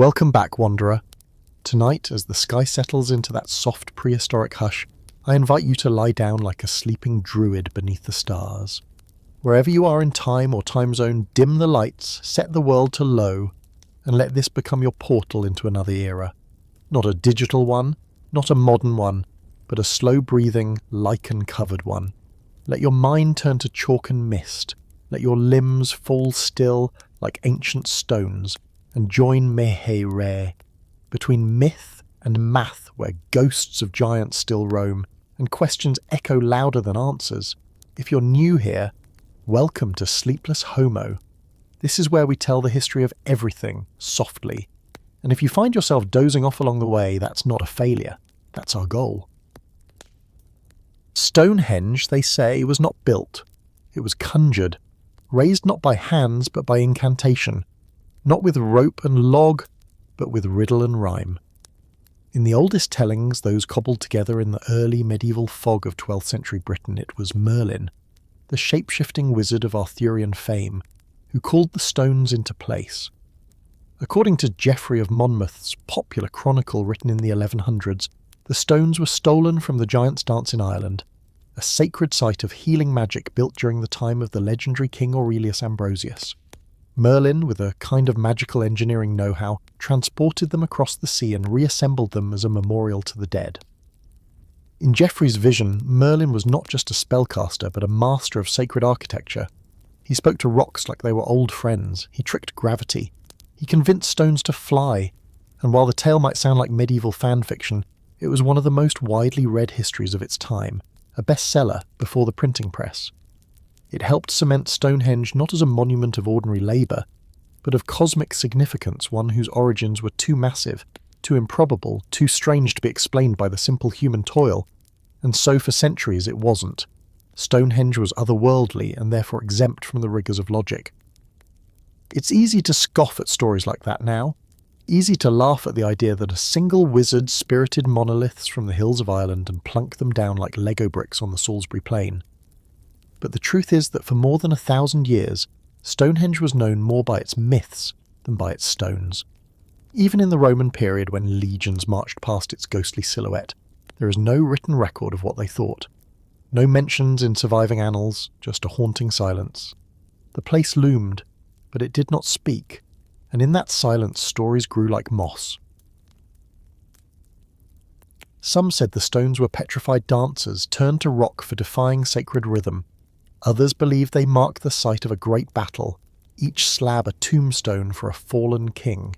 Welcome back, Wanderer. Tonight, as the sky settles into that soft prehistoric hush, I invite you to lie down like a sleeping druid beneath the stars. Wherever you are in time or time zone, dim the lights, set the world to low, and let this become your portal into another era. Not a digital one, not a modern one, but a slow-breathing, lichen-covered one. Let your mind turn to chalk and mist. Let your limbs fall still like ancient stones, and join 𝐓𝐈𝐌𝐿𝐄𝐒𝐒, between myth and math where ghosts of giants still roam, and questions echo louder than answers. If you're new here, welcome to Sleepless Homo. This is where we tell the history of everything, softly. And if you find yourself dozing off along the way, that's not a failure. That's our goal. Stonehenge, they say, was not built. It was conjured, raised not by hands but by incantation, not with rope and log, but with riddle and rhyme. In the oldest tellings, those cobbled together in the early medieval fog of 12th century Britain, it was Merlin, the shape-shifting wizard of Arthurian fame, who called the stones into place. According to Geoffrey of Monmouth's popular chronicle written in the 1100s, the stones were stolen from the Giant's Dance in Ireland, a sacred site of healing magic built during the time of the legendary King Aurelius Ambrosius. Merlin, with a kind of magical engineering know-how, transported them across the sea and reassembled them as a memorial to the dead. In Geoffrey's vision, Merlin was not just a spellcaster, but a master of sacred architecture. He spoke to rocks like they were old friends. He tricked gravity. He convinced stones to fly. And while the tale might sound like medieval fan fiction, it was one of the most widely read histories of its time, a bestseller before the printing press. It helped cement Stonehenge not as a monument of ordinary labour, but of cosmic significance, one whose origins were too massive, too improbable, too strange to be explained by the simple human toil, and so for centuries it wasn't. Stonehenge was otherworldly and therefore exempt from the rigours of logic. It's easy to scoff at stories like that now, easy to laugh at the idea that a single wizard spirited monoliths from the hills of Ireland and plunked them down like Lego bricks on the Salisbury Plain. But the truth is that for more than 1,000 years, Stonehenge was known more by its myths than by its stones. Even in the Roman period when legions marched past its ghostly silhouette, there is no written record of what they thought. No mentions in surviving annals, just a haunting silence. The place loomed, but it did not speak, and in that silence stories grew like moss. Some said the stones were petrified dancers turned to rock for defying sacred rhythm. Others believed they marked the site of a great battle, each slab a tombstone for a fallen king.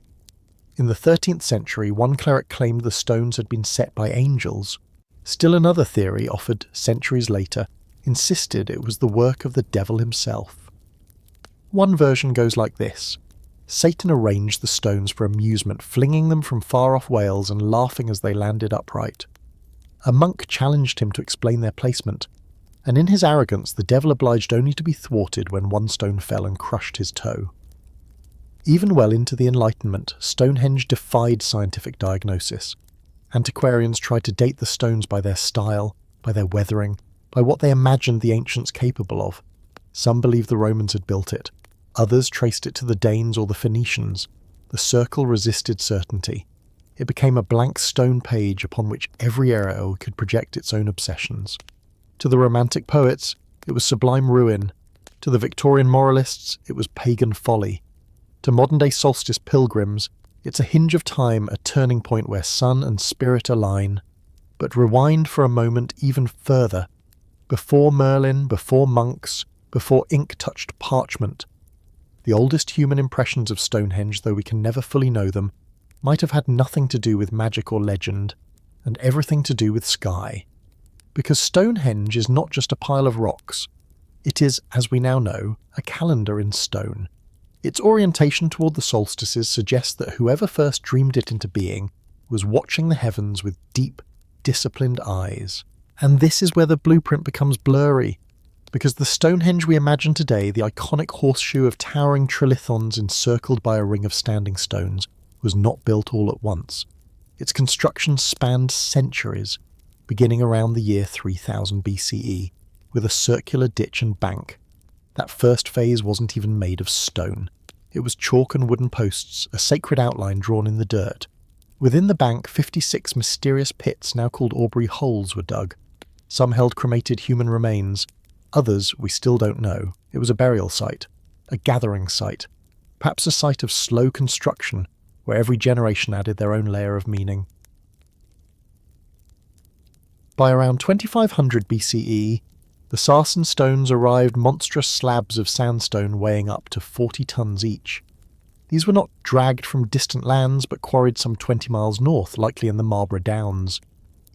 In the 13th century, one cleric claimed the stones had been set by angels. Still another theory, offered centuries later, insisted it was the work of the devil himself. One version goes like this. Satan arranged the stones for amusement, flinging them from far-off Wales and laughing as they landed upright. A monk challenged him to explain their placement, and in his arrogance the devil obliged only to be thwarted when one stone fell and crushed his toe. Even well into the Enlightenment, Stonehenge defied scientific diagnosis. Antiquarians tried to date the stones by their style, by their weathering, by what they imagined the ancients capable of. Some believed the Romans had built it. Others traced it to the Danes or the Phoenicians. The circle resisted certainty. It became a blank stone page upon which every era could project its own obsessions. To the Romantic poets, it was sublime ruin. To the Victorian moralists, it was pagan folly. To modern-day solstice pilgrims, it's a hinge of time, a turning point where sun and spirit align. But rewind for a moment even further. Before Merlin, before monks, before ink touched parchment, the oldest human impressions of Stonehenge, though we can never fully know them, might have had nothing to do with magic or legend, and everything to do with sky. Because Stonehenge is not just a pile of rocks. It is, as we now know, a calendar in stone. Its orientation toward the solstices suggests that whoever first dreamed it into being was watching the heavens with deep, disciplined eyes. And this is where the blueprint becomes blurry, because the Stonehenge we imagine today, the iconic horseshoe of towering trilithons encircled by a ring of standing stones, was not built all at once. Its construction spanned centuries, beginning around the year 3000 BCE, with a circular ditch and bank. That first phase wasn't even made of stone. It was chalk and wooden posts, a sacred outline drawn in the dirt. Within the bank, 56 mysterious pits, now called Aubrey holes, were dug. Some held cremated human remains. Others we still don't know. It was a burial site, a gathering site, perhaps a site of slow construction, where every generation added their own layer of meaning. By around 2500 BCE, the Sarsen stones arrived monstrous slabs of sandstone weighing up to 40 tons each. These were not dragged from distant lands, but quarried some 20 miles north, likely in the Marlborough Downs.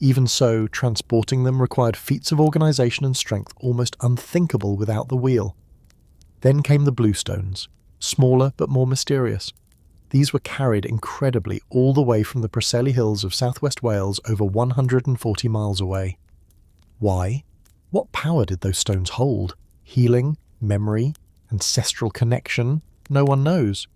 Even so, transporting them required feats of organisation and strength almost unthinkable without the wheel. Then came the bluestones, smaller but more mysterious. These were carried incredibly all the way from the Preseli Hills of southwest Wales over 140 miles away. Why? What power did those stones hold? Healing, memory, ancestral connection? No one knows.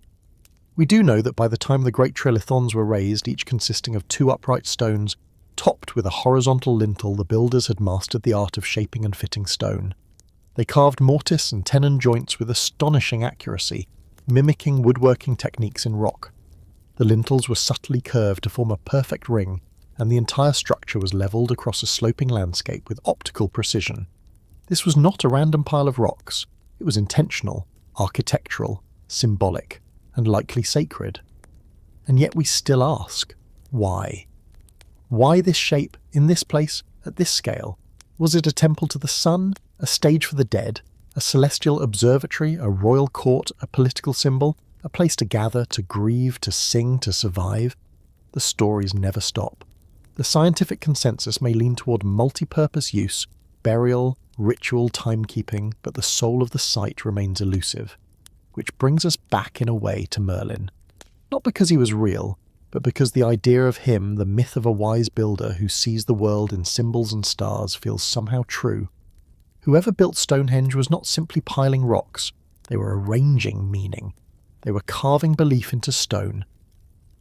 We do know that by the time the great trilithons were raised, each consisting of 2 upright stones, topped with a horizontal lintel, the builders had mastered the art of shaping and fitting stone. They carved mortise and tenon joints with astonishing accuracy, mimicking woodworking techniques in rock. The lintels were subtly curved to form a perfect ring, and the entire structure was levelled across a sloping landscape with optical precision. This was not a random pile of rocks. It was intentional, architectural, symbolic, and likely sacred. And yet we still ask, why? Why this shape, in this place, at this scale? Was it a temple to the sun, a stage for the dead, a celestial observatory, a royal court, a political symbol, a place to gather, to grieve, to sing, to survive? The stories never stop. The scientific consensus may lean toward multi-purpose use, burial, ritual, timekeeping, but the soul of the site remains elusive. Which brings us back in a way to Merlin. Not because he was real, but because the idea of him, the myth of a wise builder who sees the world in symbols and stars, feels somehow true. Whoever built Stonehenge was not simply piling rocks, they were arranging meaning. They were carving belief into stone.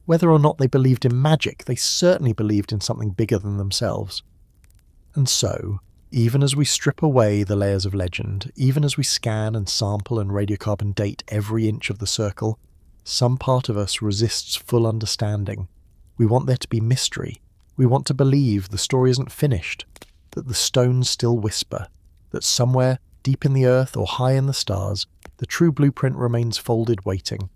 Whether or not they believed in magic, they certainly believed in something bigger than themselves. And so, even as we strip away the layers of legend, even as we scan and sample and radiocarbon date every inch of the circle, some part of us resists full understanding. We want there to be mystery. We want to believe the story isn't finished, that the stones still whisper, that somewhere, deep in the earth or high in the stars, the true blueprint remains folded waiting.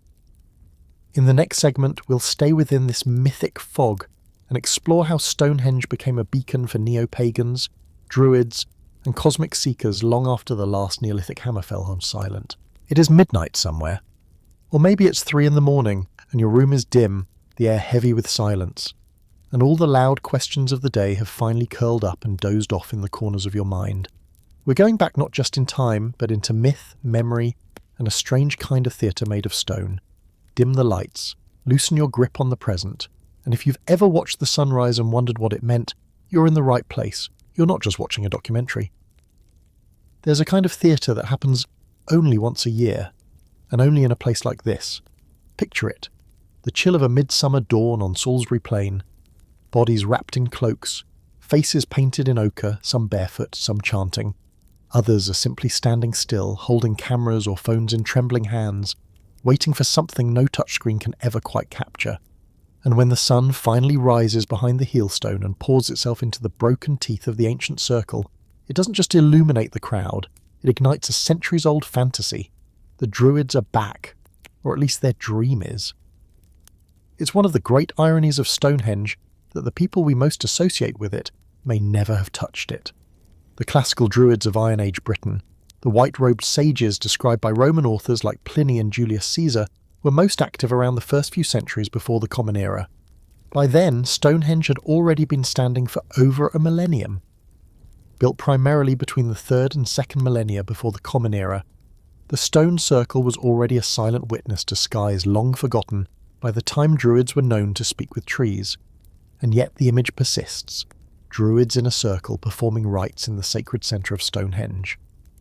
In the next segment, we'll stay within this mythic fog and explore how Stonehenge became a beacon for neo-pagans, druids, and cosmic seekers long after the last Neolithic hammer fell on silent. It is midnight somewhere. Or maybe it's 3 a.m. and your room is dim, the air heavy with silence, and all the loud questions of the day have finally curled up and dozed off in the corners of your mind. We're going back not just in time, but into myth, memory, and a strange kind of theatre made of stone. Dim the lights, loosen your grip on the present, and if you've ever watched the sunrise and wondered what it meant, you're in the right place. You're not just watching a documentary. There's a kind of theatre that happens only once a year, and only in a place like this. Picture it. The chill of a midsummer dawn on Salisbury Plain. Bodies wrapped in cloaks, faces painted in ochre, some barefoot, some chanting. Others are simply standing still, holding cameras or phones in trembling hands, waiting for something no touchscreen can ever quite capture. And when the sun finally rises behind the heelstone and pours itself into the broken teeth of the ancient circle, it doesn't just illuminate the crowd, it ignites a centuries-old fantasy. The Druids are back, or at least their dream is. It's one of the great ironies of Stonehenge that the people we most associate with it may never have touched it. The classical Druids of Iron Age Britain, the white-robed sages described by Roman authors like Pliny and Julius Caesar, were most active around the first few centuries before the Common Era. By then, Stonehenge had already been standing for over a millennium. Built primarily between the 3rd and 2nd millennia before the Common Era, the stone circle was already a silent witness to skies long forgotten by the time Druids were known to speak with trees. And yet the image persists. Druids in a circle performing rites in the sacred centre of Stonehenge.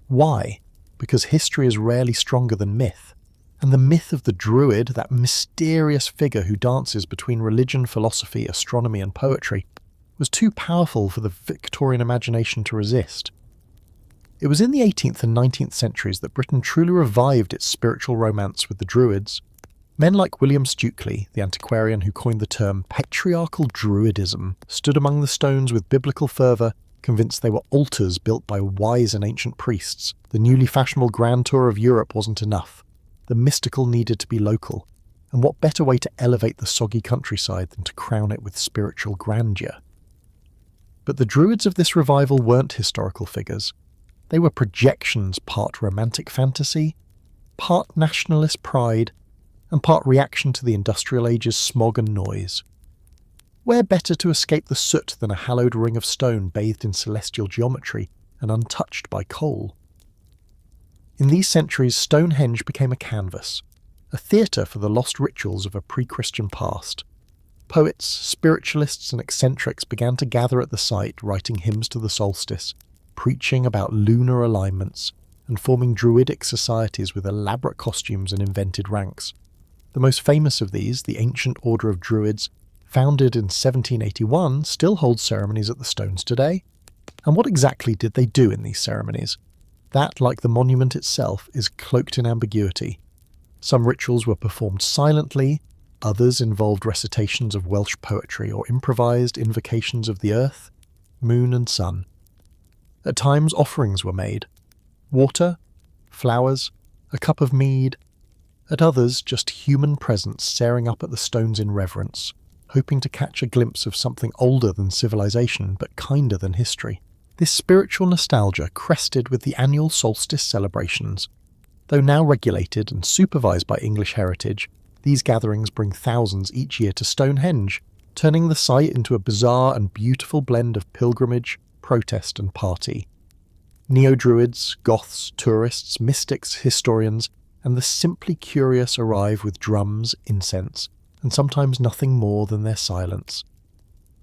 Why? Because history is rarely stronger than myth. And the myth of the Druid, that mysterious figure who dances between religion, philosophy, astronomy and poetry, was too powerful for the Victorian imagination to resist. It was in the 18th and 19th centuries that Britain truly revived its spiritual romance with the Druids. Men like William Stukely, the antiquarian who coined the term patriarchal druidism, stood among the stones with biblical fervour, convinced they were altars built by wise and ancient priests. The newly fashionable grand tour of Europe wasn't enough. The mystical needed to be local. And what better way to elevate the soggy countryside than to crown it with spiritual grandeur? But the Druids of this revival weren't historical figures. They were projections, part romantic fantasy, part nationalist pride, and part reaction to the industrial age's smog and noise. Where better to escape the soot than a hallowed ring of stone bathed in celestial geometry and untouched by coal? In these centuries, Stonehenge became a canvas, a theatre for the lost rituals of a pre-Christian past. Poets, spiritualists and eccentrics began to gather at the site, writing hymns to the solstice, preaching about lunar alignments, and forming druidic societies with elaborate costumes and invented ranks. The most famous of these, the Ancient Order of Druids, founded in 1781, still holds ceremonies at the stones today. And what exactly did they do in these ceremonies? That, like the monument itself, is cloaked in ambiguity. Some rituals were performed silently, others involved recitations of Welsh poetry or improvised invocations of the earth, moon and sun. At times offerings were made. Water, flowers, a cup of mead. At others, just human presence staring up at the stones in reverence, hoping to catch a glimpse of something older than civilization but kinder than history. This spiritual nostalgia crested with the annual solstice celebrations. Though now regulated and supervised by English heritage, these gatherings bring thousands each year to Stonehenge, turning the site into a bizarre and beautiful blend of pilgrimage, protest and party. Neo-Druids, Goths, tourists, mystics, historians, and the simply curious arrive with drums, incense, and sometimes nothing more than their silence.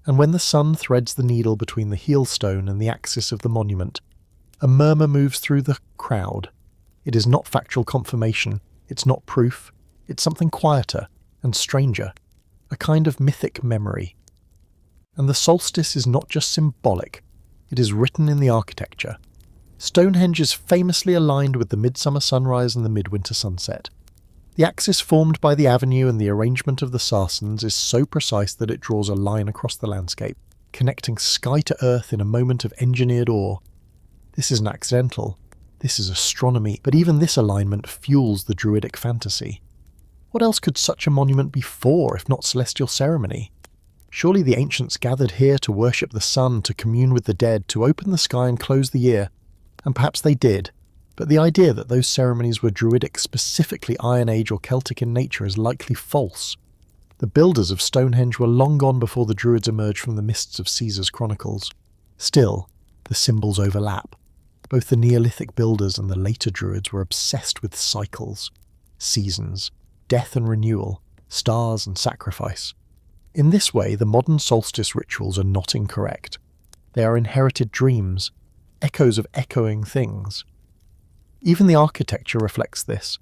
And when the sun threads the needle between the heel-stone and the axis of the monument, a murmur moves through the crowd. It is not factual confirmation, it's not proof, it's something quieter and stranger, a kind of mythic memory. And the solstice is not just symbolic, it is written in the architecture. Stonehenge is famously aligned with the midsummer sunrise and the midwinter sunset. The axis formed by the avenue and the arrangement of the sarsens is so precise that it draws a line across the landscape, connecting sky to earth in a moment of engineered awe. This isn't accidental, this is astronomy, but even this alignment fuels the druidic fantasy. What else could such a monument be for, if not celestial ceremony? Surely the ancients gathered here to worship the sun, to commune with the dead, to open the sky and close the year. And perhaps they did, but the idea that those ceremonies were druidic, specifically Iron Age or Celtic in nature, is likely false. The builders of Stonehenge were long gone before the Druids emerged from the mists of Caesar's chronicles. Still, the symbols overlap. Both the Neolithic builders and the later Druids were obsessed with cycles, seasons, death and renewal, stars and sacrifice. In this way, the modern solstice rituals are not incorrect. They are inherited dreams, echoes of echoing things. Even the architecture reflects this.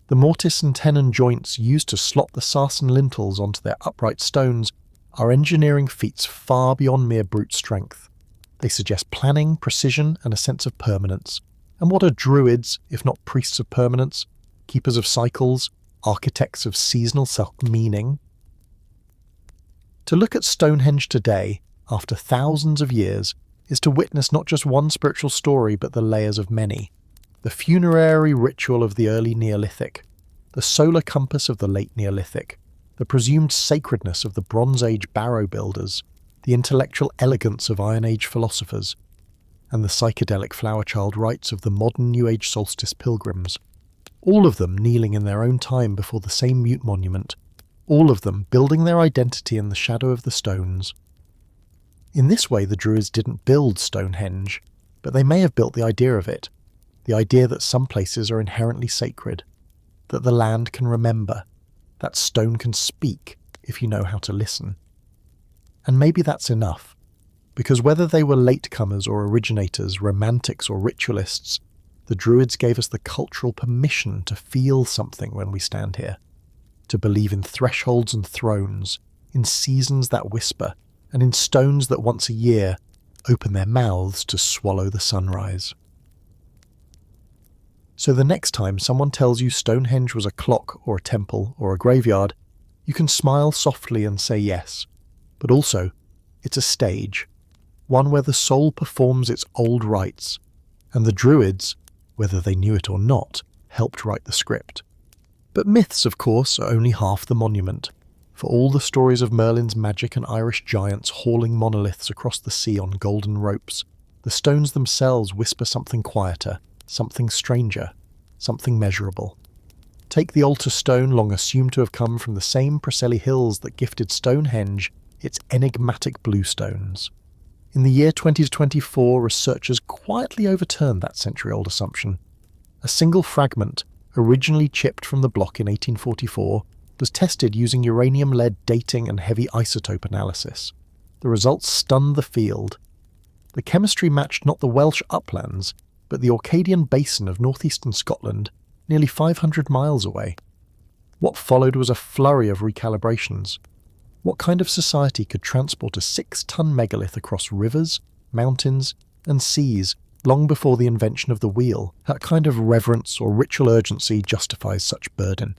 The mortise and tenon joints used to slot the sarsen lintels onto their upright stones are engineering feats far beyond mere brute strength. They suggest planning, precision, and a sense of permanence. And what are druids, if not priests of permanence, keepers of cycles, architects of seasonal self-meaning? To look at Stonehenge today, after thousands of years, is to witness not just one spiritual story but the layers of many. The funerary ritual of the early Neolithic, the solar compass of the late Neolithic, the presumed sacredness of the Bronze Age barrow builders, the intellectual elegance of Iron Age philosophers, and the psychedelic flower child rites of the modern New Age solstice pilgrims. All of them kneeling in their own time before the same mute monument, all of them building their identity in the shadow of the stones. In this way, the Druids didn't build Stonehenge, but they may have built the idea of it, the idea that some places are inherently sacred, that the land can remember, that stone can speak if you know how to listen. And maybe that's enough, because whether they were latecomers or originators, romantics or ritualists, the Druids gave us the cultural permission to feel something when we stand here, to believe in thresholds and thrones, in seasons that whisper, and in stones that once a year open their mouths to swallow the sunrise. So the next time someone tells you Stonehenge was a clock or a temple or a graveyard, you can smile softly and say yes. But also, it's a stage, one where the soul performs its old rites, and the Druids, whether they knew it or not, helped write the script. But myths, of course, are only half the monument. For all the stories of Merlin's magic and Irish giants hauling monoliths across the sea on golden ropes, the stones themselves whisper something quieter, something stranger, something measurable. Take the altar stone long assumed to have come from the same Preseli hills that gifted Stonehenge its enigmatic blue stones. In the year 2024, researchers quietly overturned that century-old assumption. A single fragment, originally chipped from the block in 1844, was tested using uranium-lead dating and heavy isotope analysis. The results stunned the field. The chemistry matched not the Welsh uplands, but the Orcadian basin of northeastern Scotland, nearly 500 miles away. What followed was a flurry of recalibrations. What kind of society could transport a 6-ton megalith across rivers, mountains, and seas long before the invention of the wheel? That kind of reverence or ritual urgency justifies such burden.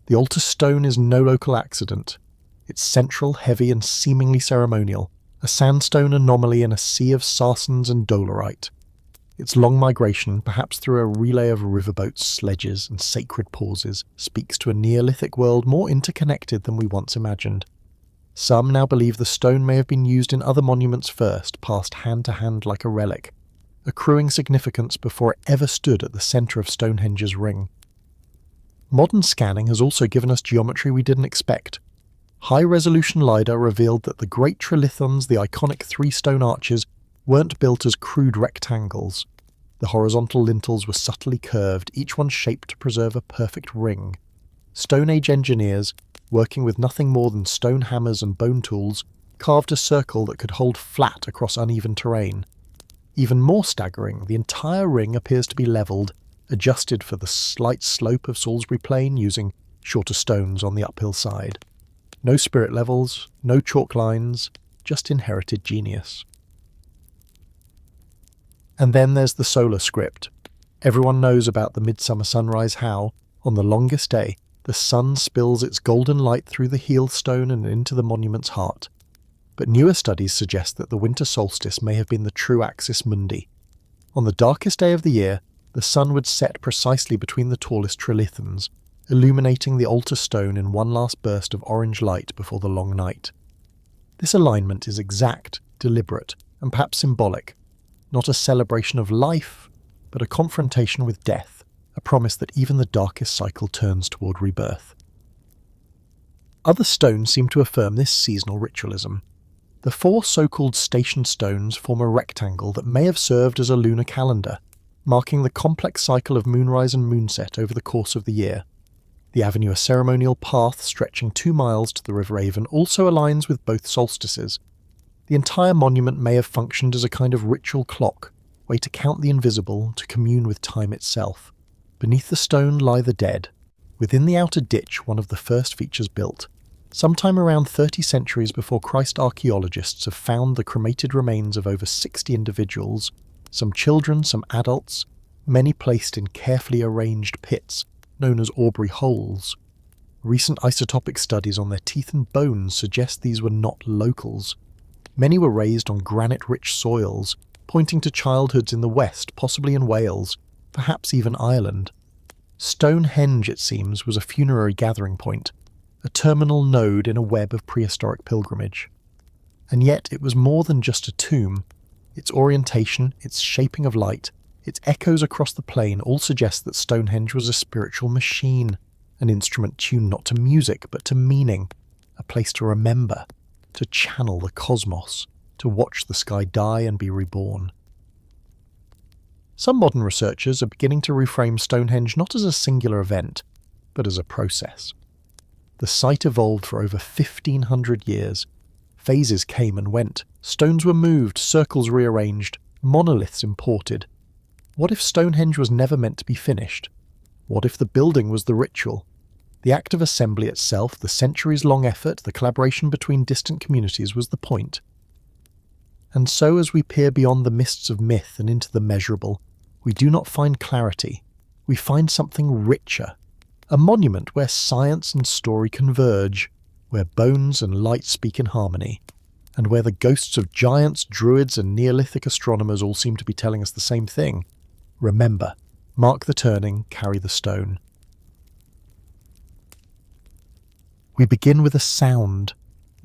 The altar stone is no local accident. It's central, heavy, and seemingly ceremonial, a sandstone anomaly in a sea of sarsens and dolerite. Its long migration, perhaps through a relay of riverboats, sledges, and sacred pauses, speaks to a Neolithic world more interconnected than we once imagined. Some now believe the stone may have been used in other monuments first, passed hand to hand like a relic, accruing significance before it ever stood at the centre of Stonehenge's ring. Modern scanning has also given us geometry we didn't expect. High-resolution LiDAR revealed that the great trilithons, the iconic 3 stone arches, weren't built as crude rectangles. The horizontal lintels were subtly curved, each one shaped to preserve a perfect ring. Stone Age engineers, working with nothing more than stone hammers and bone tools, carved a circle that could hold flat across uneven terrain. Even more staggering, the entire ring appears to be levelled, adjusted for the slight slope of Salisbury Plain using shorter stones on the uphill side. No spirit levels, no chalk lines, just inherited genius. And then there's the solar script. Everyone knows about the midsummer sunrise, how, on the longest day, the sun spills its golden light through the heel stone and into the monument's heart. But newer studies suggest that the winter solstice may have been the true axis mundi. On the darkest day of the year, the sun would set precisely between the tallest trilithons, illuminating the altar stone in one last burst of orange light before the long night. This alignment is exact, deliberate, and perhaps symbolic, not a celebration of life, but a confrontation with death, a promise that even the darkest cycle turns toward rebirth. Other stones seem to affirm this seasonal ritualism. The 4 so-called station stones form a rectangle that may have served as a lunar calendar, marking the complex cycle of moonrise and moonset over the course of the year. The avenue, a ceremonial path stretching 2 miles to the River Avon, also aligns with both solstices. The entire monument may have functioned as a kind of ritual clock, way to count the invisible, to commune with time itself. Beneath the stone lie the dead. Within the outer ditch, one of the first features built. Sometime around 30 centuries before Christ, archaeologists have found the cremated remains of over 60 individuals, some children, some adults, many placed in carefully arranged pits, known as Aubrey holes. Recent isotopic studies on their teeth and bones suggest these were not locals. Many were raised on granite-rich soils, pointing to childhoods in the west, possibly in Wales, perhaps even Ireland. Stonehenge, it seems, was a funerary gathering point, a terminal node in a web of prehistoric pilgrimage. And yet it was more than just a tomb. Its orientation, its shaping of light, its echoes across the plain all suggest that Stonehenge was a spiritual machine, an instrument tuned not to music but to meaning, a place to remember, to channel the cosmos, to watch the sky die and be reborn. Some modern researchers are beginning to reframe Stonehenge not as a singular event, but as a process. The site evolved for over 1,500 years. Phases came and went. Stones were moved, circles rearranged, monoliths imported. What if Stonehenge was never meant to be finished? What if the building was the ritual? The act of assembly itself, the centuries-long effort, the collaboration between distant communities was the point. And so as we peer beyond the mists of myth and into the measurable, we do not find clarity. we find something richer. A monument where science and story converge, where bones and light speak in harmony, and where the ghosts of giants, druids, and Neolithic astronomers all seem to be telling us the same thing. Remember, mark the turning, carry the stone. We begin with a sound,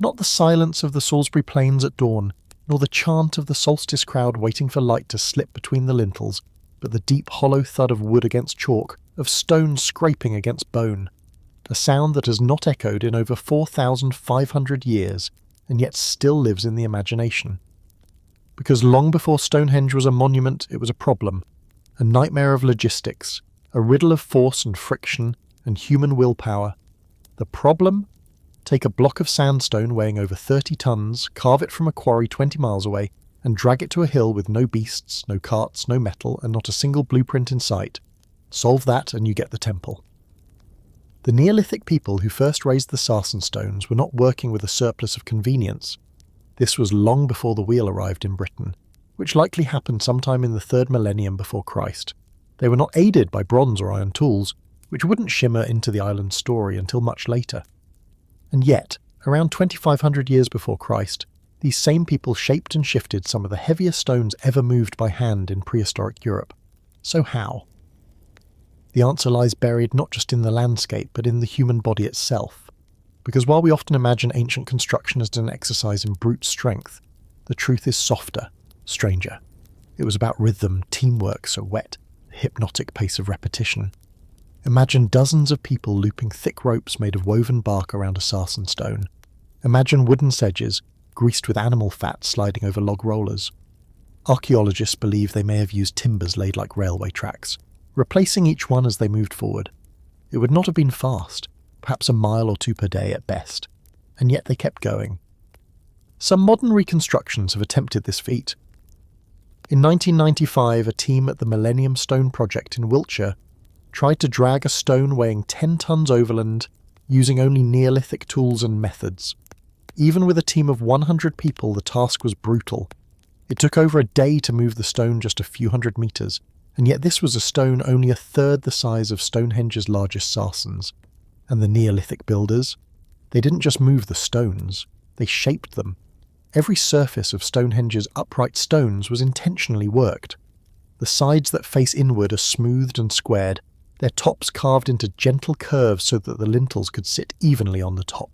not the silence of the Salisbury Plains at dawn, nor the chant of the solstice crowd waiting for light to slip between the lintels, but the deep hollow thud of wood against chalk, of stone scraping against bone. A sound that has not echoed in over 4,500 years, and yet still lives in the imagination. Because long before Stonehenge was a monument, it was a problem, a nightmare of logistics, a riddle of force and friction and human willpower. The problem? Take a block of sandstone weighing over 30 tons, carve it from a quarry 20 miles away, and drag it to a hill with no beasts, no carts, no metal, and not a single blueprint in sight. Solve that and you get the temple. The Neolithic people who first raised the sarsen stones were not working with a surplus of convenience. This was long before the wheel arrived in Britain, which likely happened sometime in the 3rd millennium before Christ. They were not aided by bronze or iron tools, which wouldn't shimmer into the island's story until much later. And yet, around 2,500 years before Christ, these same people shaped and shifted some of the heaviest stones ever moved by hand in prehistoric Europe. So how? The answer lies buried not just in the landscape, but in the human body itself. Because while we often imagine ancient construction as an exercise in brute strength, the truth is softer, stranger. It was about rhythm, teamwork so wet, the hypnotic pace of repetition. Imagine dozens of people looping thick ropes made of woven bark around a sarsen stone. Imagine wooden sedges, greased with animal fat, sliding over log rollers. Archaeologists believe they may have used timbers laid like railway tracks, replacing each one as they moved forward. It would not have been fast, perhaps a mile or two per day at best, and yet they kept going. Some modern reconstructions have attempted this feat. In 1995, a team at the Millennium Stone Project in Wiltshire tried to drag a stone weighing 10 tons overland using only Neolithic tools and methods. Even with a team of 100 people, the task was brutal. It took over a day to move the stone just a few hundred metres, and yet this was a stone only a third the size of Stonehenge's largest sarsens. And the Neolithic builders? They didn't just move the stones, they shaped them. Every surface of Stonehenge's upright stones was intentionally worked. The sides that face inward are smoothed and squared, their tops carved into gentle curves so that the lintels could sit evenly on the top.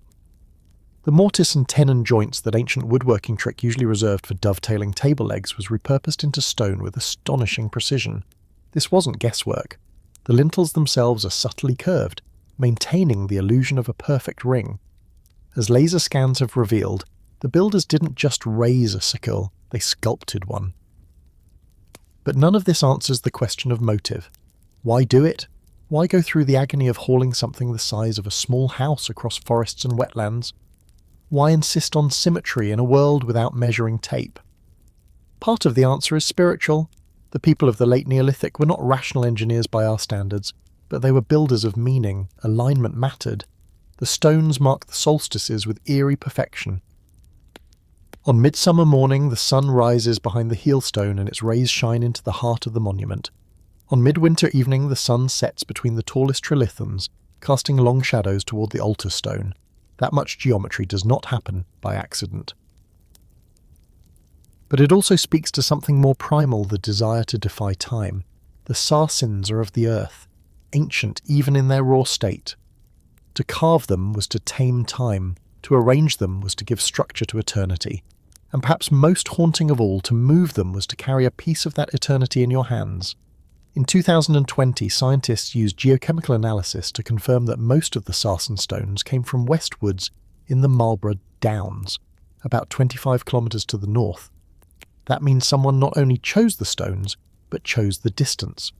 The mortise and tenon joints, that ancient woodworking trick usually reserved for dovetailing table legs, was repurposed into stone with astonishing precision. This wasn't guesswork. The lintels themselves are subtly curved, maintaining the illusion of a perfect ring. As laser scans have revealed, the builders didn't just raise a sickle, they sculpted one. But none of this answers the question of motive. Why do it? Why go through the agony of hauling something the size of a small house across forests and wetlands? Why insist on symmetry in a world without measuring tape? Part of the answer is spiritual. The people of the late Neolithic were not rational engineers by our standards, but they were builders of meaning. Alignment mattered. The stones marked the solstices with eerie perfection. On midsummer morning, the sun rises behind the heelstone and its rays shine into the heart of the monument. On midwinter evening, the sun sets between the tallest trilithons, casting long shadows toward the altar stone. That much geometry does not happen by accident. But it also speaks to something more primal, the desire to defy time. The sarsens are of the earth, ancient even in their raw state. To carve them was to tame time, to arrange them was to give structure to eternity, and perhaps most haunting of all, to move them was to carry a piece of that eternity in your hands. In 2020, scientists used geochemical analysis to confirm that most of the sarsen stones came from westwards in the Marlborough Downs, about 25 kilometres to the north. That means someone not only chose the stones, but chose the distance.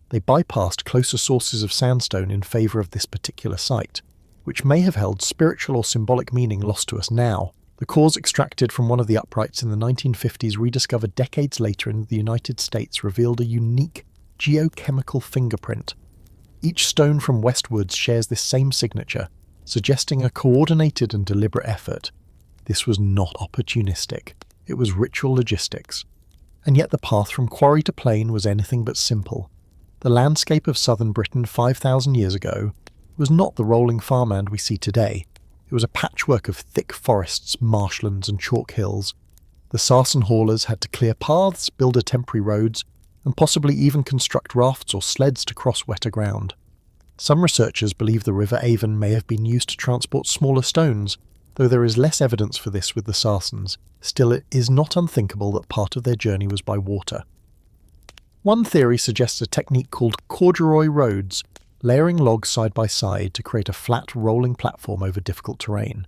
They bypassed closer sources of sandstone in favour of this particular site, which may have held spiritual or symbolic meaning lost to us now. The cores extracted from one of the uprights in the 1950s, rediscovered decades later in the United States, revealed a unique geochemical fingerprint. Each stone from westwards shares this same signature, suggesting a coordinated and deliberate effort. This was not opportunistic. It was ritual logistics. And yet the path from quarry to plain was anything but simple. The landscape of southern Britain 5,000 years ago was not the rolling farmland we see today. It was a patchwork of thick forests, marshlands and chalk hills. The Sarsen haulers had to clear paths, build temporary roads, and possibly even construct rafts or sleds to cross wetter ground. Some researchers believe the River Avon may have been used to transport smaller stones, though there is less evidence for this with the Sarsens. Still, it is not unthinkable that part of their journey was by water. One theory suggests a technique called corduroy roads, layering logs side by side to create a flat rolling platform over difficult terrain.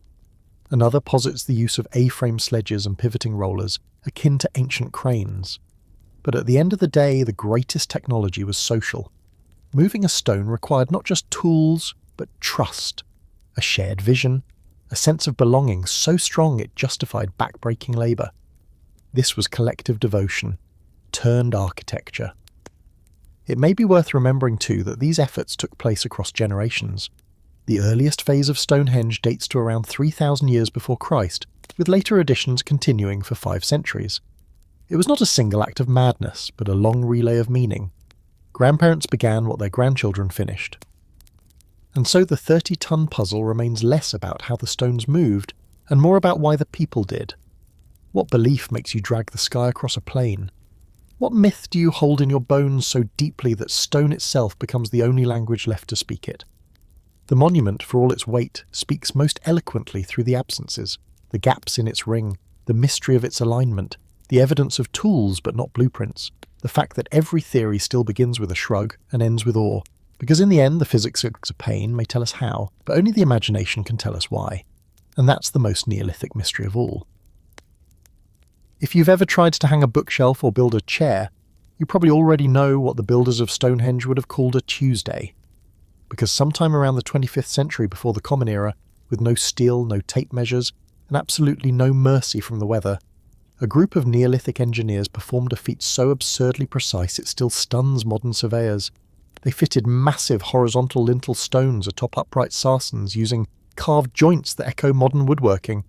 Another posits the use of A-frame sledges and pivoting rollers, akin to ancient cranes. But at the end of the day, the greatest technology was social. Moving a stone required not just tools, but trust, a shared vision, a sense of belonging so strong it justified back-breaking labour. This was collective devotion, turned architecture. It may be worth remembering too that these efforts took place across generations. The earliest phase of Stonehenge dates to around 3,000 years before Christ, with later additions continuing for 5 centuries. It was not a single act of madness, but a long relay of meaning. Grandparents began what their grandchildren finished. And so the 30-ton puzzle remains less about how the stones moved, and more about why the people did. What belief makes you drag the sky across a plain? What myth do you hold in your bones so deeply that stone itself becomes the only language left to speak it? The monument, for all its weight, speaks most eloquently through the absences, the gaps in its ring, the mystery of its alignment, the evidence of tools but not blueprints, the fact that every theory still begins with a shrug and ends with awe, because in the end the physics of pain may tell us how, but only the imagination can tell us why. And that's the most Neolithic mystery of all. If you've ever tried to hang a bookshelf or build a chair, you probably already know what the builders of Stonehenge would have called a Tuesday. Because sometime around the 25th century before the Common Era, with no steel, no tape measures, and absolutely no mercy from the weather, a group of Neolithic engineers performed a feat so absurdly precise it still stuns modern surveyors. They fitted massive horizontal lintel stones atop upright Sarsens using carved joints that echo modern woodworking.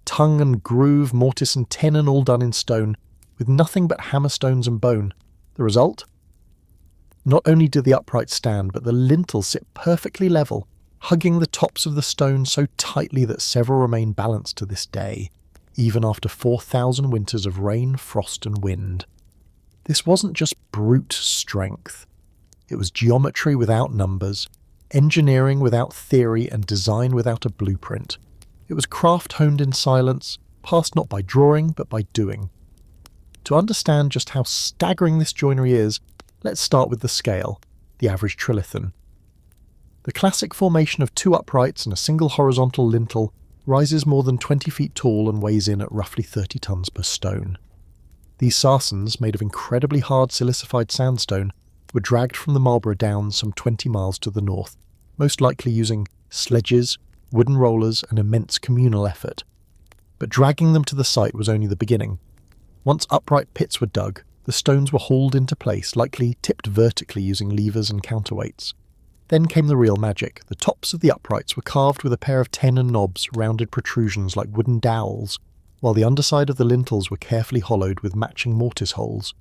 Tongue and groove, mortise and tenon all done in stone, with nothing but hammerstones and bone. The result? Not only do the uprights stand, but the lintels sit perfectly level, hugging the tops of the stone so tightly that several remain balanced to this day, even after 4,000 winters of rain, frost and wind. This wasn't just brute strength. It was geometry without numbers, engineering without theory and design without a blueprint. It was craft honed in silence, passed not by drawing but by doing. To understand just how staggering this joinery is, let's start with the scale, the average trilithon. The classic formation of 2 uprights and a single horizontal lintel rises more than 20 feet tall and weighs in at roughly 30 tons per stone. These Sarsens, made of incredibly hard silicified sandstone, were dragged from the Marlborough Downs some 20 miles to the north, most likely using sledges, wooden rollers and immense communal effort. But dragging them to the site was only the beginning. Once upright pits were dug, the stones were hauled into place, likely tipped vertically using levers and counterweights. Then came the real magic. The tops of the uprights were carved with a pair of tenon knobs, rounded protrusions like wooden dowels, while the underside of the lintels were carefully hollowed with matching mortise holes.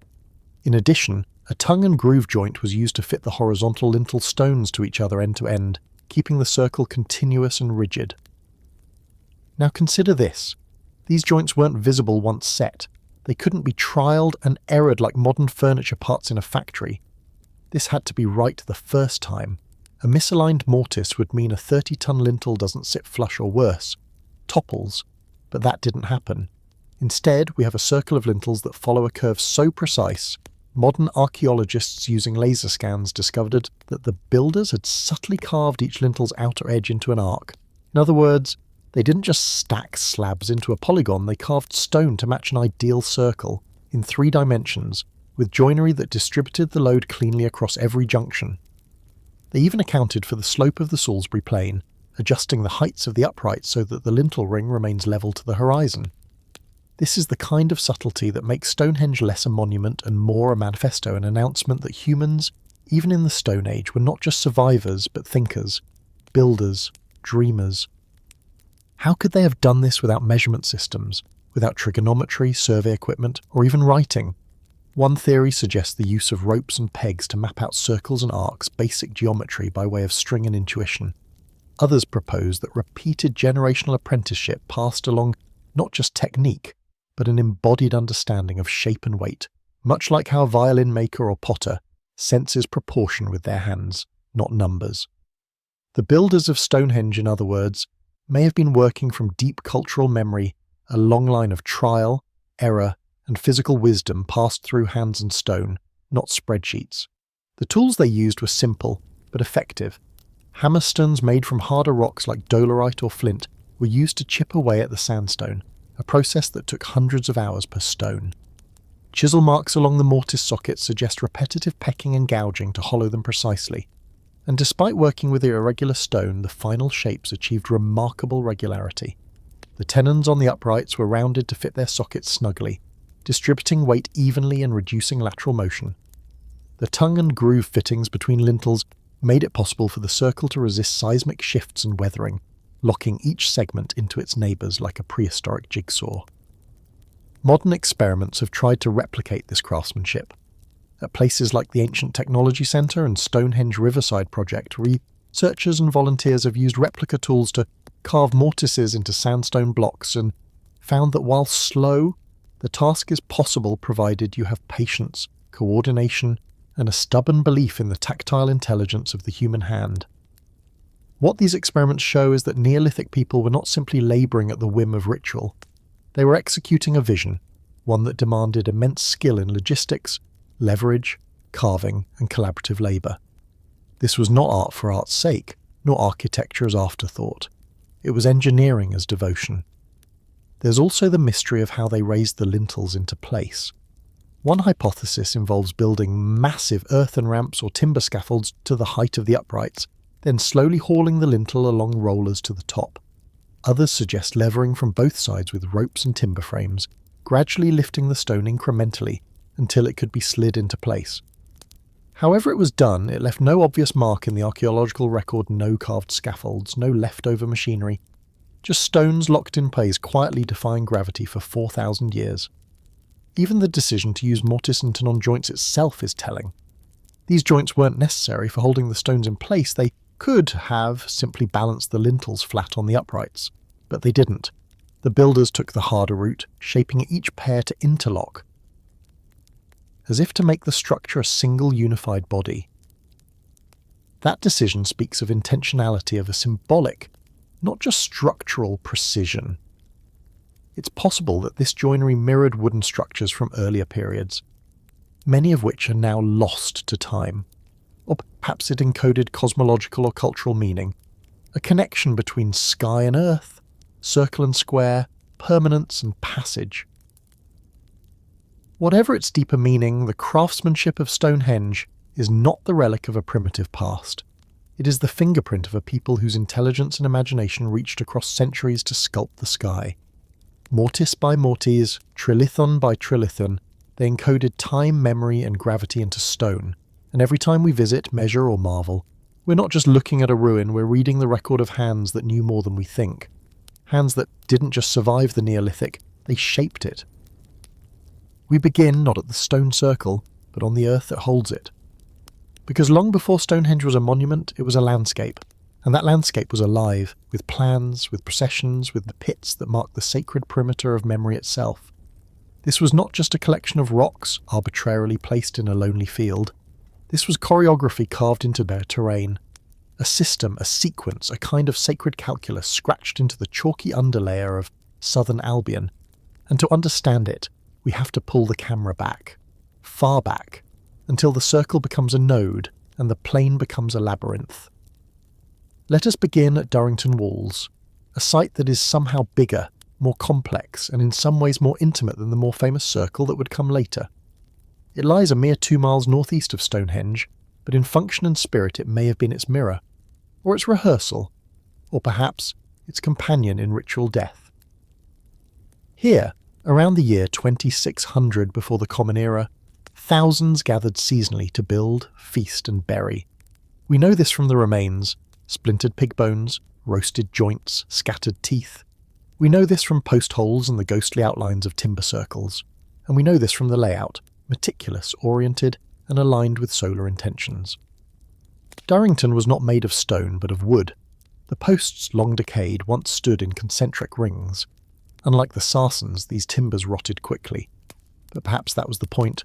In addition, a tongue and groove joint was used to fit the horizontal lintel stones to each other end to end, keeping the circle continuous and rigid. Now consider this. These joints weren't visible once set. They couldn't be trialled and errored like modern furniture parts in a factory. This had to be right the first time. A misaligned mortise would mean a 30-ton lintel doesn't sit flush or worse, topples, but that didn't happen. Instead, we have a circle of lintels that follow a curve so precise, modern archaeologists using laser scans discovered that the builders had subtly carved each lintel's outer edge into an arc. In other words, they didn't just stack slabs into a polygon, they carved stone to match an ideal circle, in 3 dimensions, with joinery that distributed the load cleanly across every junction. They even accounted for the slope of the Salisbury Plain, adjusting the heights of the uprights so that the lintel ring remains level to the horizon. This is the kind of subtlety that makes Stonehenge less a monument and more a manifesto, an announcement that humans, even in the Stone Age, were not just survivors but thinkers, builders, dreamers. How could they have done this without measurement systems, without trigonometry, survey equipment, or even writing? One theory suggests the use of ropes and pegs to map out circles and arcs, basic geometry by way of string and intuition. Others propose that repeated generational apprenticeship passed along not just technique, but an embodied understanding of shape and weight, much like how a violin maker or potter senses proportion with their hands, not numbers. The builders of Stonehenge, in other words, may have been working from deep cultural memory, a long line of trial, error, and physical wisdom passed through hands and stone, not spreadsheets. The tools they used were simple, but effective. Hammerstones made from harder rocks like dolerite or flint were used to chip away at the sandstone, a process that took hundreds of hours per stone. Chisel marks along the mortise sockets suggest repetitive pecking and gouging to hollow them precisely. And despite working with the irregular stone, the final shapes achieved remarkable regularity. The tenons on the uprights were rounded to fit their sockets snugly, distributing weight evenly and reducing lateral motion. The tongue and groove fittings between lintels made it possible for the circle to resist seismic shifts and weathering, locking each segment into its neighbours like a prehistoric jigsaw. Modern experiments have tried to replicate this craftsmanship. At places like the Ancient Technology Centre and Stonehenge Riverside Project, researchers and volunteers have used replica tools to carve mortises into sandstone blocks and found that while slow, the task is possible provided you have patience, coordination, and a stubborn belief in the tactile intelligence of the human hand. What these experiments show is that Neolithic people were not simply labouring at the whim of ritual. They were executing a vision, one that demanded immense skill in logistics, leverage, carving, and collaborative labour. This was not art for art's sake, nor architecture as afterthought. It was engineering as devotion. There's also the mystery of how they raised the lintels into place. One hypothesis involves building massive earthen ramps or timber scaffolds to the height of the uprights, then slowly hauling the lintel along rollers to the top. Others suggest levering from both sides with ropes and timber frames, gradually lifting the stone incrementally until it could be slid into place. However it was done, it left no obvious mark in the archaeological record, no carved scaffolds, no leftover machinery, just stones locked in place quietly defying gravity for 4,000 years. Even the decision to use mortise and tenon joints itself is telling. These joints weren't necessary for holding the stones in place. They could have simply balanced the lintels flat on the uprights, but they didn't. The builders took the harder route, shaping each pair to interlock, as if to make the structure a single unified body. That decision speaks of intentionality, of a symbolic, not just structural precision. It's possible that this joinery mirrored wooden structures from earlier periods, many of which are now lost to time. Or perhaps it encoded cosmological or cultural meaning, a connection between sky and earth, circle and square, permanence and passage. Whatever its deeper meaning, the craftsmanship of Stonehenge is not the relic of a primitive past. It is the fingerprint of a people whose intelligence and imagination reached across centuries to sculpt the sky. Mortis by mortis, trilithon by trilithon, they encoded time, memory, and gravity into stone. And every time we visit, measure, or marvel, we're not just looking at a ruin, we're reading the record of hands that knew more than we think. Hands that didn't just survive the Neolithic, they shaped it. We begin not at the stone circle, but on the earth that holds it. Because long before Stonehenge was a monument, it was a landscape. And that landscape was alive, with plans, with processions, with the pits that marked the sacred perimeter of memory itself. This was not just a collection of rocks arbitrarily placed in a lonely field. This was choreography carved into their terrain. A system, a sequence, a kind of sacred calculus scratched into the chalky underlayer of southern Albion. And to understand it, we have to pull the camera back, far back, until the circle becomes a node and the plain becomes a labyrinth. Let us begin at Durrington Walls, a site that is somehow bigger, more complex, and in some ways more intimate than the more famous circle that would come later. It lies a mere 2 miles northeast of Stonehenge, but in function and spirit it may have been its mirror, or its rehearsal, or perhaps its companion in ritual death. Here, around the year 2600 before the Common Era, thousands gathered seasonally to build, feast and bury. We know this from the remains, splintered pig bones, roasted joints, scattered teeth. We know this from post holes and the ghostly outlines of timber circles. And we know this from the layout, meticulous, oriented, and aligned with solar intentions. Durrington was not made of stone but of wood. The posts, long decayed, once stood in concentric rings. Unlike the Sarsens, these timbers rotted quickly. But perhaps that was the point.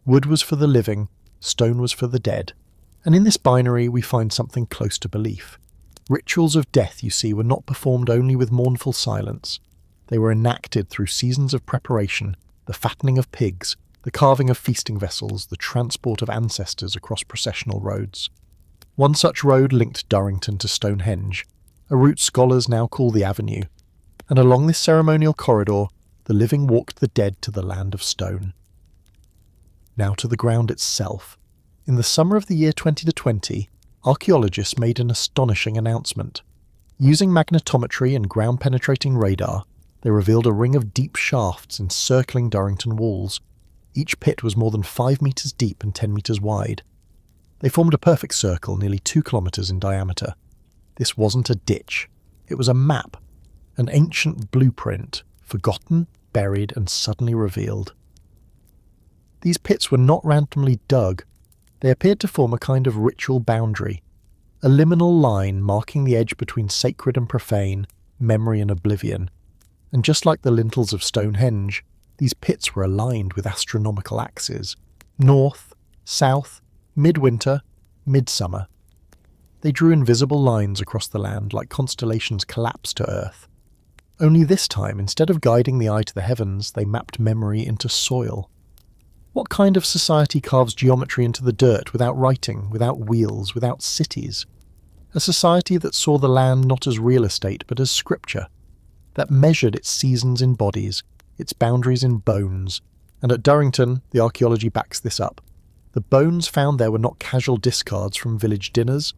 Wood was for the living, stone was for the dead. And in this binary we find something close to belief. Rituals of death, you see, were not performed only with mournful silence. They were enacted through seasons of preparation, the fattening of pigs, the carving of feasting vessels, the transport of ancestors across processional roads. One such road linked Durrington to Stonehenge, a route scholars now call the Avenue, and along this ceremonial corridor the living walked the dead to the land of stone. Now to the ground itself. In the summer of the year 2020, archaeologists made an astonishing announcement. Using magnetometry and ground-penetrating radar, they revealed a ring of deep shafts encircling Durrington walls. Each pit was more than 5 meters deep and 10 meters wide. They formed a perfect circle nearly 2 kilometers in diameter. This wasn't a ditch. It was a map, an ancient blueprint, forgotten, buried, and suddenly revealed. These pits were not randomly dug. They appeared to form a kind of ritual boundary, a liminal line marking the edge between sacred and profane, memory and oblivion. And just like the lintels of Stonehenge, these pits were aligned with astronomical axes: north, south, midwinter, midsummer. They drew invisible lines across the land like constellations collapsed to Earth. Only this time, instead of guiding the eye to the heavens, they mapped memory into soil. What kind of society carves geometry into the dirt without writing, without wheels, without cities? A society that saw the land not as real estate but as scripture, that measured its seasons in bodies, its boundaries in bones. And at Durrington, the archaeology backs this up. The bones found there were not casual discards from village dinners.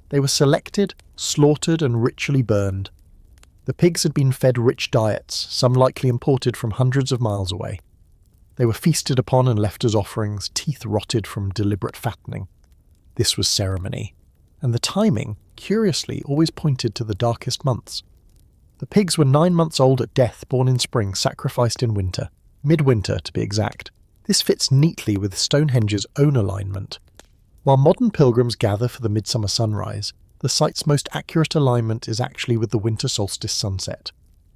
They were selected, slaughtered, and ritually burned. The pigs had been fed rich diets, some likely imported from hundreds of miles away. They were feasted upon and left as offerings, teeth rotted from deliberate fattening. This was ceremony. And the timing, curiously, always pointed to the darkest months. The pigs were 9 months old at death, born in spring, sacrificed in winter. Midwinter, to be exact. This fits neatly with Stonehenge's own alignment. While modern pilgrims gather for the midsummer sunrise, the site's most accurate alignment is actually with the winter solstice sunset,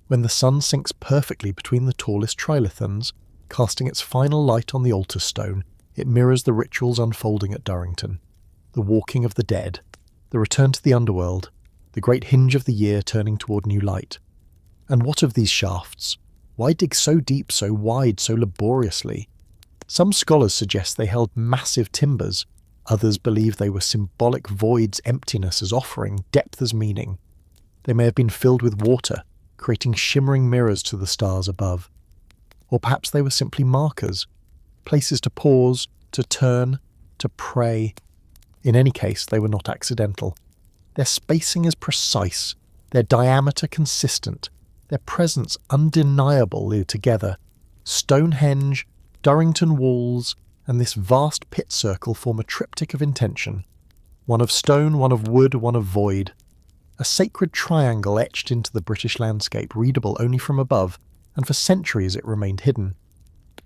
when the sun sinks perfectly between the tallest trilithons. Casting its final light on the altar stone, it mirrors the rituals unfolding at Durrington. The walking of the dead, the return to the underworld, the great hinge of the year turning toward new light. And what of these shafts? Why dig so deep, so wide, so laboriously? Some scholars suggest they held massive timbers. Others believe they were symbolic voids, emptiness as offering, depth as meaning. They may have been filled with water, creating shimmering mirrors to the stars above. Or perhaps they were simply markers, places to pause, to turn, to pray. In any case, they were not accidental. Their spacing is precise, their diameter consistent, their presence undeniably together. Stonehenge, Durrington walls, and this vast pit circle form a triptych of intention. One of stone, one of wood, one of void. A sacred triangle etched into the British landscape, readable only from above, and for centuries it remained hidden.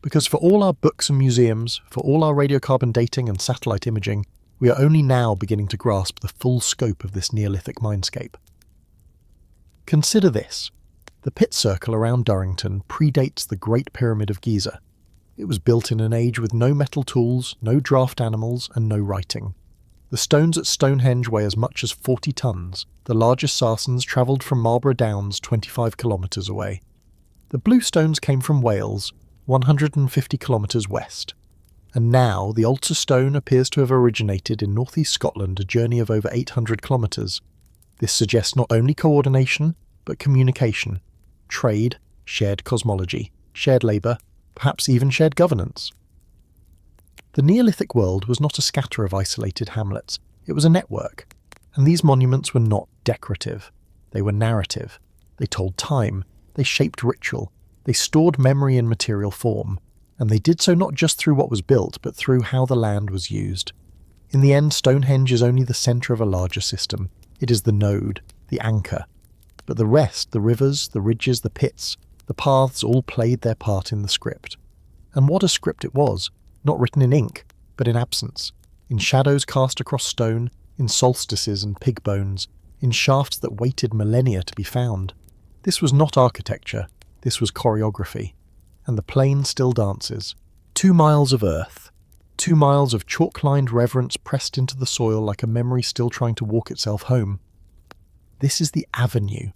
Because for all our books and museums, for all our radiocarbon dating and satellite imaging, we are only now beginning to grasp the full scope of this Neolithic mindscape. Consider this. The pit circle around Durrington predates the Great Pyramid of Giza. It was built in an age with no metal tools, no draft animals, and no writing. The stones at Stonehenge weigh as much as 40 tons. The largest Sarsens travelled from Marlborough Downs 25 kilometres away. The blue stones came from Wales, 150 kilometres west. And now the altar stone appears to have originated in northeast Scotland, a journey of over 800 kilometres. This suggests not only coordination, but communication, trade, shared cosmology, shared labour, perhaps even shared governance. The Neolithic world was not a scatter of isolated hamlets, it was a network, and these monuments were not decorative. They were narrative. They told time, they shaped ritual, they stored memory in material form, and they did so not just through what was built, but through how the land was used. In the end, Stonehenge is only the centre of a larger system. It is the node, the anchor. But the rest, the rivers, the ridges, the pits, the paths all played their part in the script. And what a script it was. not written in ink, but in absence, in shadows cast across stone, in solstices and pig bones, in shafts that waited millennia to be found. This was not architecture, this was choreography. And the plain still dances. 2 miles of earth. 2 miles of chalk-lined reverence pressed into the soil like a memory still trying to walk itself home. This is the avenue,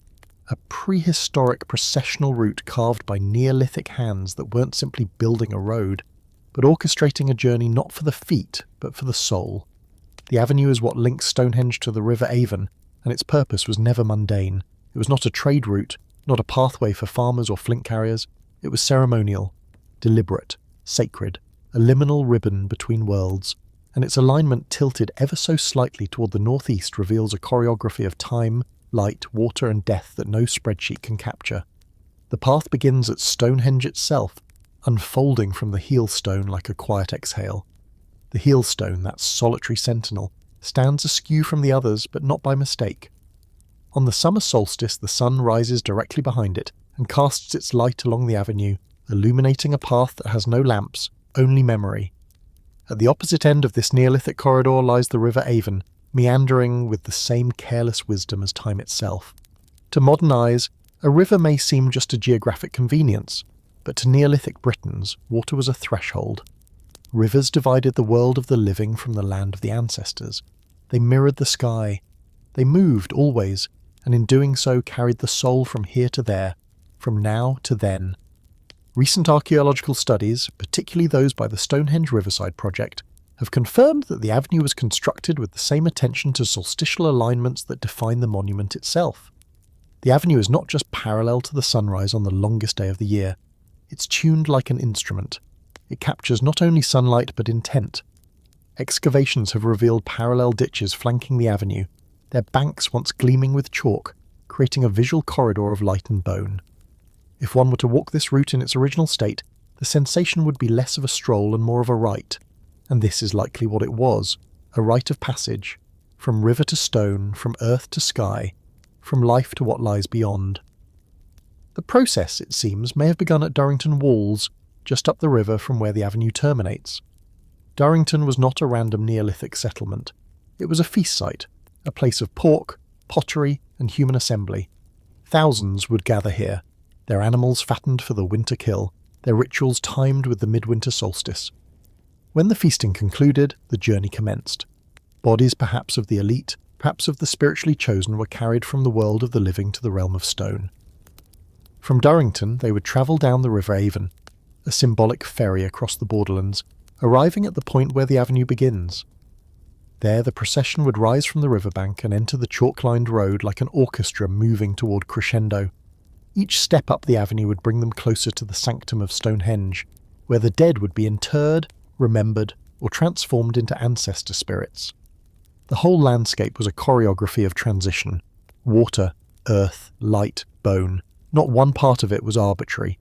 a prehistoric processional route carved by Neolithic hands that weren't simply building a road, but orchestrating a journey not for the feet, but for the soul. The avenue is what links Stonehenge to the River Avon, and its purpose was never mundane. It was not a trade route, not a pathway for farmers or flint carriers. It was ceremonial, deliberate, sacred, a liminal ribbon between worlds, and its alignment tilted ever so slightly toward the northeast reveals a choreography of time, light, water and death that no spreadsheet can capture. The path begins at Stonehenge itself, unfolding from the heel stone like a quiet exhale. The heel stone, that solitary sentinel, stands askew from the others, but not by mistake. On the summer solstice, the sun rises directly behind it and casts its light along the avenue, illuminating a path that has no lamps, only memory. At the opposite end of this Neolithic corridor lies the River Avon, meandering with the same careless wisdom as time itself. To modern eyes, a river may seem just a geographic convenience, but to Neolithic Britons, water was a threshold. Rivers divided the world of the living from the land of the ancestors. They mirrored the sky. They moved always, and in doing so carried the soul from here to there, from now to then. Recent archaeological studies, particularly those by the Stonehenge Riverside Project, have confirmed that the avenue was constructed with the same attention to solstitial alignments that define the monument itself. The avenue is not just parallel to the sunrise on the longest day of the year. It's tuned like an instrument. It captures not only sunlight but intent. Excavations have revealed parallel ditches flanking the avenue, their banks once gleaming with chalk, creating a visual corridor of light and bone. If one were to walk this route in its original state, the sensation would be less of a stroll and more of a rite. And this is likely what it was, a rite of passage, from river to stone, from earth to sky, from life to what lies beyond. The process, it seems, may have begun at Durrington Walls, just up the river from where the avenue terminates. Durrington was not a random Neolithic settlement. It was a feast site, a place of pork, pottery, and human assembly. Thousands would gather here, their animals fattened for the winter kill, their rituals timed with the midwinter solstice. When the feasting concluded, the journey commenced. Bodies perhaps of the elite, perhaps of the spiritually chosen, were carried from the world of the living to the realm of stone. From Durrington, they would travel down the River Avon, a symbolic ferry across the borderlands, arriving at the point where the avenue begins. There the procession would rise from the riverbank and enter the chalk-lined road like an orchestra moving toward crescendo. Each step up the avenue would bring them closer to the sanctum of Stonehenge, where the dead would be interred, remembered, or transformed into ancestor spirits. The whole landscape was a choreography of transition. Water, earth, light, bone. Not one part of it was arbitrary.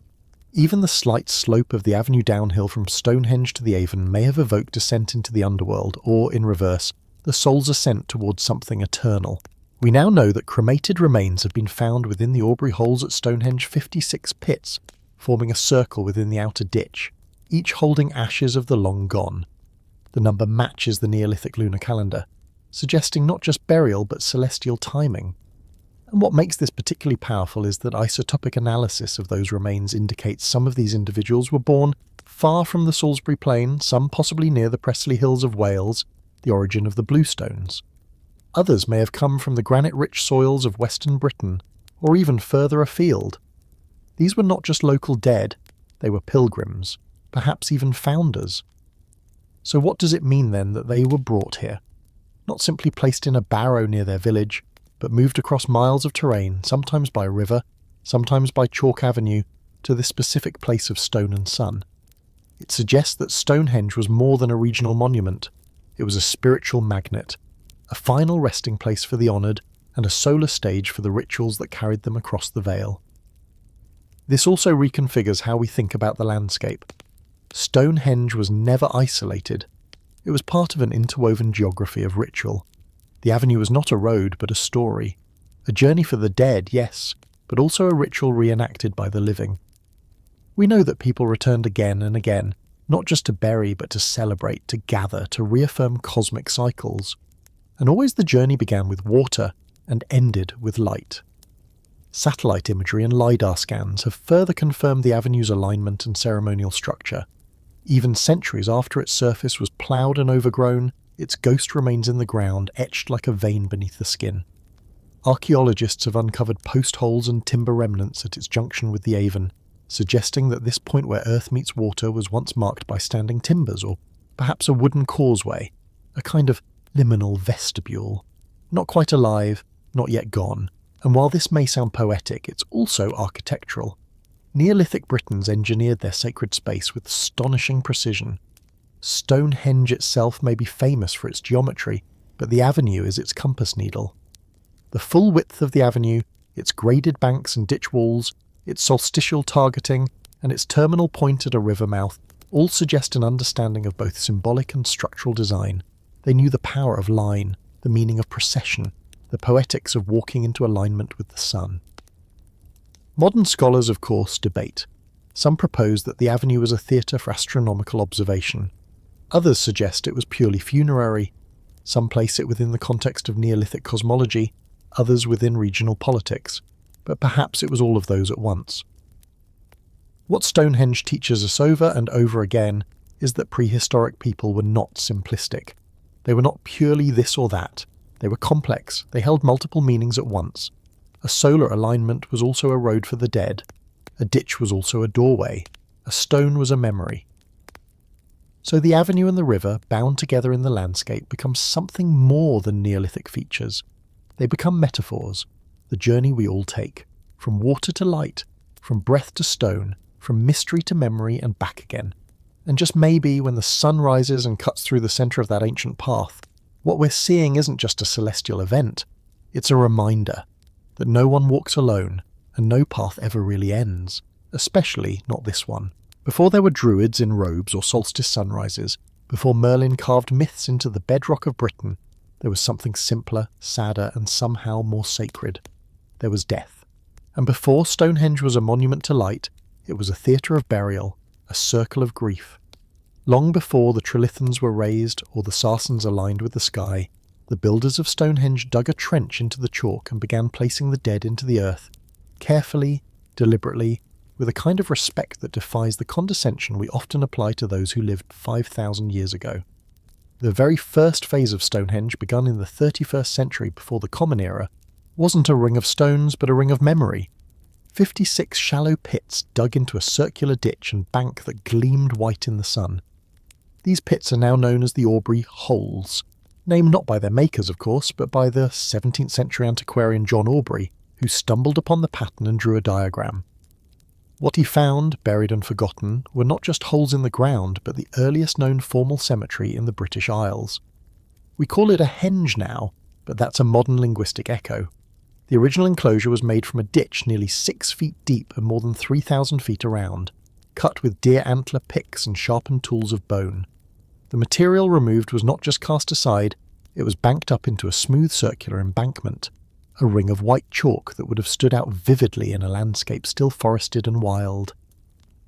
Even the slight slope of the avenue downhill from Stonehenge to the Avon may have evoked descent into the underworld, or, in reverse, the soul's ascent towards something eternal. We now know that cremated remains have been found within the Aubrey holes at Stonehenge, 56 pits, forming a circle within the outer ditch, each holding ashes of the long gone. The number matches the Neolithic lunar calendar, suggesting not just burial but celestial timing. And what makes this particularly powerful is that isotopic analysis of those remains indicates some of these individuals were born far from the Salisbury Plain, some possibly near the Pressley Hills of Wales, the origin of the Bluestones. Others may have come from the granite-rich soils of Western Britain, or even further afield. These were not just local dead, they were pilgrims, perhaps even founders. So what does it mean then that they were brought here? Not simply placed in a barrow near their village, but moved across miles of terrain, sometimes by river, sometimes by chalk avenue, to this specific place of stone and sun. It suggests that Stonehenge was more than a regional monument. It was a spiritual magnet, a final resting place for the honoured, and a solar stage for the rituals that carried them across the Vale. This also reconfigures how we think about the landscape. Stonehenge was never isolated. It was part of an interwoven geography of ritual. The avenue was not a road, but a story. A journey for the dead, yes, but also a ritual reenacted by the living. We know that people returned again and again, not just to bury but to celebrate, to gather, to reaffirm cosmic cycles. And always the journey began with water and ended with light. Satellite imagery and LiDAR scans have further confirmed the avenue's alignment and ceremonial structure. Even centuries after its surface was ploughed and overgrown, its ghost remains in the ground, etched like a vein beneath the skin. Archaeologists have uncovered post holes and timber remnants at its junction with the Avon, suggesting that this point where earth meets water was once marked by standing timbers, or perhaps a wooden causeway, a kind of liminal vestibule. Not quite alive, not yet gone, and while this may sound poetic, it's also architectural. Neolithic Britons engineered their sacred space with astonishing precision. Stonehenge itself may be famous for its geometry, but the avenue is its compass needle. The full width of the avenue, its graded banks and ditch walls, its solstitial targeting, and its terminal point at a river mouth all suggest an understanding of both symbolic and structural design. They knew the power of line, the meaning of procession, the poetics of walking into alignment with the sun. Modern scholars, of course, debate. Some propose that the avenue was a theatre for astronomical observation. Others suggest it was purely funerary. Some place it within the context of Neolithic cosmology, others within regional politics. But perhaps it was all of those at once. What Stonehenge teaches us over and over again is that prehistoric people were not simplistic. They were not purely this or that. They were complex. They held multiple meanings at once. A solar alignment was also a road for the dead. A ditch was also a doorway. A stone was a memory. So the avenue and the river, bound together in the landscape, become something more than Neolithic features. They become metaphors, the journey we all take, from water to light, from breath to stone, from mystery to memory and back again. And just maybe when the sun rises and cuts through the centre of that ancient path, what we're seeing isn't just a celestial event, it's a reminder that no one walks alone and no path ever really ends, especially not this one. Before there were druids in robes or solstice sunrises, before Merlin carved myths into the bedrock of Britain, there was something simpler, sadder, and somehow more sacred. There was death. And before Stonehenge was a monument to light, it was a theatre of burial, a circle of grief. Long before the Trilithons were raised or the Sarsens aligned with the sky, the builders of Stonehenge dug a trench into the chalk and began placing the dead into the earth, carefully, deliberately, with a kind of respect that defies the condescension we often apply to those who lived 5,000 years ago. The very first phase of Stonehenge, begun in the 31st century before the Common Era, wasn't a ring of stones but a ring of memory. 56 shallow pits dug into a circular ditch and bank that gleamed white in the sun. These pits are now known as the Aubrey Holes, named not by their makers, of course, but by the 17th century antiquarian John Aubrey, who stumbled upon the pattern and drew a diagram. What he found, buried and forgotten, were not just holes in the ground, but the earliest known formal cemetery in the British Isles. We call it a henge now, but that's a modern linguistic echo. The original enclosure was made from a ditch nearly 6 feet deep and more than 3,000 feet around, cut with deer antler picks and sharpened tools of bone. The material removed was not just cast aside, it was banked up into a smooth circular embankment, a ring of white chalk that would have stood out vividly in a landscape still forested and wild.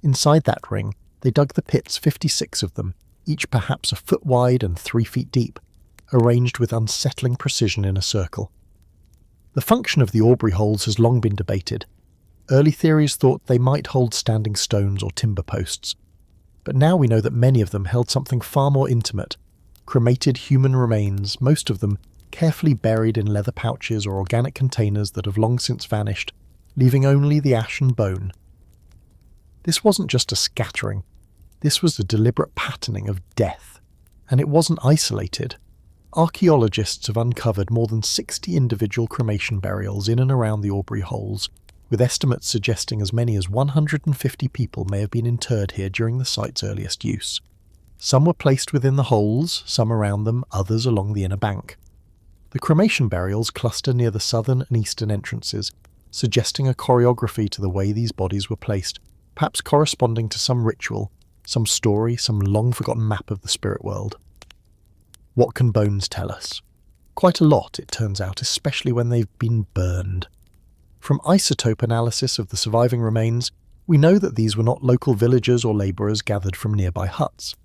Inside that ring, they dug the pits, 56 of them, each perhaps a foot wide and 3 feet deep, arranged with unsettling precision in a circle. The function of the Aubrey holes has long been debated. Early theories thought they might hold standing stones or timber posts, but now we know that many of them held something far more intimate, cremated human remains, most of them carefully buried in leather pouches or organic containers that have long since vanished, leaving only the ash and bone. This wasn't just a scattering, this was a deliberate patterning of death, and it wasn't isolated. Archaeologists have uncovered more than 60 individual cremation burials in and around the Aubrey holes, with estimates suggesting as many as 150 people may have been interred here during the site's earliest use. Some were placed within the holes, some around them, others along the inner bank. The cremation burials cluster near the southern and eastern entrances, suggesting a choreography to the way these bodies were placed, perhaps corresponding to some ritual, some story, some long-forgotten map of the spirit world. What can bones tell us? Quite a lot, it turns out, especially when they've been burned. From isotope analysis of the surviving remains, We know that these were not local villagers or labourers gathered from nearby huts.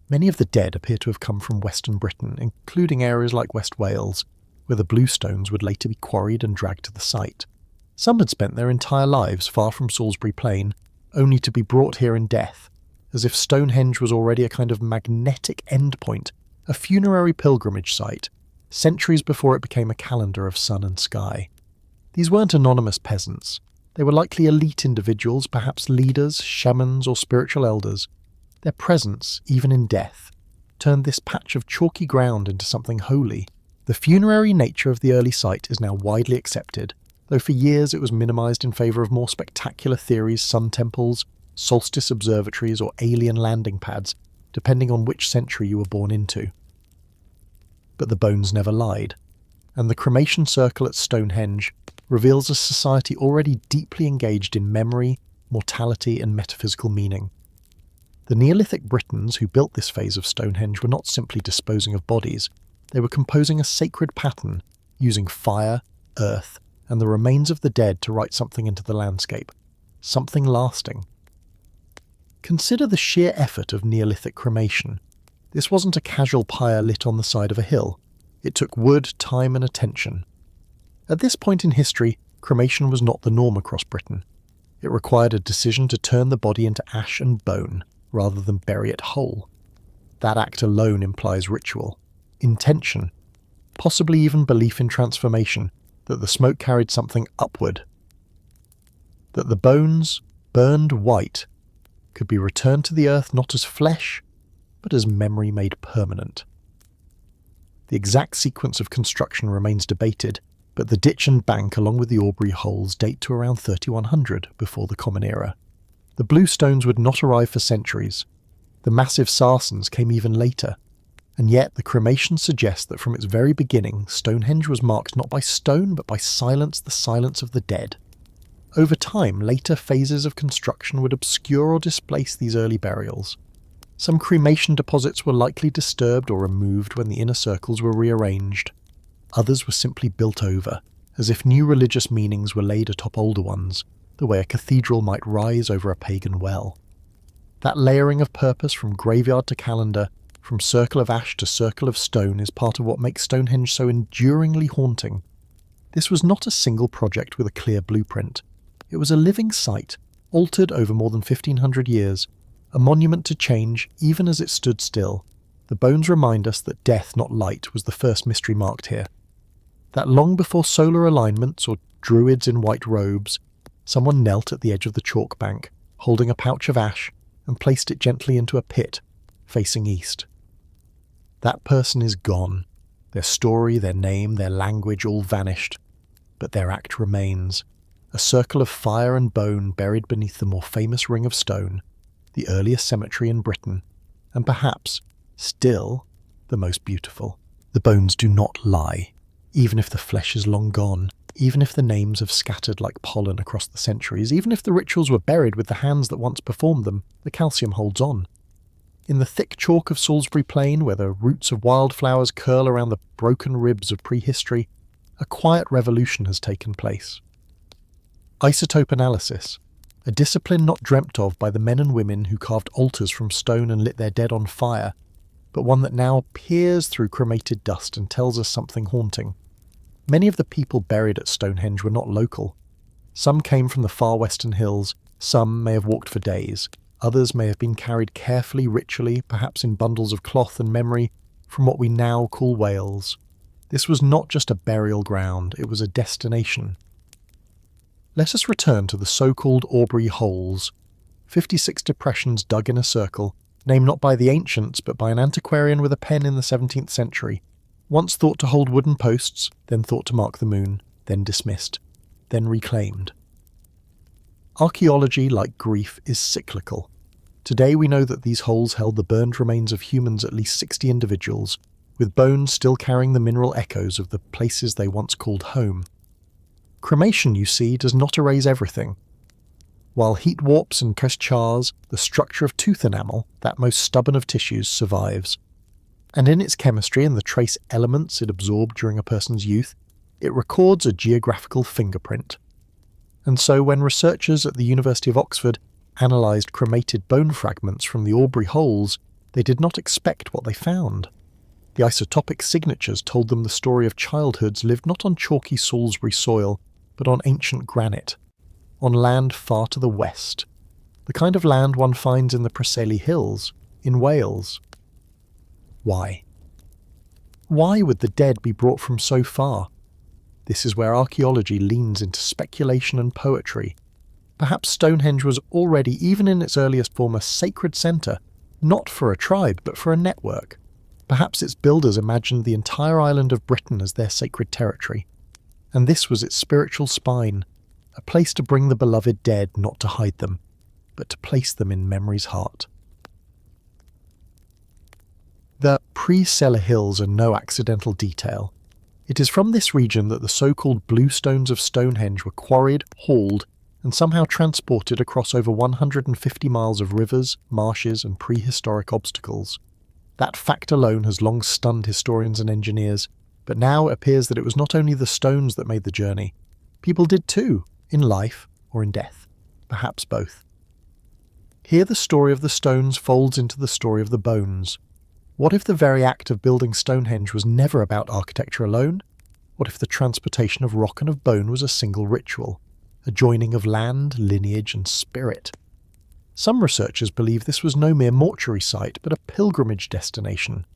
Many of the dead appear to have come from Western Britain, including areas like West Wales, where the blue stones would later be quarried and dragged to the site. Some had spent their entire lives far from Salisbury Plain, only to be brought here in death, as if Stonehenge was already a kind of magnetic endpoint, a funerary pilgrimage site, centuries before it became a calendar of sun and sky. These weren't anonymous peasants. They were likely elite individuals, perhaps leaders, shamans or spiritual elders. Their presence, even in death, turned this patch of chalky ground into something holy. The funerary nature of the early site is now widely accepted, though for years it was minimised in favour of more spectacular theories, sun temples, solstice observatories or alien landing pads, depending on which century you were born into. But the bones never lied, and the cremation circle at Stonehenge reveals a society already deeply engaged in memory, mortality and metaphysical meaning. The Neolithic Britons who built this phase of Stonehenge were not simply disposing of bodies, they were composing a sacred pattern, using fire, earth, and the remains of the dead to write something into the landscape, something lasting. Consider the sheer effort of Neolithic cremation. This wasn't a casual pyre lit on the side of a hill. It took wood, time and attention. At this point in history, cremation was not the norm across Britain. It required a decision to turn the body into ash and bone, rather than bury it whole. That act alone implies ritual, intention, possibly even belief in transformation, that the smoke carried something upward. That the bones, burned white, could be returned to the earth not as flesh, but as memory made permanent. The exact sequence of construction remains debated, but the ditch and bank along with the Aubrey holes date to around 3100 before the Common Era. The blue stones would not arrive for centuries. The massive sarcens came even later, and yet the cremation suggests that from its very beginning Stonehenge was marked not by stone but by silence, the silence of the dead. Over time, later phases of construction would obscure or displace these early burials. Some cremation deposits were likely disturbed or removed when the inner circles were rearranged. Others were simply built over, as if new religious meanings were laid atop older ones, the way a cathedral might rise over a pagan well. That layering of purpose from graveyard to calendar, from circle of ash to circle of stone, is part of what makes Stonehenge so enduringly haunting. This was not a single project with a clear blueprint. It was a living site, altered over more than 1500 years, a monument to change even as it stood still. The bones remind us that death, not light, was the first mystery marked here. That long before solar alignments or druids in white robes, someone knelt at the edge of the chalk bank, holding a pouch of ash, and placed it gently into a pit, facing east. That person is gone. Their story, their name, their language all vanished. But their act remains. A circle of fire and bone buried beneath the more famous ring of stone, the earliest cemetery in Britain, and perhaps, still, the most beautiful. The bones do not lie, even if the flesh is long gone, even if the names have scattered like pollen across the centuries, even if the rituals were buried with the hands that once performed them, the calcium holds on. In the thick chalk of Salisbury Plain, where the roots of wildflowers curl around the broken ribs of prehistory, a quiet revolution has taken place. Isotope analysis, a discipline not dreamt of by the men and women who carved altars from stone and lit their dead on fire, but one that now peers through cremated dust and tells us something haunting. Many of the people buried at Stonehenge were not local. Some came from the far western hills, some may have walked for days, others may have been carried carefully, ritually, perhaps in bundles of cloth and memory, from what we now call Wales. This was not just a burial ground, it was a destination. Let us return to the so-called Aubrey holes, 56 depressions dug in a circle, named not by the ancients but by an antiquarian with a pen in the 17th century, once thought to hold wooden posts, then thought to mark the moon, then dismissed, then reclaimed. Archaeology, like grief, is cyclical. Today we know that these holes held the burned remains of humans, at least 60 individuals, with bones still carrying the mineral echoes of the places they once called home. Cremation, you see, does not erase everything. While heat warps and pressed chars, the structure of tooth enamel, that most stubborn of tissues, survives. And in its chemistry and the trace elements it absorbed during a person's youth, it records a geographical fingerprint. And so when researchers at the University of Oxford analysed cremated bone fragments from the Aubrey holes, they did not expect what they found. The isotopic signatures told them the story of childhoods lived not on chalky Salisbury soil, but on ancient granite, on land far to the west, the kind of land one finds in the Preseli Hills, in Wales. Why? Why would the dead be brought from so far? This is where archaeology leans into speculation and poetry. Perhaps Stonehenge was already, even in its earliest form, a sacred centre, not for a tribe, but for a network. Perhaps its builders imagined the entire island of Britain as their sacred territory, and this was its spiritual spine, a place to bring the beloved dead, not to hide them, but to place them in memory's heart. The pre-Cellar Hills are no accidental detail. It is from this region that the so-called blue stones of Stonehenge were quarried, hauled, and somehow transported across over 150 miles of rivers, marshes, and prehistoric obstacles. That fact alone has long stunned historians and engineers, but now it appears that it was not only the stones that made the journey. People did too, in life or in death, perhaps both. Here the story of the stones folds into the story of the bones. What if the very act of building Stonehenge was never about architecture alone? What if the transportation of rock and of bone was a single ritual, a joining of land, lineage, and spirit? Some researchers believe this was no mere mortuary site, but a pilgrimage destination,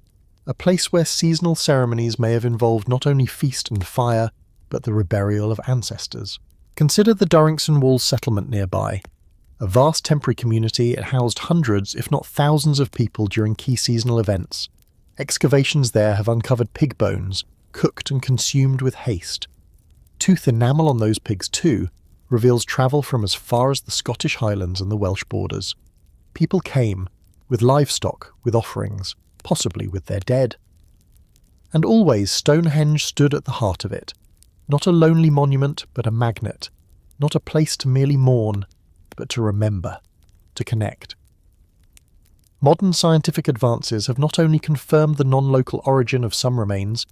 a place where seasonal ceremonies may have involved not only feast and fire, but the reburial of ancestors. Consider the Durrington Walls settlement nearby. A vast temporary community, it housed hundreds, if not thousands of people during key seasonal events. Excavations there have uncovered pig bones, cooked and consumed with haste. Tooth enamel on those pigs too reveals travel from as far as the Scottish Highlands and the Welsh borders. People came, with livestock, with offerings, possibly with their dead. And always Stonehenge stood at the heart of it. Not a lonely monument, but a magnet. Not a place to merely mourn, but to remember, to connect. Modern scientific advances have not only confirmed the non-local origin of some remains,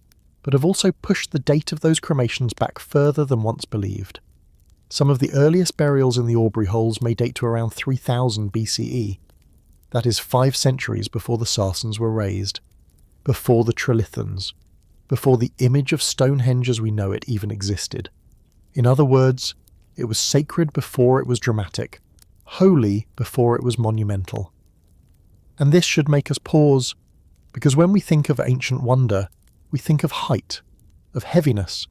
but have also pushed the date of those cremations back further than once believed. Some of the earliest burials in the Aubrey holes may date to around 3000 BCE. That is 5 centuries before the Sarsens were raised, before the Trilithons, before the image of Stonehenge as we know it even existed. In other words, it was sacred before it was dramatic, holy before it was monumental. And this should make us pause, because when we think of ancient wonder, we think of height, of heaviness.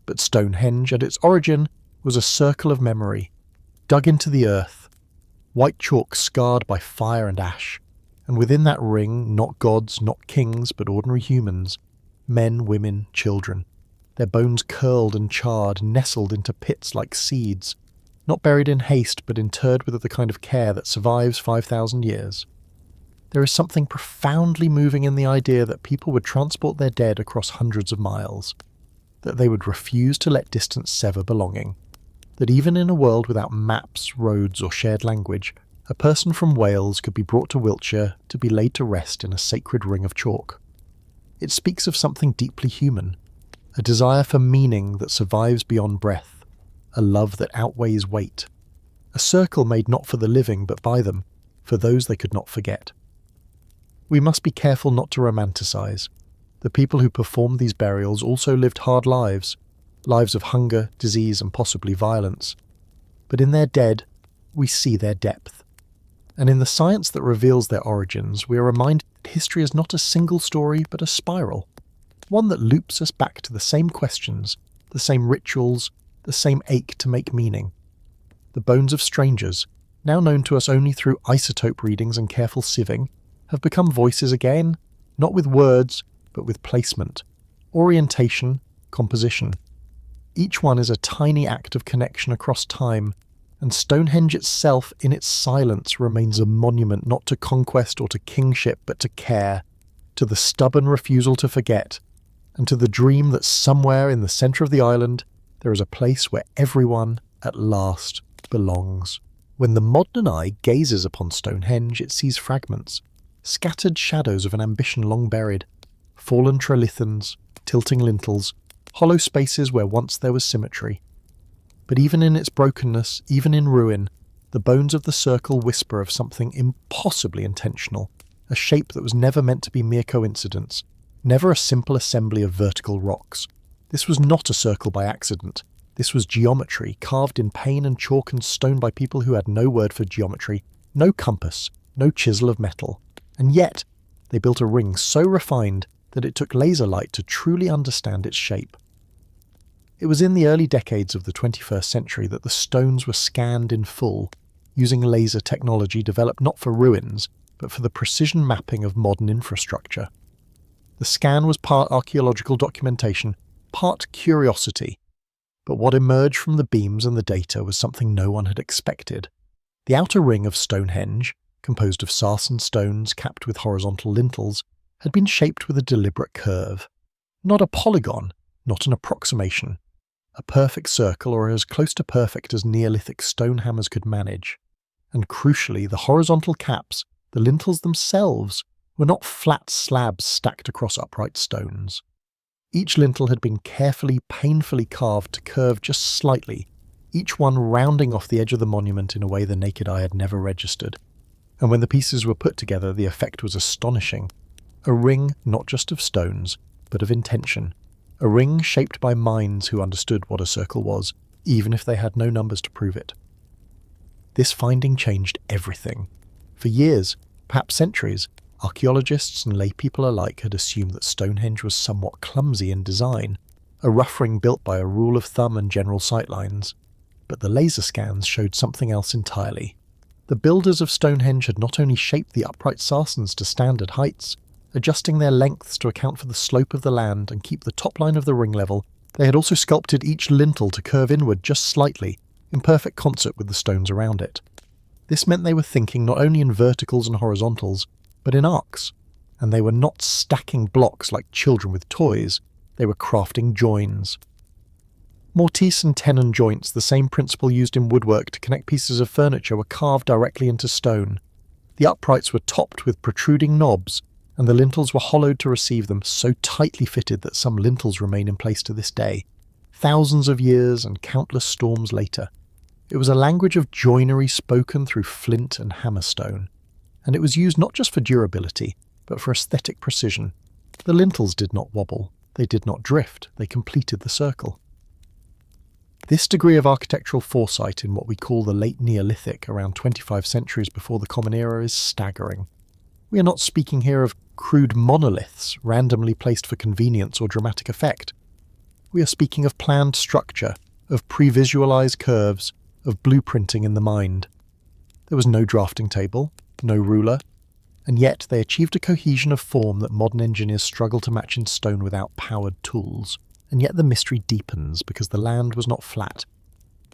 But Stonehenge, at its origin, was a circle of memory, dug into the earth, white chalk scarred by fire and ash, and within that ring not gods, not kings, but ordinary humans, men, women, children, their bones curled and charred, nestled into pits like seeds, not buried in haste but interred with the kind of care that survives 5,000 years. There is something profoundly moving in the idea that people would transport their dead across hundreds of miles, that they would refuse to let distance sever belonging, that even in a world without maps, roads, or shared language, a person from Wales could be brought to Wiltshire to be laid to rest in a sacred ring of chalk. It speaks of something deeply human, a desire for meaning that survives beyond breath, a love that outweighs weight, a circle made not for the living but by them, for those they could not forget. We must be careful not to romanticize. The people who performed these burials also lived hard lives, lives of hunger, disease, and possibly violence. But in their dead, we see their depth. And in the science that reveals their origins, we are reminded that history is not a single story, but a spiral, one that loops us back to the same questions, the same rituals, the same ache to make meaning. The bones of strangers, now known to us only through isotope readings and careful sieving, have become voices again, not with words, but with placement, orientation, composition. Each one is a tiny act of connection across time, and Stonehenge itself, in its silence, remains a monument not to conquest or to kingship, but to care, to the stubborn refusal to forget, and to the dream that somewhere in the centre of the island there is a place where everyone, at last, belongs. When the modern eye gazes upon Stonehenge, it sees fragments, scattered shadows of an ambition long buried, fallen trilithons, tilting lintels, hollow spaces where once there was symmetry. But even in its brokenness, even in ruin, The bones of the circle whisper of something impossibly intentional, a shape that was never meant to be mere coincidence, never a simple assembly of vertical rocks. This was not a circle by accident. This was geometry, carved in pain and chalk and stone by people who had no word for geometry, no compass, no chisel of metal. And yet, they built a ring so refined that it took laser light to truly understand its shape. It was in the early decades of the 21st century that the stones were scanned in full, using laser technology developed not for ruins, but for the precision mapping of modern infrastructure. The scan was part archaeological documentation, part curiosity, but what emerged from the beams and the data was something no one had expected. The outer ring of Stonehenge, composed of sarsen stones capped with horizontal lintels, had been shaped with a deliberate curve. Not a polygon, not an approximation. A perfect circle, or as close to perfect as Neolithic stone hammers could manage. And crucially, the horizontal caps, the lintels themselves, were not flat slabs stacked across upright stones. Each lintel had been carefully, painfully carved to curve just slightly, each one rounding off the edge of the monument in a way the naked eye had never registered. And when the pieces were put together, the effect was astonishing. A ring not just of stones, but of intention. A ring shaped by minds who understood what a circle was, even if they had no numbers to prove it. This finding changed everything. For years, perhaps centuries, archaeologists and lay people alike had assumed that Stonehenge was somewhat clumsy in design, a rough ring built by a rule of thumb and general sightlines. But the laser scans showed something else entirely. The builders of Stonehenge had not only shaped the upright sarsens to standard heights, adjusting their lengths to account for the slope of the land and keep the top line of the ring level, they had also sculpted each lintel to curve inward just slightly, in perfect concert with the stones around it. This meant they were thinking not only in verticals and horizontals, but in arcs, and they were not stacking blocks like children with toys, they were crafting joins. Mortise and tenon joints, the same principle used in woodwork to connect pieces of furniture, were carved directly into stone. The uprights were topped with protruding knobs, and the lintels were hollowed to receive them, so tightly fitted that some lintels remain in place to this day, thousands of years and countless storms later. It was a language of joinery spoken through flint and hammerstone, and it was used not just for durability, but for aesthetic precision. The lintels did not wobble, they did not drift, they completed the circle. This degree of architectural foresight in what we call the late Neolithic, around 25 centuries before the Common Era, is staggering. We are not speaking here of crude monoliths randomly placed for convenience or dramatic effect. We are speaking of planned structure, of pre-visualized curves, of blueprinting in the mind. There was no drafting table, no ruler, and yet they achieved a cohesion of form that modern engineers struggle to match in stone without powered tools. And yet the mystery deepens because the land was not flat.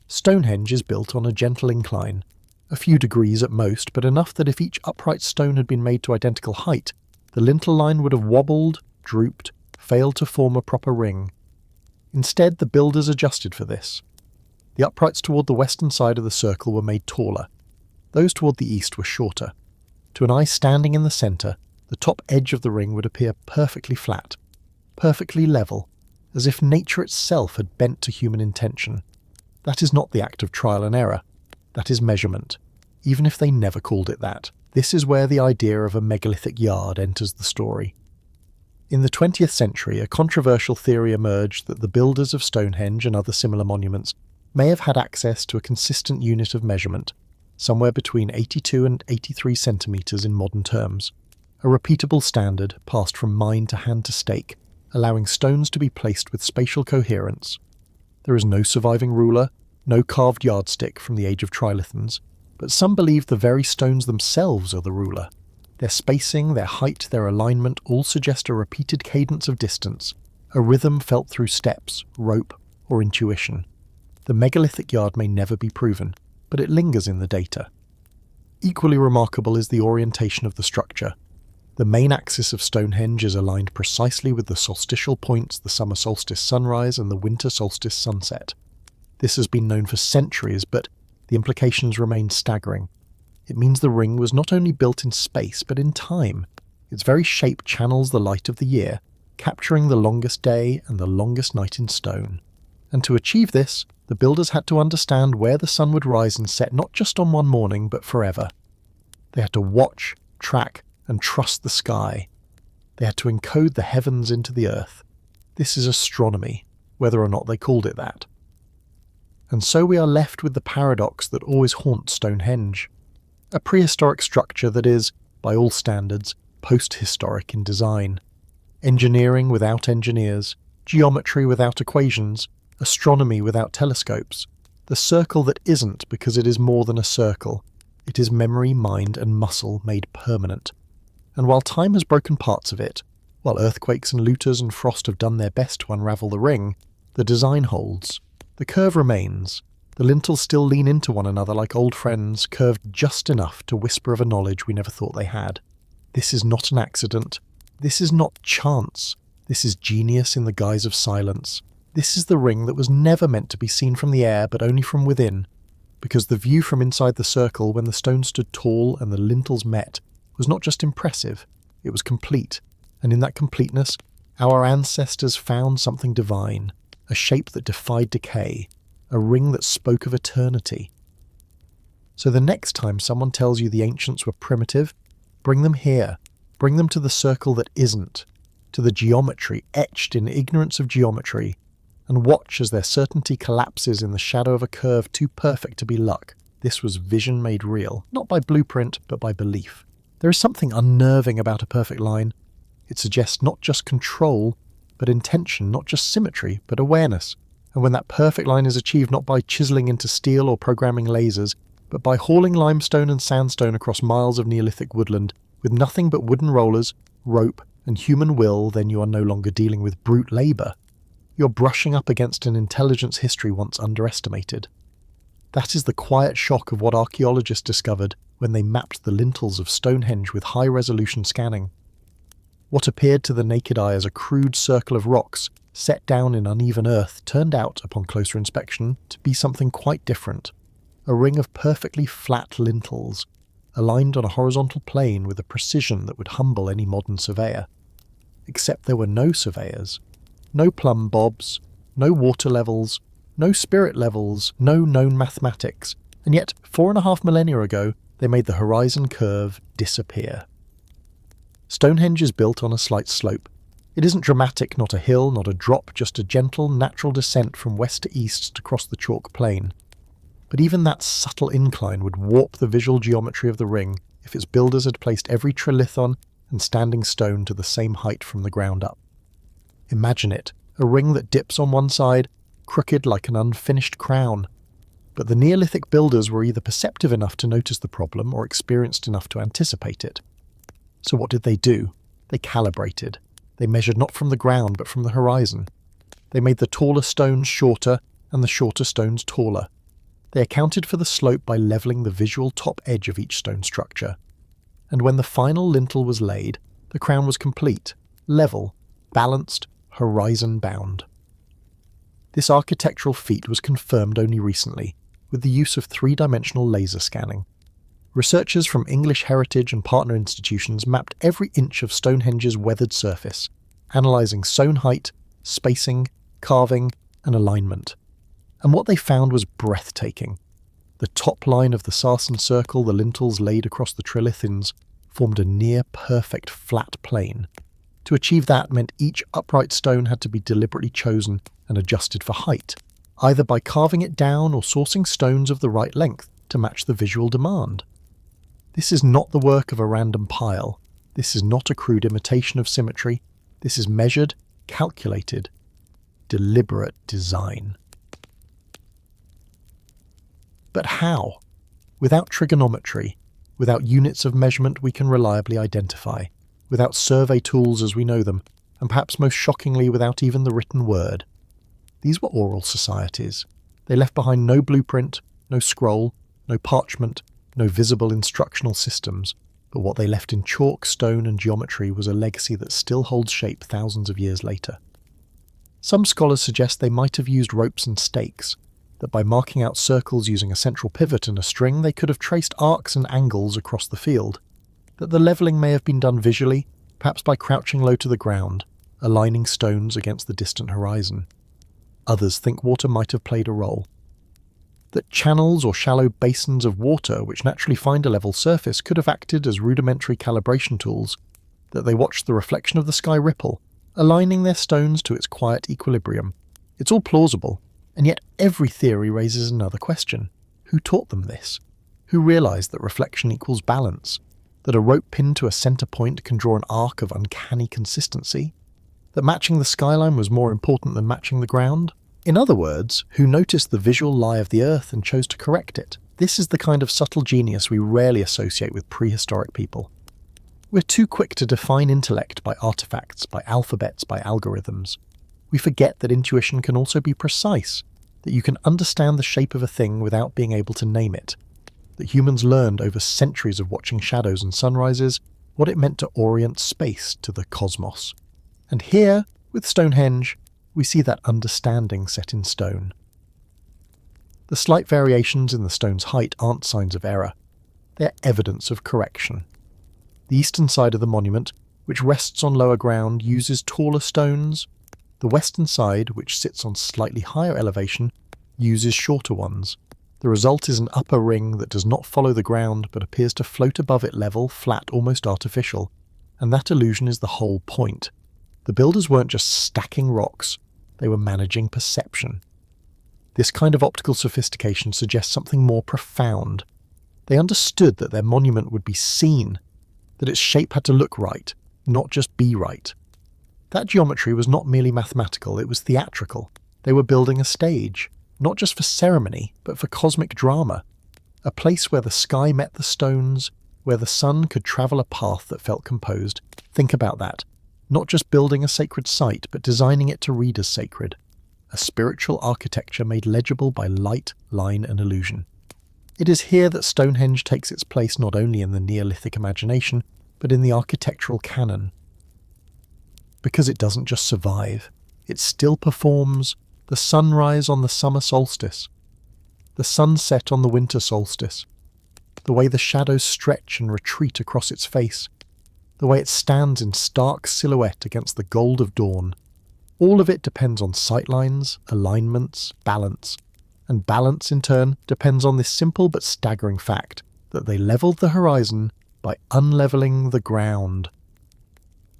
Stonehenge is built on a gentle incline, a few degrees at most, but enough that if each upright stone had been made to identical height, the lintel line would have wobbled, drooped, failed to form a proper ring. Instead, the builders adjusted for this. The uprights toward the western side of the circle were made taller. Those toward the east were shorter. To an eye standing in the centre, the top edge of the ring would appear perfectly flat, perfectly level, as if nature itself had bent to human intention. That is not the act of trial and error. That is measurement, even if they never called it that. This is where the idea of a megalithic yard enters the story. In the 20th century, a controversial theory emerged that the builders of Stonehenge and other similar monuments may have had access to a consistent unit of measurement, somewhere between 82 and 83 centimetres in modern terms, a repeatable standard passed from mine to hand to stake, allowing stones to be placed with spatial coherence. There is no surviving ruler, no carved yardstick from the age of trilithons, but some believe the very stones themselves are the ruler. Their spacing, their height, their alignment all suggest a repeated cadence of distance, a rhythm felt through steps, rope, or intuition. The megalithic yard may never be proven, but it lingers in the data. Equally remarkable is the orientation of the structure. The main axis of Stonehenge is aligned precisely with the solstitial points, the summer solstice sunrise and the winter solstice sunset. This has been known for centuries, but the implications remain staggering. It means the ring was not only built in space, but in time. Its very shape channels the light of the year, capturing the longest day and the longest night in stone. And to achieve this, the builders had to understand where the sun would rise and set not just on one morning, but forever. They had to watch, track, and trust the sky. They had to encode the heavens into the earth. This is astronomy, whether or not they called it that. And so we are left with the paradox that always haunts Stonehenge. A prehistoric structure that is, by all standards, post-historic in design. Engineering without engineers, geometry without equations, astronomy without telescopes. The circle that isn't because it is more than a circle. It is memory, mind, and muscle made permanent. And while time has broken parts of it, while earthquakes and looters and frost have done their best to unravel the ring, the design holds. The curve remains. The lintels still lean into one another like old friends, curved just enough to whisper of a knowledge we never thought they had. This is not an accident. This is not chance. This is genius in the guise of silence. This is the ring that was never meant to be seen from the air, but only from within, because the view from inside the circle when the stone stood tall and the lintels met was not just impressive, it was complete, and in that completeness, our ancestors found something divine, a shape that defied decay, a ring that spoke of eternity. So the next time someone tells you the ancients were primitive, bring them here, bring them to the circle that isn't, to the geometry etched in ignorance of geometry, and watch as their certainty collapses in the shadow of a curve too perfect to be luck. This was vision made real, not by blueprint, but by belief. There is something unnerving about a perfect line. It suggests not just control, but intention, not just symmetry, but awareness. And when that perfect line is achieved not by chiseling into steel or programming lasers, but by hauling limestone and sandstone across miles of Neolithic woodland, with nothing but wooden rollers, rope, and human will, then you are no longer dealing with brute labour. You're brushing up against an intelligence history once underestimated. That is the quiet shock of what archaeologists discovered when they mapped the lintels of Stonehenge with high-resolution scanning. What appeared to the naked eye as a crude circle of rocks set down in uneven earth turned out, upon closer inspection, to be something quite different. A ring of perfectly flat lintels, aligned on a horizontal plane with a precision that would humble any modern surveyor. Except there were no surveyors. No plumb bobs, no water levels, no spirit levels, no known mathematics, and yet 4.5 millennia ago they made the horizon curve disappear. Stonehenge is built on a slight slope. It isn't dramatic, not a hill, not a drop, just a gentle, natural descent from west to east to cross the chalk plain. But even that subtle incline would warp the visual geometry of the ring if its builders had placed every trilithon and standing stone to the same height from the ground up. Imagine it, a ring that dips on one side, crooked like an unfinished crown. But the Neolithic builders were either perceptive enough to notice the problem or experienced enough to anticipate it. So what did they do? They calibrated. They measured not from the ground but from the horizon. They made the taller stones shorter and the shorter stones taller. They accounted for the slope by levelling the visual top edge of each stone structure. And when the final lintel was laid, the crown was complete, level, balanced, horizon-bound. This architectural feat was confirmed only recently, with the use of three-dimensional laser scanning. Researchers from English heritage and partner institutions mapped every inch of Stonehenge's weathered surface, analysing stone height, spacing, carving, and alignment. And what they found was breathtaking. The top line of the sarsen circle the lintels laid across the trilithons formed a near-perfect flat plane. To achieve that meant each upright stone had to be deliberately chosen and adjusted for height, either by carving it down or sourcing stones of the right length to match the visual demand. This is not the work of a random pile. This is not a crude imitation of symmetry. This is measured, calculated, deliberate design. But how? Without trigonometry, without units of measurement we can reliably identify, without survey tools as we know them, and perhaps most shockingly without even the written word. These were oral societies. They left behind no blueprint, no scroll, no parchment, no visible instructional systems, but what they left in chalk, stone and geometry was a legacy that still holds shape thousands of years later. Some scholars suggest they might have used ropes and stakes, that by marking out circles using a central pivot and a string they could have traced arcs and angles across the field, that the levelling may have been done visually, perhaps by crouching low to the ground, aligning stones against the distant horizon. Others think water might have played a role. That channels or shallow basins of water which naturally find a level surface could have acted as rudimentary calibration tools, that they watched the reflection of the sky ripple, aligning their stones to its quiet equilibrium. It's all plausible, and yet every theory raises another question. Who taught them this? Who realized that reflection equals balance? That a rope pinned to a center point can draw an arc of uncanny consistency? That matching the skyline was more important than matching the ground? In other words, who noticed the visual lie of the earth and chose to correct it? This is the kind of subtle genius we rarely associate with prehistoric people. We're too quick to define intellect by artifacts, by alphabets, by algorithms. We forget that intuition can also be precise, that you can understand the shape of a thing without being able to name it, that humans learned over centuries of watching shadows and sunrises what it meant to orient space to the cosmos. And here, with Stonehenge, we see that understanding set in stone. The slight variations in the stone's height aren't signs of error. They're evidence of correction. The eastern side of the monument, which rests on lower ground, uses taller stones. The western side, which sits on slightly higher elevation, uses shorter ones. The result is an upper ring that does not follow the ground but appears to float above it level, flat, almost artificial. And that illusion is the whole point. The builders weren't just stacking rocks, they were managing perception. This kind of optical sophistication suggests something more profound. They understood that their monument would be seen, that its shape had to look right, not just be right. That geometry was not merely mathematical, it was theatrical. They were building a stage, not just for ceremony, but for cosmic drama. A place where the sky met the stones, where the sun could travel a path that felt composed. Think about that. Not just building a sacred site, but designing it to read as sacred. A spiritual architecture made legible by light, line, and illusion. It is here that Stonehenge takes its place not only in the Neolithic imagination, but in the architectural canon. Because it doesn't just survive, it still performs the sunrise on the summer solstice, the sunset on the winter solstice, the way the shadows stretch and retreat across its face, the way it stands in stark silhouette against the gold of dawn. All of it depends on sightlines, alignments, balance, and balance in turn depends on this simple but staggering fact that they leveled the horizon by unleveling the ground.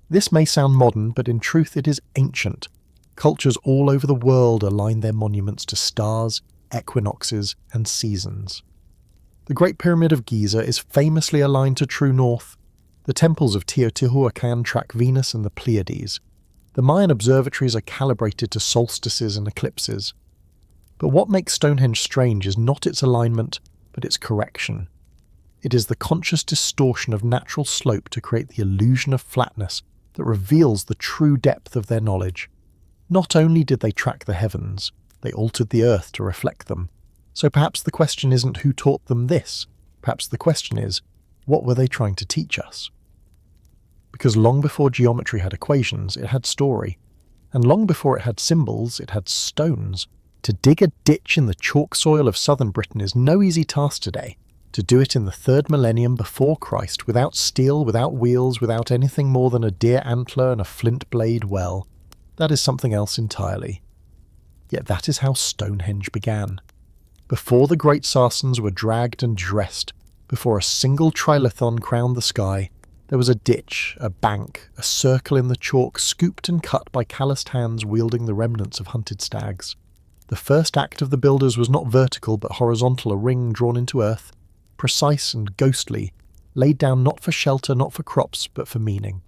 This may sound modern, but in truth it is ancient. Cultures all over the world align their monuments to stars, equinoxes, and seasons. The Great Pyramid of Giza is famously aligned to true north. The temples of Teotihuacan track Venus and the Pleiades. The Mayan observatories are calibrated to solstices and eclipses. But what makes Stonehenge strange is not its alignment, but its correction. It is the conscious distortion of natural slope to create the illusion of flatness that reveals the true depth of their knowledge. Not only did they track the heavens, they altered the earth to reflect them. So perhaps the question isn't who taught them this. Perhaps the question is, what were they trying to teach us? Because long before geometry had equations, it had story. And long before it had symbols, it had stones. To dig a ditch in the chalk soil of southern Britain is no easy task today. To do it in the 3rd millennium before Christ, without steel, without wheels, without anything more than a deer antler and a flint blade, well, that is something else entirely. Yet that is how Stonehenge began. Before the great Sarsens were dragged and dressed, before a single trilithon crowned the sky, there was a ditch, a bank, a circle in the chalk scooped and cut by calloused hands wielding the remnants of hunted stags. The first act of the builders was not vertical but horizontal, a ring drawn into earth, precise and ghostly, laid down not for shelter, not for crops, but for meaning.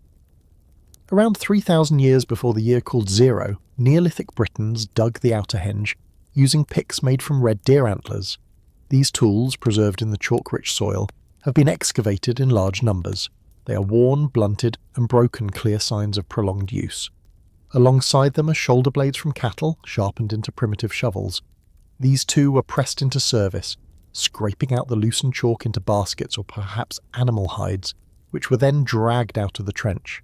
Around 3,000 years before the year called zero, Neolithic Britons dug the outer henge, using picks made from red deer antlers. These tools, preserved in the chalk-rich soil, have been excavated in large numbers. They are worn, blunted, and broken, clear signs of prolonged use. Alongside them are shoulder blades from cattle, sharpened into primitive shovels. These too were pressed into service, scraping out the loosened chalk into baskets or perhaps animal hides, which were then dragged out of the trench.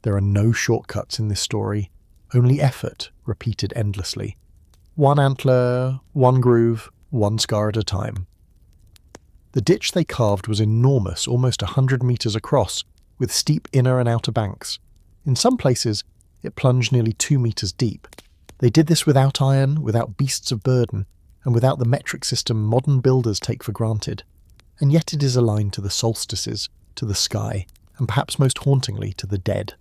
There are no shortcuts in this story, only effort repeated endlessly. One antler, one groove, one scar at a time. The ditch they carved was enormous, almost 100 metres across, with steep inner and outer banks. In some places, it plunged nearly 2 metres deep. They did this without iron, without beasts of burden, and without the metric system modern builders take for granted. And yet it is aligned to the solstices, to the sky, and perhaps most hauntingly to the dead.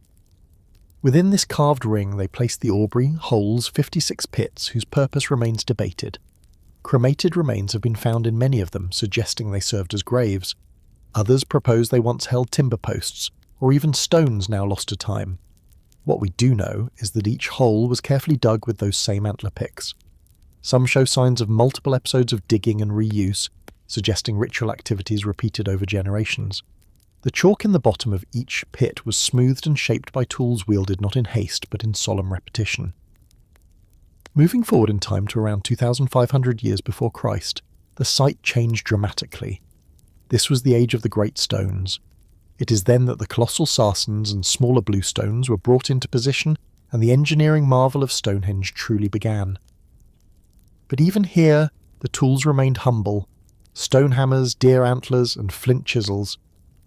Within this carved ring they placed the Aubrey, holes, 56 pits whose purpose remains debated. Cremated remains have been found in many of them, suggesting they served as graves. Others propose they once held timber posts, or even stones now lost to time. What we do know is that each hole was carefully dug with those same antler picks. Some show signs of multiple episodes of digging and reuse, suggesting ritual activities repeated over generations. The chalk in the bottom of each pit was smoothed and shaped by tools wielded not in haste but in solemn repetition. Moving forward in time to around 2,500 years before Christ, the site changed dramatically. This was the age of the great stones. It is then that the colossal sarsens and smaller blue stones were brought into position and the engineering marvel of Stonehenge truly began. But even here, the tools remained humble. Stone hammers, deer antlers, and flint chisels.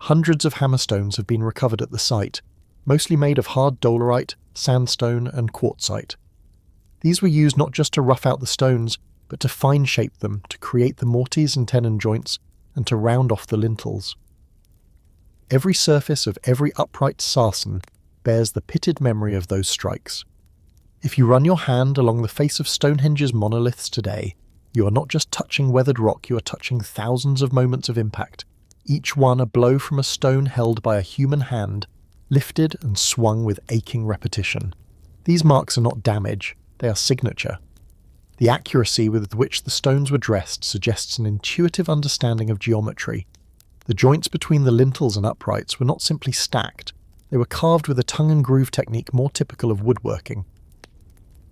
Hundreds of hammerstones have been recovered at the site, mostly made of hard dolerite, sandstone, and quartzite. These were used not just to rough out the stones, but to fine-shape them, to create the mortise and tenon joints, and to round off the lintels. Every surface of every upright sarsen bears the pitted memory of those strikes. If you run your hand along the face of Stonehenge's monoliths today, you are not just touching weathered rock, you are touching thousands of moments of impact, each one a blow from a stone held by a human hand, lifted and swung with aching repetition. These marks are not damage, they are signature. The accuracy with which the stones were dressed suggests an intuitive understanding of geometry. The joints between the lintels and uprights were not simply stacked, they were carved with a tongue-and-groove technique more typical of woodworking.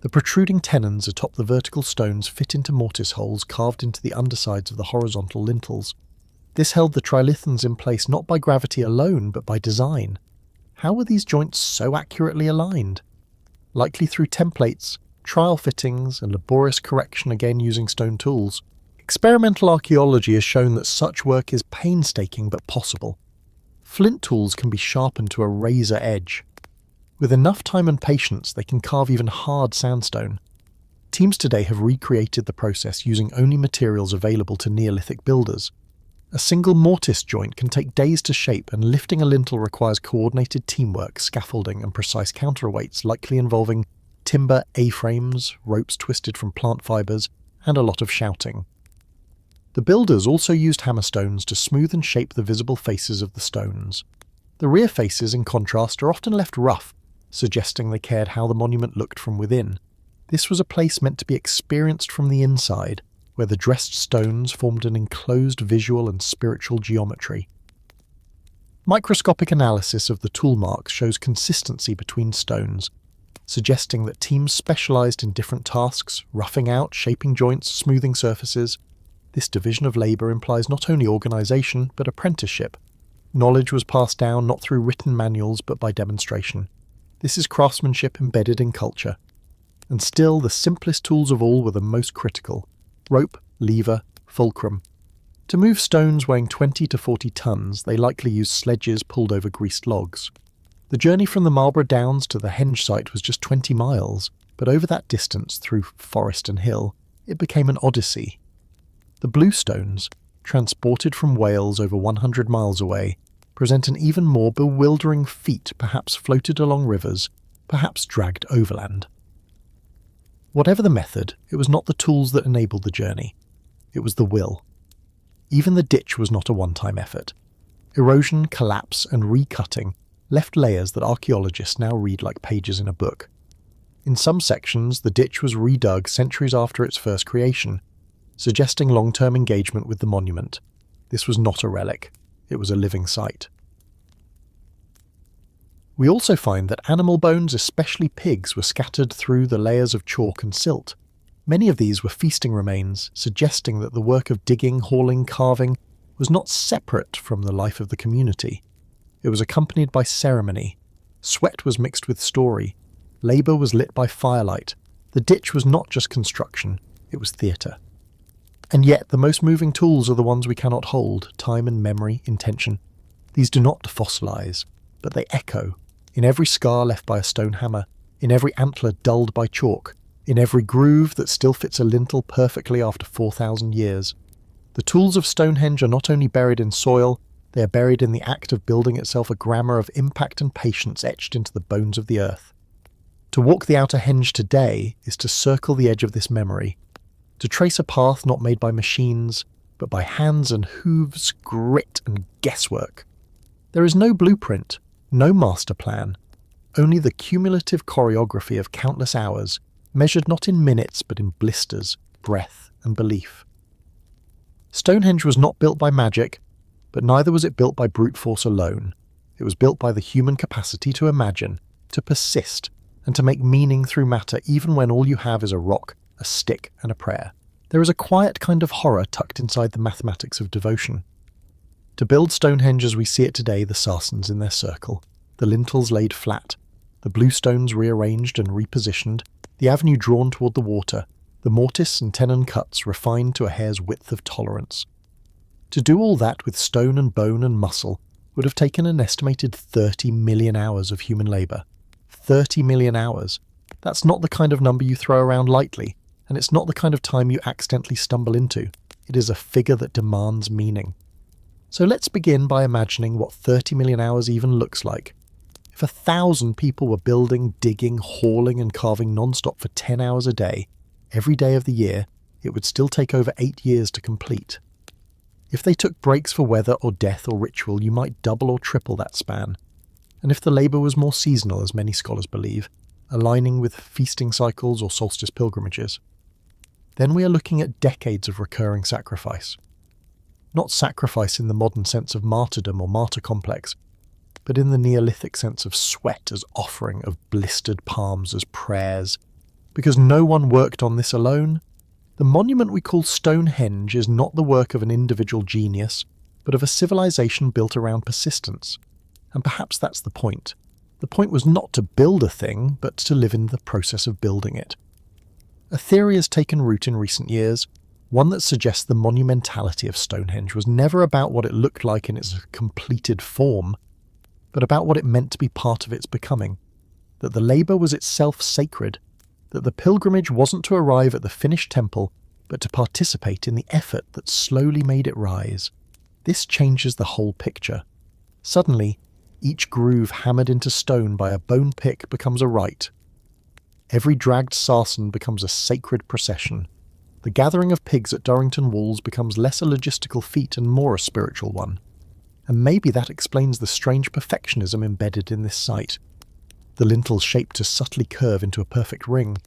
The protruding tenons atop the vertical stones fit into mortise holes carved into the undersides of the horizontal lintels. This held the trilithons in place not by gravity alone, but by design. How were these joints so accurately aligned? Likely through templates, trial fittings, and laborious correction again using stone tools. Experimental archaeology has shown that such work is painstaking but possible. Flint tools can be sharpened to a razor edge. With enough time and patience, they can carve even hard sandstone. Teams today have recreated the process using only materials available to Neolithic builders. A single mortise joint can take days to shape, and lifting a lintel requires coordinated teamwork, scaffolding, and precise counterweights, likely involving timber A-frames, ropes twisted from plant fibres, and a lot of shouting. The builders also used hammerstones to smooth and shape the visible faces of the stones. The rear faces, in contrast, are often left rough, suggesting they cared how the monument looked from within. This was a place meant to be experienced from the inside, where the dressed stones formed an enclosed visual and spiritual geometry. Microscopic analysis of the tool marks shows consistency between stones, suggesting that teams specialised in different tasks, roughing out, shaping joints, smoothing surfaces. This division of labour implies not only organisation, but apprenticeship. Knowledge was passed down not through written manuals, but by demonstration. This is craftsmanship embedded in culture. And still, the simplest tools of all were the most critical: rope, lever, fulcrum. To move stones weighing 20 to 40 tons, they likely used sledges pulled over greased logs. The journey from the Marlborough Downs to the Henge site was just 20 miles, but over that distance, through forest and hill, it became an odyssey. The blue stones, transported from Wales over 100 miles away, present an even more bewildering feat, perhaps floated along rivers, perhaps dragged overland. Whatever the method, it was not the tools that enabled the journey. It was the will. Even the ditch was not a one-time effort. Erosion, collapse, and recutting left layers that archaeologists now read like pages in a book. In some sections, the ditch was redug centuries after its first creation, suggesting long-term engagement with the monument. This was not a relic. It was a living site. We also find that animal bones, especially pigs, were scattered through the layers of chalk and silt. Many of these were feasting remains, suggesting that the work of digging, hauling, carving was not separate from the life of the community. It was accompanied by ceremony. Sweat was mixed with story. Labour was lit by firelight. The ditch was not just construction, it was theatre. And yet, the most moving tools are the ones we cannot hold: time and memory, intention. These do not fossilise, but they echo, in every scar left by a stone hammer, in every antler dulled by chalk, in every groove that still fits a lintel perfectly after 4,000 years. The tools of Stonehenge are not only buried in soil, they are buried in the act of building itself a grammar of impact and patience etched into the bones of the earth. To walk the outer henge today is to circle the edge of this memory, to trace a path not made by machines, but by hands and hooves, grit and guesswork. There is no blueprint, no master plan, only the cumulative choreography of countless hours, measured not in minutes but in blisters, breath and belief. Stonehenge was not built by magic, but neither was it built by brute force alone. It was built by the human capacity to imagine, to persist, and to make meaning through matter even when all you have is a rock, a stick, and a prayer. There is a quiet kind of horror tucked inside the mathematics of devotion. To build Stonehenge as we see it today, the Sarsens in their circle, the lintels laid flat, the blue stones rearranged and repositioned, the avenue drawn toward the water, the mortise and tenon cuts refined to a hair's width of tolerance. To do all that with stone and bone and muscle would have taken an estimated 30 million hours of human labour. 30 million hours. That's not the kind of number you throw around lightly, and it's not the kind of time you accidentally stumble into. It is a figure that demands meaning. So let's begin by imagining what 30 million hours even looks like. If 1,000 people were building, digging, hauling and carving non-stop for 10 hours a day, every day of the year, it would still take over 8 years to complete. If they took breaks for weather or death or ritual, you might double or triple that span. And if the labour was more seasonal, as many scholars believe, aligning with feasting cycles or solstice pilgrimages, then we are looking at decades of recurring sacrifice. Not sacrifice in the modern sense of martyrdom or martyr complex, but in the Neolithic sense of sweat as offering, of blistered palms as prayers. Because no one worked on this alone, the monument we call Stonehenge is not the work of an individual genius, but of a civilization built around persistence. And perhaps that's the point. The point was not to build a thing, but to live in the process of building it. A theory has taken root in recent years, one that suggests the monumentality of Stonehenge was never about what it looked like in its completed form, but about what it meant to be part of its becoming, that the labour was itself sacred, that the pilgrimage wasn't to arrive at the finished temple, but to participate in the effort that slowly made it rise. This changes the whole picture. Suddenly, each groove hammered into stone by a bone pick becomes a rite. Every dragged sarsen becomes a sacred procession. The gathering of pigs at Durrington Walls becomes less a logistical feat and more a spiritual one. And maybe that explains the strange perfectionism embedded in this site. The lintels shaped to subtly curve into a perfect ring,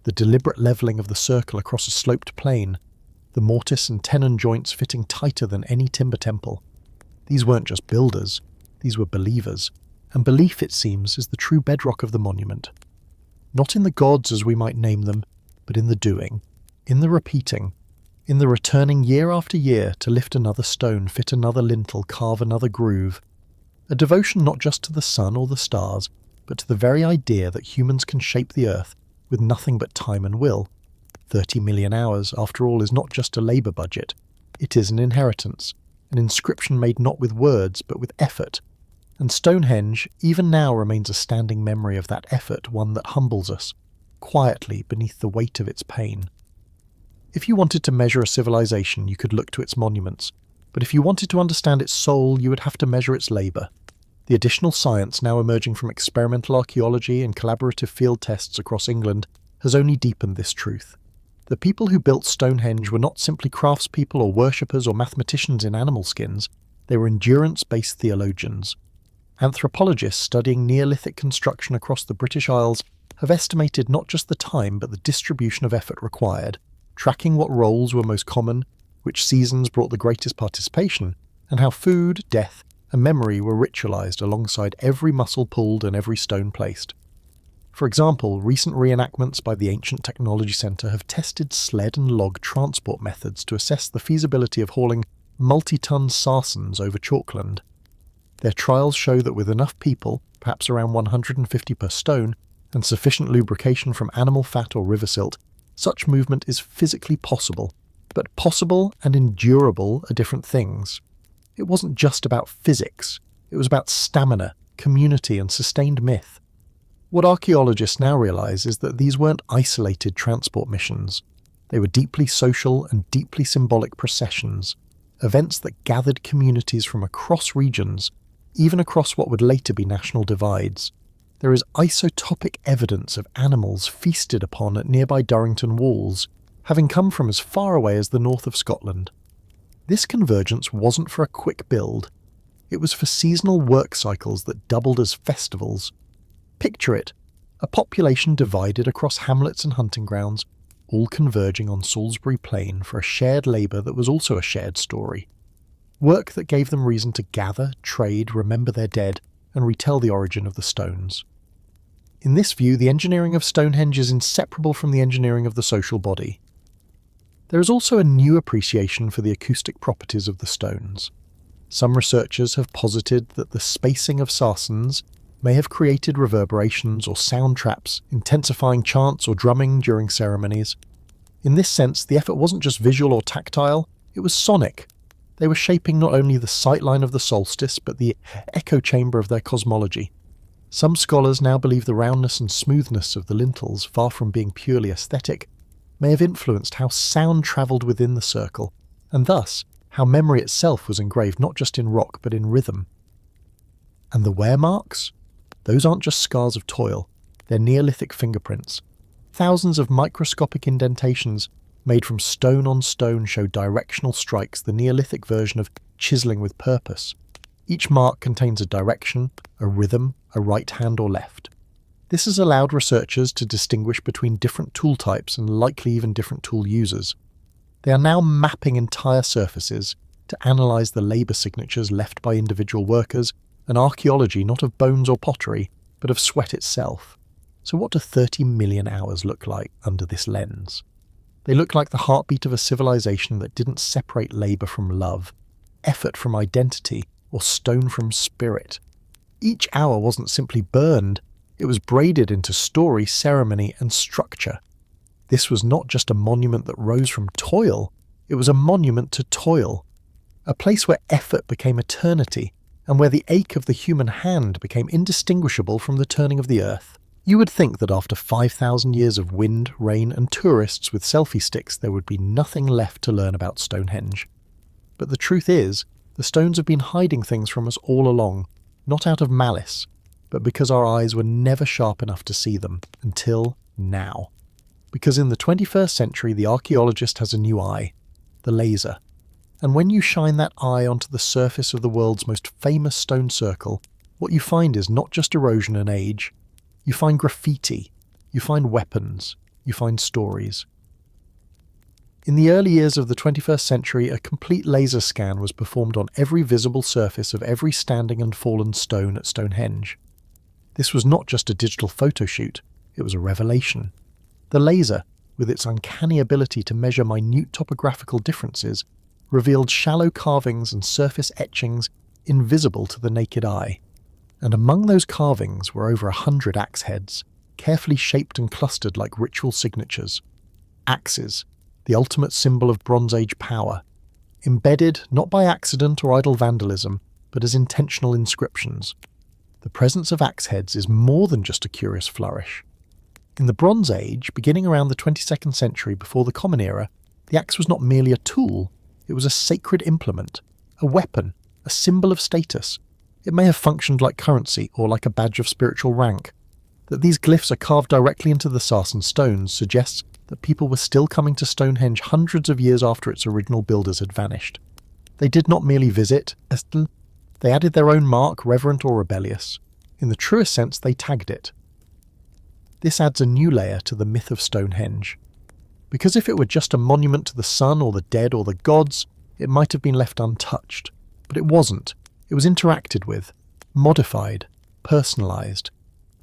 the deliberate levelling of the circle across a sloped plane, the mortise and tenon joints fitting tighter than any timber temple. These weren't just builders, these were believers, and belief, it seems, is the true bedrock of the monument. Not in the gods as we might name them, but in the doing, in the repeating, in the returning year after year to lift another stone, fit another lintel, carve another groove. A devotion not just to the sun or the stars, but to the very idea that humans can shape the earth with nothing but time and will. 30 million hours, after all, is not just a labour budget. It is an inheritance, an inscription made not with words, but with effort. And Stonehenge, even now, remains a standing memory of that effort, one that humbles us, quietly beneath the weight of its pain. If you wanted to measure a civilization, you could look to its monuments, but if you wanted to understand its soul, you would have to measure its labour. The additional science now emerging from experimental archaeology and collaborative field tests across England has only deepened this truth. The people who built Stonehenge were not simply craftspeople or worshippers or mathematicians in animal skins, they were endurance-based theologians. Anthropologists studying Neolithic construction across the British Isles have estimated not just the time but the distribution of effort required, tracking what roles were most common, which seasons brought the greatest participation, and how food, death, and memory were ritualized alongside every muscle pulled and every stone placed. For example, recent reenactments by the Ancient Technology Centre have tested sled and log transport methods to assess the feasibility of hauling multi-ton sarsens over chalkland. Their trials show that with enough people, perhaps around 150 per stone, and sufficient lubrication from animal fat or river silt, such movement is physically possible. But possible and endurable are different things. It wasn't just about physics, it was about stamina, community and sustained myth. What archaeologists now realise is that these weren't isolated transport missions. They were deeply social and deeply symbolic processions, events that gathered communities from across regions, even across what would later be national divides. There is isotopic evidence of animals feasted upon at nearby Durrington walls, having come from as far away as the north of Scotland. This convergence wasn't for a quick build. It was for seasonal work cycles that doubled as festivals. Picture it, a population divided across hamlets and hunting grounds, all converging on Salisbury Plain for a shared labour that was also a shared story. Work that gave them reason to gather, trade, remember their dead, and retell the origin of the stones. In this view, the engineering of Stonehenge is inseparable from the engineering of the social body. There is also a new appreciation for the acoustic properties of the stones. Some researchers have posited that the spacing of sarcens may have created reverberations or sound traps, intensifying chants or drumming during ceremonies. In this sense, the effort wasn't just visual or tactile, it was sonic. They were shaping not only the sightline of the solstice, but the echo chamber of their cosmology. Some scholars now believe the roundness and smoothness of the lintels, far from being purely aesthetic, may have influenced how sound travelled within the circle, and thus how memory itself was engraved not just in rock but in rhythm. And the wear marks? Those aren't just scars of toil, they're Neolithic fingerprints. Thousands of microscopic indentations made from stone on stone show directional strikes, the Neolithic version of chiselling with purpose. Each mark contains a direction, a rhythm, a right hand or left. This has allowed researchers to distinguish between different tool types and likely even different tool users. They are now mapping entire surfaces to analyse the labour signatures left by individual workers, an archaeology not of bones or pottery, but of sweat itself. So what do 30 million hours look like under this lens? They look like the heartbeat of a civilization that didn't separate labour from love, effort from identity, or stone from spirit. Each hour wasn't simply burned, it was braided into story, ceremony, and structure. This was not just a monument that rose from toil, it was a monument to toil. A place where effort became eternity, and where the ache of the human hand became indistinguishable from the turning of the earth. You would think that after 5,000 years of wind, rain, and tourists with selfie sticks, there would be nothing left to learn about Stonehenge. But the truth is, the stones have been hiding things from us all along, not out of malice, but because our eyes were never sharp enough to see them, until now. Because in the 21st century, the archaeologist has a new eye, the laser. And when you shine that eye onto the surface of the world's most famous stone circle, what you find is not just erosion and age. You find graffiti, you find weapons, you find stories. In the early years of the 21st century, a complete laser scan was performed on every visible surface of every standing and fallen stone at Stonehenge. This was not just a digital photo shoot, it was a revelation. The laser, with its uncanny ability to measure minute topographical differences, revealed shallow carvings and surface etchings invisible to the naked eye. And among those carvings were over 100 axe heads, carefully shaped and clustered like ritual signatures. Axes, the ultimate symbol of Bronze Age power, embedded not by accident or idle vandalism, but as intentional inscriptions. The presence of axe heads is more than just a curious flourish. In the Bronze Age, beginning around the 22nd century before the Common Era, the axe was not merely a tool, it was a sacred implement, a weapon, a symbol of status. It may have functioned like currency or like a badge of spiritual rank. That these glyphs are carved directly into the sarsen stones suggests that people were still coming to Stonehenge hundreds of years after its original builders had vanished. They did not merely visit, they added their own mark, reverent or rebellious. In the truest sense, they tagged it. This adds a new layer to the myth of Stonehenge. Because if it were just a monument to the sun or the dead or the gods, it might have been left untouched. But it wasn't. It was interacted with, modified, personalised.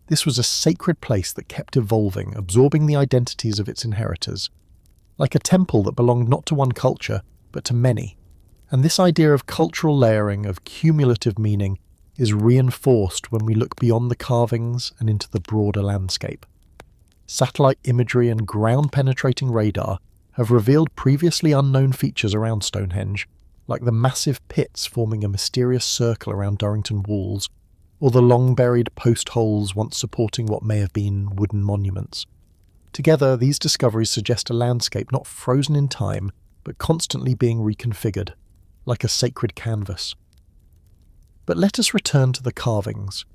This was a sacred place that kept evolving, absorbing the identities of its inheritors. Like a temple that belonged not to one culture, but to many. And this idea of cultural layering, of cumulative meaning, is reinforced when we look beyond the carvings and into the broader landscape. Satellite imagery and ground-penetrating radar have revealed previously unknown features around Stonehenge, like the massive pits forming a mysterious circle around Durrington walls, or the long-buried post holes once supporting what may have been wooden monuments. Together, these discoveries suggest a landscape not frozen in time, but constantly being reconfigured, like a sacred canvas. But let us return to the carvings,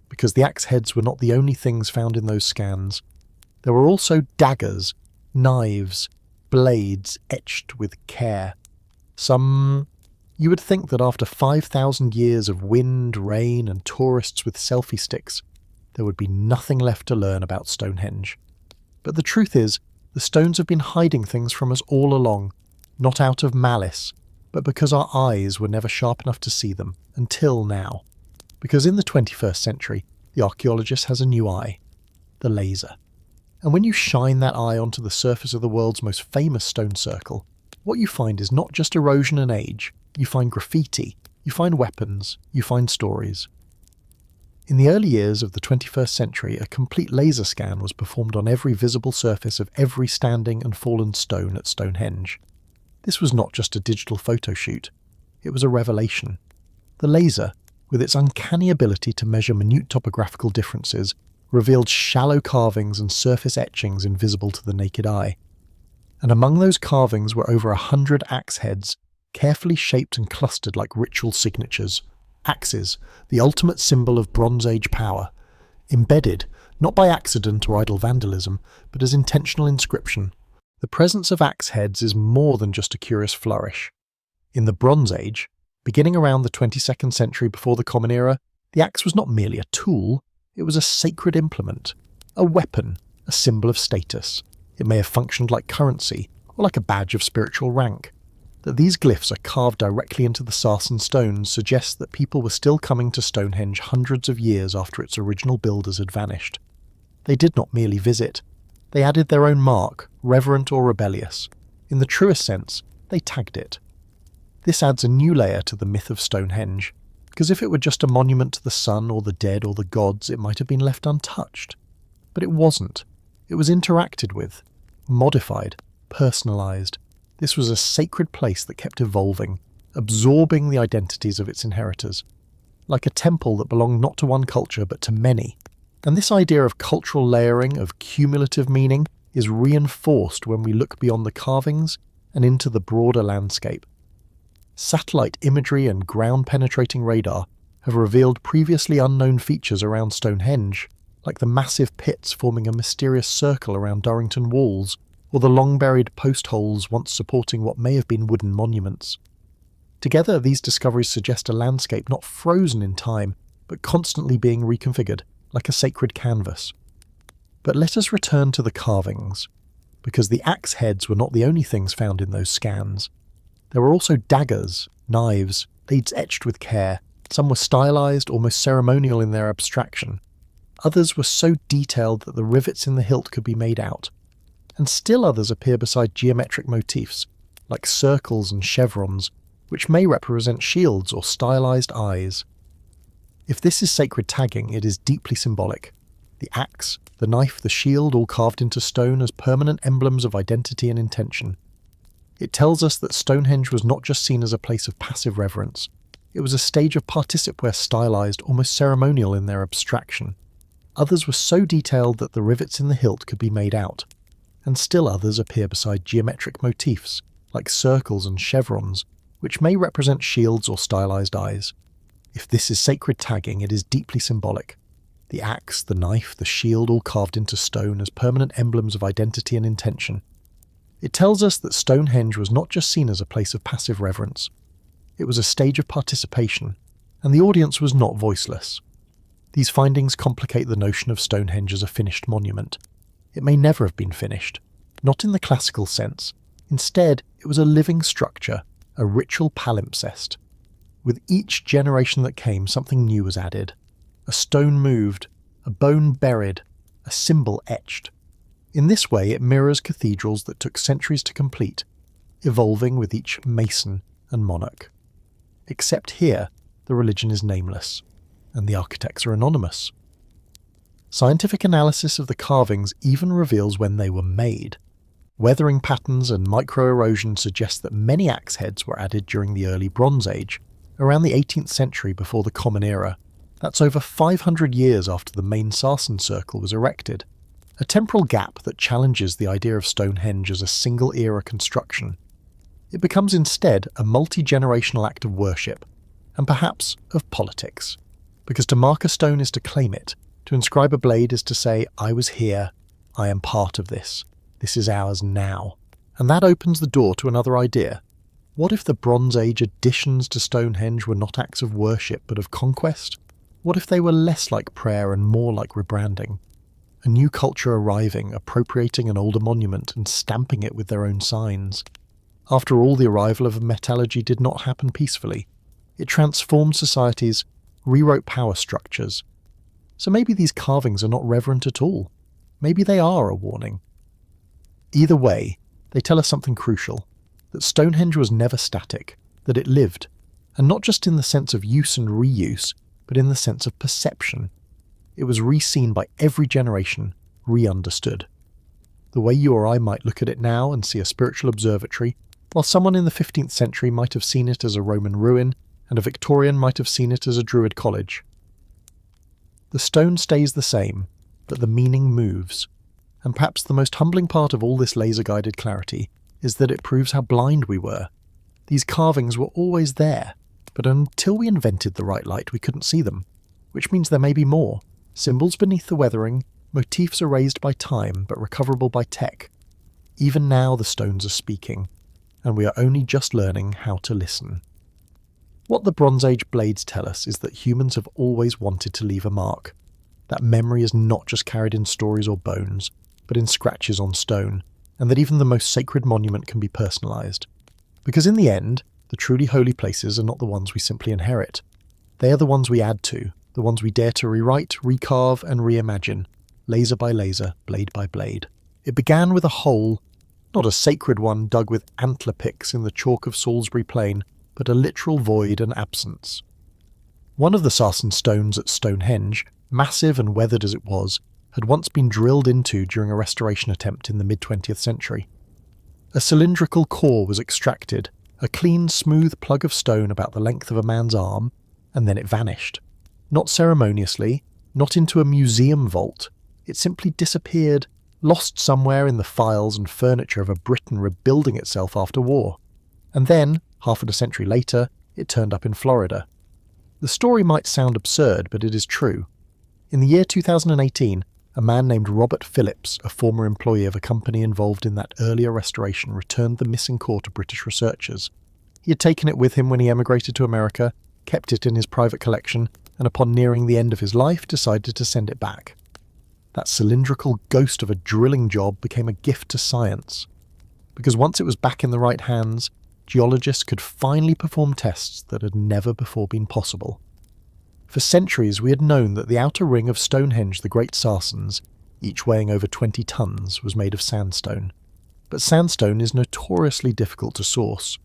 because the axe heads were not the only things found in those scans. There were also daggers, knives, blades etched with care. You would think that after 5,000 years of wind, rain, and tourists with selfie sticks, there would be nothing left to learn about Stonehenge. But the truth is, the stones have been hiding things from us all along, not out of malice, but because our eyes were never sharp enough to see them, until now. Because in the 21st century, the archaeologist has a new eye, the laser. And when you shine that eye onto the surface of the world's most famous stone circle, what you find is not just erosion and age. You find graffiti, you find weapons, you find stories. In the early years of the 21st century, a complete laser scan was performed on every visible surface of every standing and fallen stone at Stonehenge. This was not just a digital photo shoot, it was a revelation. The laser, with its uncanny ability to measure minute topographical differences, revealed shallow carvings and surface etchings invisible to the naked eye. And among those carvings were over 100 axe heads, carefully shaped and clustered like ritual signatures. Axes, the ultimate symbol of Bronze Age power, embedded, not by accident or idle vandalism, but as intentional inscription. The presence of axe heads is more than just a curious flourish. In the Bronze Age, beginning around the 22nd century before the Common Era, the axe was not merely a tool, it was a sacred implement, a weapon, a symbol of status. It may have functioned like currency, or like a badge of spiritual rank. That these glyphs are carved directly into the sarsen stones suggests that people were still coming to Stonehenge hundreds of years after its original builders had vanished. They did not merely visit. They added their own mark, reverent or rebellious. In the truest sense, they tagged it. This adds a new layer to the myth of Stonehenge, because if it were just a monument to the sun or the dead or the gods, it might have been left untouched. But it wasn't. It was interacted with, modified, personalised. This was a sacred place that kept evolving, absorbing the identities of its inheritors, like a temple that belonged not to one culture but to many. And this idea of cultural layering, of cumulative meaning, is reinforced when we look beyond the carvings and into the broader landscape. Satellite imagery and ground-penetrating radar have revealed previously unknown features around Stonehenge, like the massive pits forming a mysterious circle around Durrington walls, or the long-buried post holes once supporting what may have been wooden monuments. Together, these discoveries suggest a landscape not frozen in time, but constantly being reconfigured, like a sacred canvas. But let us return to the carvings, because the axe heads were not the only things found in those scans. There were also daggers, knives, blades etched with care. Some were stylized, almost ceremonial in their abstraction. Others were so detailed that the rivets in the hilt could be made out. And still others appear beside geometric motifs, like circles and chevrons, which may represent shields or stylized eyes. If this is sacred tagging, it is deeply symbolic. The axe, the knife, the shield, all carved into stone as permanent emblems of identity and intention. It tells us that Stonehenge was not just seen as a place of passive reverence. It was a stage of particip where stylized, almost ceremonial in their abstraction. Others were so detailed that the rivets in the hilt could be made out. And still others appear beside geometric motifs, like circles and chevrons, which may represent shields or stylized eyes. If this is sacred tagging, it is deeply symbolic. The axe, the knife, the shield, all carved into stone as permanent emblems of identity and intention. It tells us that Stonehenge was not just seen as a place of passive reverence. It was a stage of participation, and the audience was not voiceless. These findings complicate the notion of Stonehenge as a finished monument. It may never have been finished, not in the classical sense. Instead, it was a living structure, a ritual palimpsest. With each generation that came, something new was added. A stone moved, a bone buried, a symbol etched. In this way, it mirrors cathedrals that took centuries to complete, evolving with each mason and monarch. Except here, the religion is nameless, and the architects are anonymous. Scientific analysis of the carvings even reveals when they were made. Weathering patterns and microerosion suggest that many axe heads were added during the early Bronze Age, around the 18th century before the Common Era. That's over 500 years after the main Sarsen circle was erected, a temporal gap that challenges the idea of Stonehenge as a single-era construction. It becomes instead a multi-generational act of worship, and perhaps of politics. Because to mark a stone is to claim it, to inscribe a blade is to say, I was here, I am part of this is ours now. And that opens the door to another idea. What if the Bronze Age additions to Stonehenge were not acts of worship but of conquest? What if they were less like prayer and more like rebranding? A new culture arriving, appropriating an older monument and stamping it with their own signs. After all, the arrival of metallurgy did not happen peacefully. It transformed societies, rewrote power structures. So maybe these carvings are not reverent at all. Maybe they are a warning. Either way, they tell us something crucial, that Stonehenge was never static, that it lived, and not just in the sense of use and reuse, but in the sense of perception. It was re-seen by every generation, re-understood. The way you or I might look at it now and see a spiritual observatory, while someone in the 15th century might have seen it as a Roman ruin, and a Victorian might have seen it as a Druid college. The stone stays the same, but the meaning moves. And perhaps the most humbling part of all this laser-guided clarity is that it proves how blind we were. These carvings were always there, but until we invented the right light we couldn't see them, which means there may be more. Symbols beneath the weathering, motifs erased by time but recoverable by tech. Even now the stones are speaking, and we are only just learning how to listen. What the Bronze Age blades tell us is that humans have always wanted to leave a mark. That memory is not just carried in stories or bones, but in scratches on stone, and that even the most sacred monument can be personalised. Because in the end, the truly holy places are not the ones we simply inherit. They are the ones we add to, the ones we dare to rewrite, recarve and reimagine, laser by laser, blade by blade. It began with a hole, not a sacred one dug with antler picks in the chalk of Salisbury Plain, but a literal void and absence. One of the Sarsen stones at Stonehenge, massive and weathered as it was, had once been drilled into during a restoration attempt in the mid-20th century. A cylindrical core was extracted, a clean, smooth plug of stone about the length of a man's arm, and then it vanished. Not ceremoniously, not into a museum vault. It simply disappeared, lost somewhere in the files and furniture of a Britain rebuilding itself after war. And then, half a century later, it turned up in Florida. The story might sound absurd, but it is true. In the year 2018, a man named Robert Phillips, a former employee of a company involved in that earlier restoration, returned the missing core to British researchers. He had taken it with him when he emigrated to America, kept it in his private collection, and upon nearing the end of his life decided to send it back. That cylindrical ghost of a drilling job became a gift to science. Because once it was back in the right hands, geologists could finally perform tests that had never before been possible. For centuries we had known that the outer ring of Stonehenge, the Great Sarsens, each weighing over 20 tons, was made of sandstone. But sandstone is notoriously difficult to source.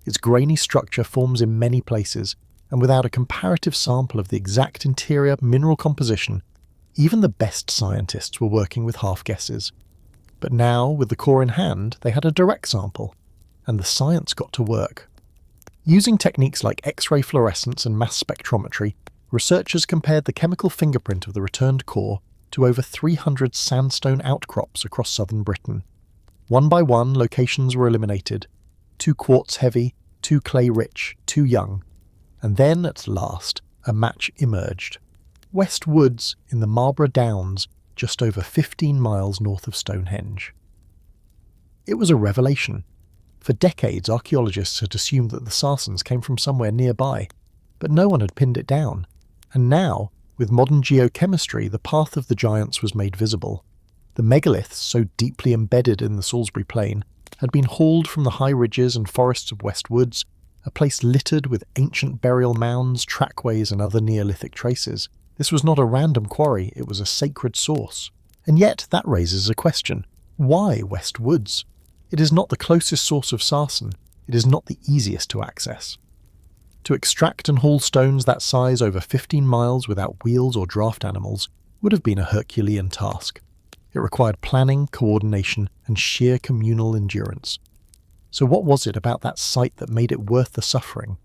Its grainy structure forms in many places, and without a comparative sample of the exact interior mineral composition, even the best scientists were working with half-guesses. But now, with the core in hand, they had a direct sample, and the science got to work. Using techniques like X-ray fluorescence and mass spectrometry, researchers compared the chemical fingerprint of the returned core to over 300 sandstone outcrops across southern Britain. One by one, locations were eliminated. 2 quartz heavy, 2 clay rich, 2 young. And then, at last, a match emerged. West Woods in the Marlborough Downs, just over 15 miles north of Stonehenge. It was a revelation. For decades, archaeologists had assumed that the Sarsens came from somewhere nearby, but no one had pinned it down. And now, with modern geochemistry, the path of the giants was made visible. The megaliths, so deeply embedded in the Salisbury Plain, had been hauled from the high ridges and forests of West Woods, a place littered with ancient burial mounds, trackways and other Neolithic traces. This was not a random quarry, it was a sacred source. And yet that raises a question. Why West Woods? It is not the closest source of Sarsen. It is not the easiest to access. To extract and haul stones that size over 15 miles without wheels or draft animals would have been a Herculean task. It required planning, coordination, and sheer communal endurance. So what was it about that site that made it worth the suffering?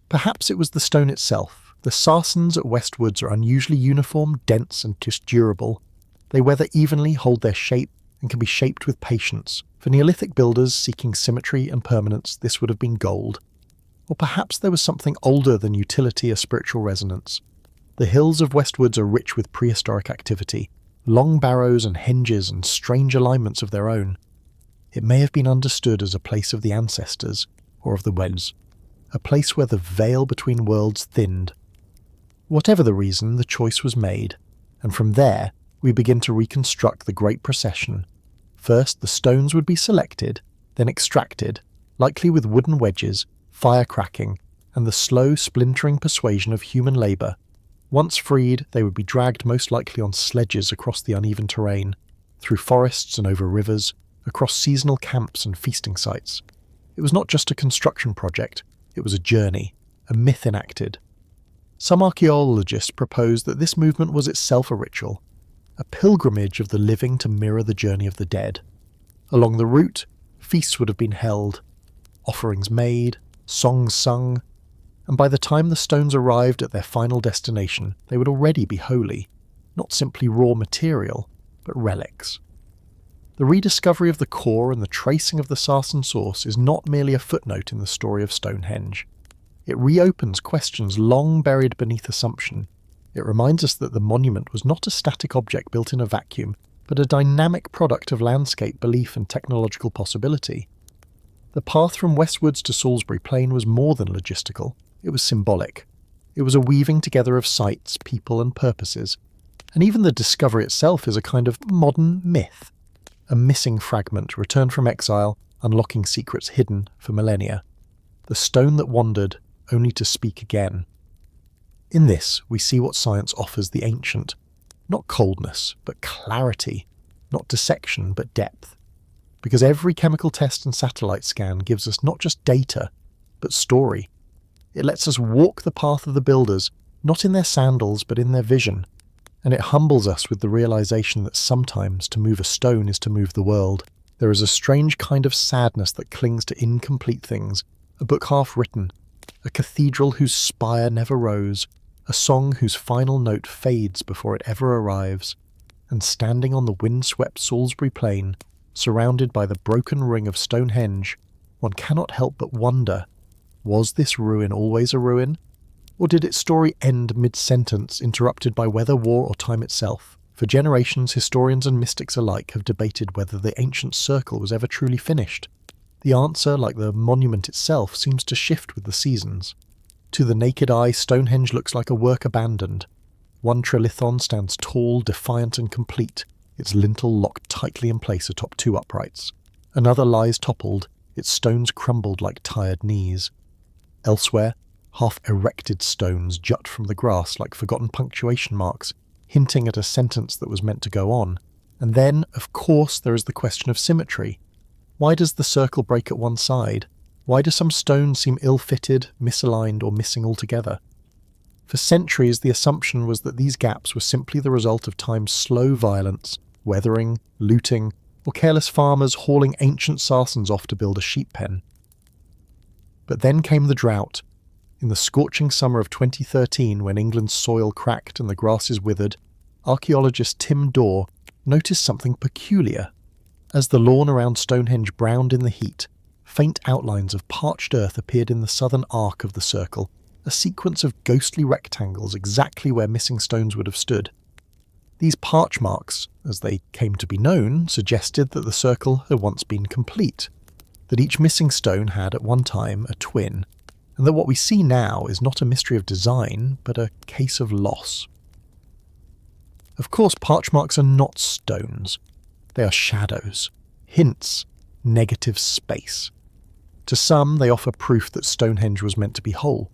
Perhaps it was the stone itself, The Sarsens at Westwoods are unusually uniform, dense and durable. They weather evenly, hold their shape, and can be shaped with patience. For Neolithic builders seeking symmetry and permanence, this would have been gold. Or perhaps there was something older than utility or spiritual resonance. The hills of Westwoods are rich with prehistoric activity, long barrows and henges and strange alignments of their own. It may have been understood as a place of the ancestors, or of the Wends, a place where the veil between worlds thinned. Whatever the reason, the choice was made, and from there we begin to reconstruct the great procession. First, the stones would be selected, then extracted, likely with wooden wedges, fire cracking, and the slow splintering persuasion of human labour. Once freed, they would be dragged most likely on sledges across the uneven terrain, through forests and over rivers, across seasonal camps and feasting sites. It was not just a construction project, it was a journey, a myth enacted. Some archaeologists propose that this movement was itself a ritual, a pilgrimage of the living to mirror the journey of the dead. Along the route, feasts would have been held, offerings made, songs sung, and by the time the stones arrived at their final destination, they would already be holy, not simply raw material, but relics. The rediscovery of the core and the tracing of the Sarsen source is not merely a footnote in the story of Stonehenge. It reopens questions long buried beneath assumption. It reminds us that the monument was not a static object built in a vacuum, but a dynamic product of landscape belief and technological possibility. The path from Westwoods to Salisbury Plain was more than logistical, it was symbolic. It was a weaving together of sites, people and purposes, and even the discovery itself is a kind of modern myth. A missing fragment returned from exile, unlocking secrets hidden for millennia. The stone that wandered, only to speak again. In this, we see what science offers the ancient. Not coldness, but clarity. Not dissection, but depth. Because every chemical test and satellite scan gives us not just data, but story. It lets us walk the path of the builders, not in their sandals, but in their vision. And it humbles us with the realization that sometimes to move a stone is to move the world. There is a strange kind of sadness that clings to incomplete things, a book half written, a cathedral whose spire never rose, a song whose final note fades before it ever arrives, and standing on the wind-swept Salisbury Plain, surrounded by the broken ring of Stonehenge, one cannot help but wonder, was this ruin always a ruin? Or did its story end mid-sentence, interrupted by weather, war, or time itself? For generations, historians and mystics alike have debated whether the ancient circle was ever truly finished. The answer, like the monument itself, seems to shift with the seasons. To the naked eye, Stonehenge looks like a work abandoned. One trilithon stands tall, defiant and complete, its lintel locked tightly in place atop two uprights. Another lies toppled, its stones crumbled like tired knees. Elsewhere, half-erected stones jut from the grass like forgotten punctuation marks, hinting at a sentence that was meant to go on. And then, of course, there is the question of symmetry. Why does the circle break at one side? Why do some stones seem ill-fitted, misaligned, or missing altogether? For centuries, the assumption was that these gaps were simply the result of time's slow violence, weathering, looting, or careless farmers hauling ancient Sarsens off to build a sheep pen. But then came the drought. In the scorching summer of 2013, when England's soil cracked and the grasses withered, archaeologist Tim Dorr noticed something peculiar. As the lawn around Stonehenge browned in the heat, faint outlines of parched earth appeared in the southern arc of the circle, a sequence of ghostly rectangles exactly where missing stones would have stood. These parch marks, as they came to be known, suggested that the circle had once been complete, that each missing stone had at one time a twin, and that what we see now is not a mystery of design, but a case of loss. Of course, parch marks are not stones. They are shadows, hints, negative space. To some, they offer proof that Stonehenge was meant to be whole.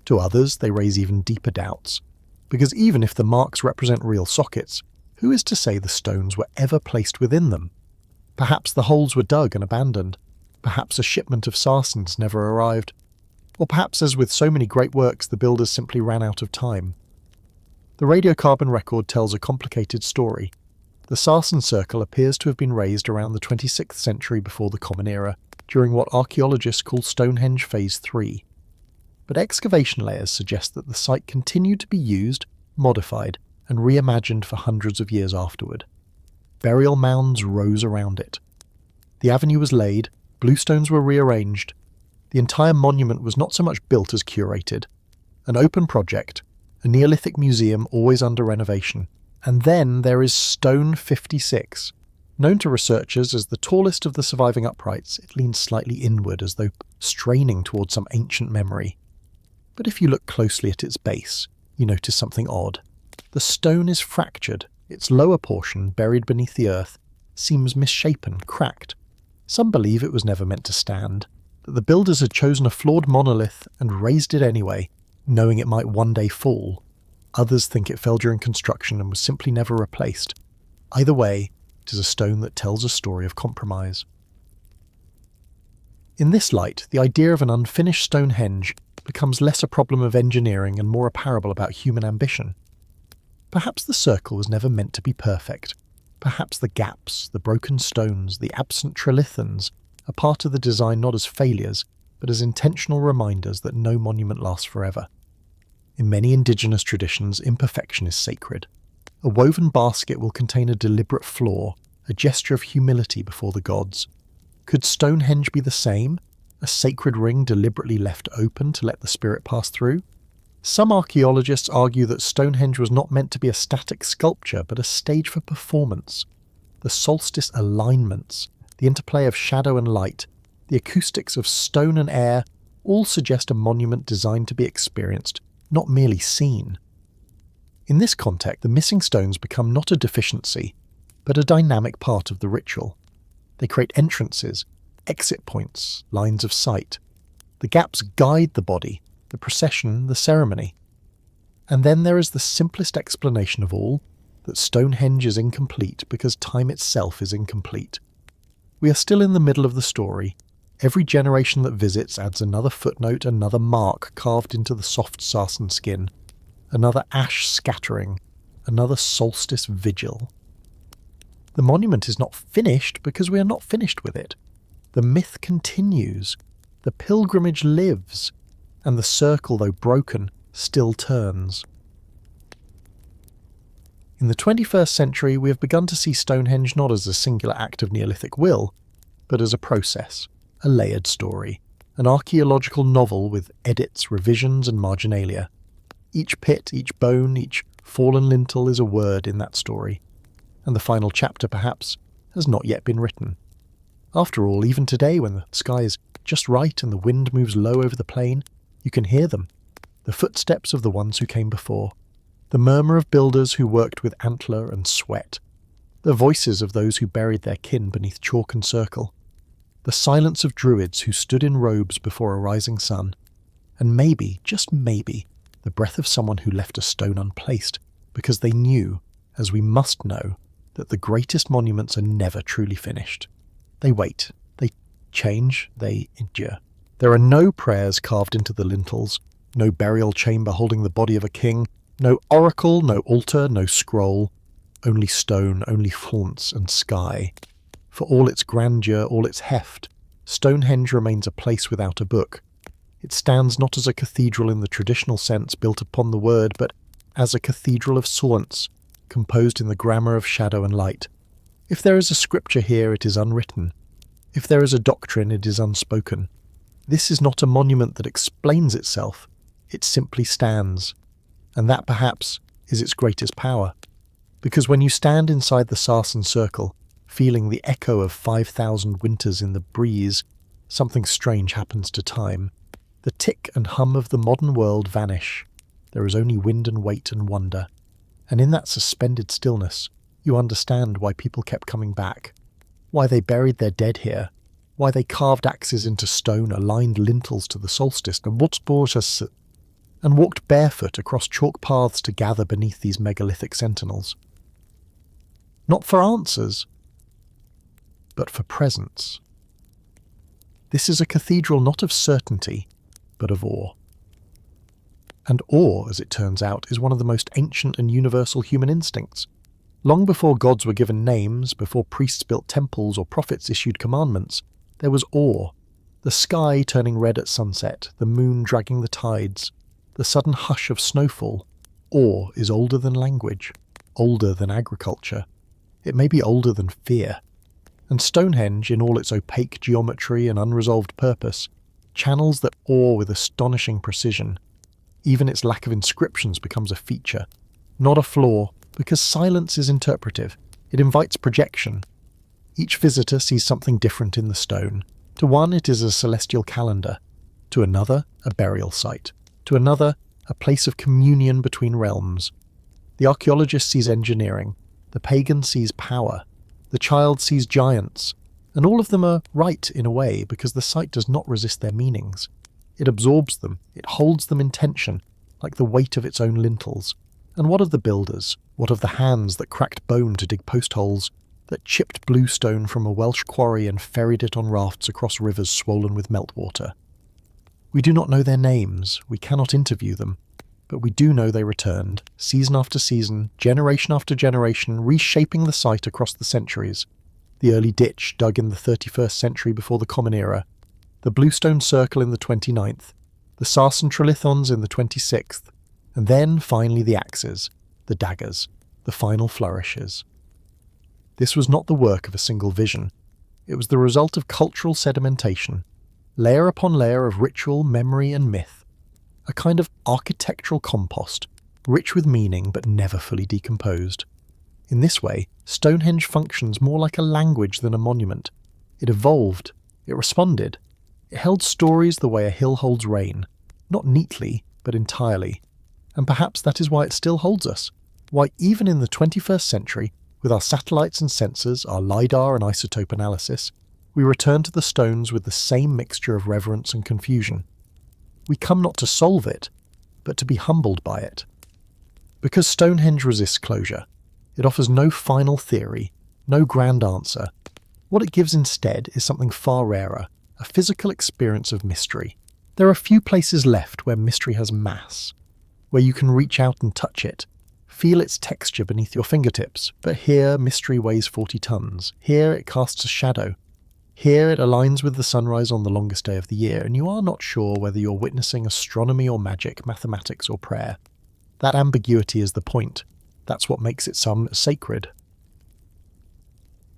To others, they raise even deeper doubts, because even if the marks represent real sockets, who is to say the stones were ever placed within them? Perhaps the holes were dug and abandoned. Perhaps a shipment of Sarsens never arrived. Or perhaps, as with so many great works, the builders simply ran out of time. The radiocarbon record tells a complicated story. The Sarsen Circle appears to have been raised around the 26th century before the Common Era, during what archaeologists call Stonehenge Phase 3. but excavation layers suggest that the site continued to be used, modified, and reimagined for hundreds of years afterward. Burial mounds rose around it. The avenue was laid, bluestones were rearranged. The entire monument was not so much built as curated. An open project, a Neolithic museum always under renovation. And then there is Stone 56. Known to researchers as the tallest of the surviving uprights, it leans slightly inward as though straining towards some ancient memory. But if you look closely at its base, you notice something odd. The stone is fractured, its lower portion, buried beneath the earth, seems misshapen, cracked. Some believe it was never meant to stand, that the builders had chosen a flawed monolith and raised it anyway, knowing it might one day fall. Others think it fell during construction and was simply never replaced. Either way, it is a stone that tells a story of compromise. In this light, the idea of an unfinished Stonehenge becomes less a problem of engineering and more a parable about human ambition. Perhaps the circle was never meant to be perfect. Perhaps the gaps, the broken stones, the absent trilithons are part of the design not as failures, but as intentional reminders that no monument lasts forever. In many indigenous traditions, imperfection is sacred. A woven basket will contain a deliberate flaw, a gesture of humility before the gods. Could Stonehenge be the same? A sacred ring deliberately left open to let the spirit pass through? Some archaeologists argue that Stonehenge was not meant to be a static sculpture, but a stage for performance. The solstice alignments, the interplay of shadow and light, the acoustics of stone and air, all suggest a monument designed to be experienced, not merely seen. In this context, the missing stones become not a deficiency, but a dynamic part of the ritual. They create entrances, exit points, lines of sight. The gaps guide the body, the procession, the ceremony. And then there is the simplest explanation of all, that Stonehenge is incomplete because time itself is incomplete. We are still in the middle of the story. Every generation that visits adds another footnote, another mark carved into the soft sarsen skin, another ash scattering, another solstice vigil. The monument is not finished because we are not finished with it. The myth continues, the pilgrimage lives, and the circle, though broken, still turns. In the 21st century, we have begun to see Stonehenge not as a singular act of Neolithic will, but as a process, a layered story, an archaeological novel with edits, revisions, and marginalia. Each pit, each bone, each fallen lintel is a word in that story, and the final chapter, perhaps, has not yet been written. After all, even today, when the sky is just right and the wind moves low over the plain, you can hear them, the footsteps of the ones who came before, the murmur of builders who worked with antler and sweat, the voices of those who buried their kin beneath chalk and circle, the silence of druids who stood in robes before a rising sun, and maybe, just maybe, the breath of someone who left a stone unplaced because they knew, as we must know, that the greatest monuments are never truly finished. They wait, they change, they endure. There are no prayers carved into the lintels, no burial chamber holding the body of a king, no oracle, no altar, no scroll, only stone, only haunts and sky. For all its grandeur, all its heft, Stonehenge remains a place without a book. It stands not as a cathedral in the traditional sense built upon the word, but as a cathedral of sorts, composed in the grammar of shadow and light. If there is a scripture here, it is unwritten. If there is a doctrine, it is unspoken. This is not a monument that explains itself, it simply stands. And that, perhaps, is its greatest power. Because when you stand inside the sarsen circle, feeling the echo of 5,000 winters in the breeze, something strange happens to time. The tick and hum of the modern world vanish. There is only wind and weight and wonder. And in that suspended stillness, you understand why people kept coming back, why they buried their dead here, why they carved axes into stone, aligned lintels to the solstice, and walked barefoot across chalk paths to gather beneath these megalithic sentinels. Not for answers, but for presence. This is a cathedral not of certainty, but of awe. And awe, as it turns out, is one of the most ancient and universal human instincts. Long before gods were given names, before priests built temples or prophets issued commandments, there was awe, The sky turning red at sunset, the moon dragging the tides, the sudden hush of snowfall. Awe is older than language, older than agriculture. It may be older than fear. And Stonehenge, in all its opaque geometry and unresolved purpose, channels that awe with astonishing precision. Even its lack of inscriptions becomes a feature, not a flaw, because silence is interpretive. It invites projection. Each visitor sees something different in the stone. To one, it is a celestial calendar. To another, a burial site. To another, a place of communion between realms. The archaeologist sees engineering. The pagan sees power. The child sees giants. And all of them are right in a way because the site does not resist their meanings. It absorbs them. It holds them in tension, like the weight of its own lintels. And what of the builders? What of the hands that cracked bone to dig post holes, that chipped bluestone from a Welsh quarry and ferried it on rafts across rivers swollen with meltwater? We do not know their names, we cannot interview them, but we do know they returned, season after season, generation after generation, reshaping the site across the centuries. The early ditch dug in the 31st century before the Common Era, the Bluestone Circle in the 29th, the Sarsen Trilithons in the 26th, and then finally the axes, the daggers, the final flourishes. This was not the work of a single vision. It was the result of cultural sedimentation, layer upon layer of ritual, memory and myth, a kind of architectural compost, rich with meaning but never fully decomposed. In this way, Stonehenge functions more like a language than a monument. It evolved, it responded, it held stories the way a hill holds rain, not neatly, but entirely. And perhaps that is why it still holds us, why even in the 21st century, with our satellites and sensors, our LiDAR and isotope analysis, we return to the stones with the same mixture of reverence and confusion. We come not to solve it, but to be humbled by it. Because Stonehenge resists closure, it offers no final theory, no grand answer. What it gives instead is something far rarer, a physical experience of mystery. There are few places left where mystery has mass, where you can reach out and touch it, feel its texture beneath your fingertips. But here mystery weighs 40 tons. Here it casts a shadow. Here it aligns with the sunrise on the longest day of the year, and you are not sure whether you're witnessing astronomy or magic, mathematics or prayer. That ambiguity is the point. That's what makes it some sacred.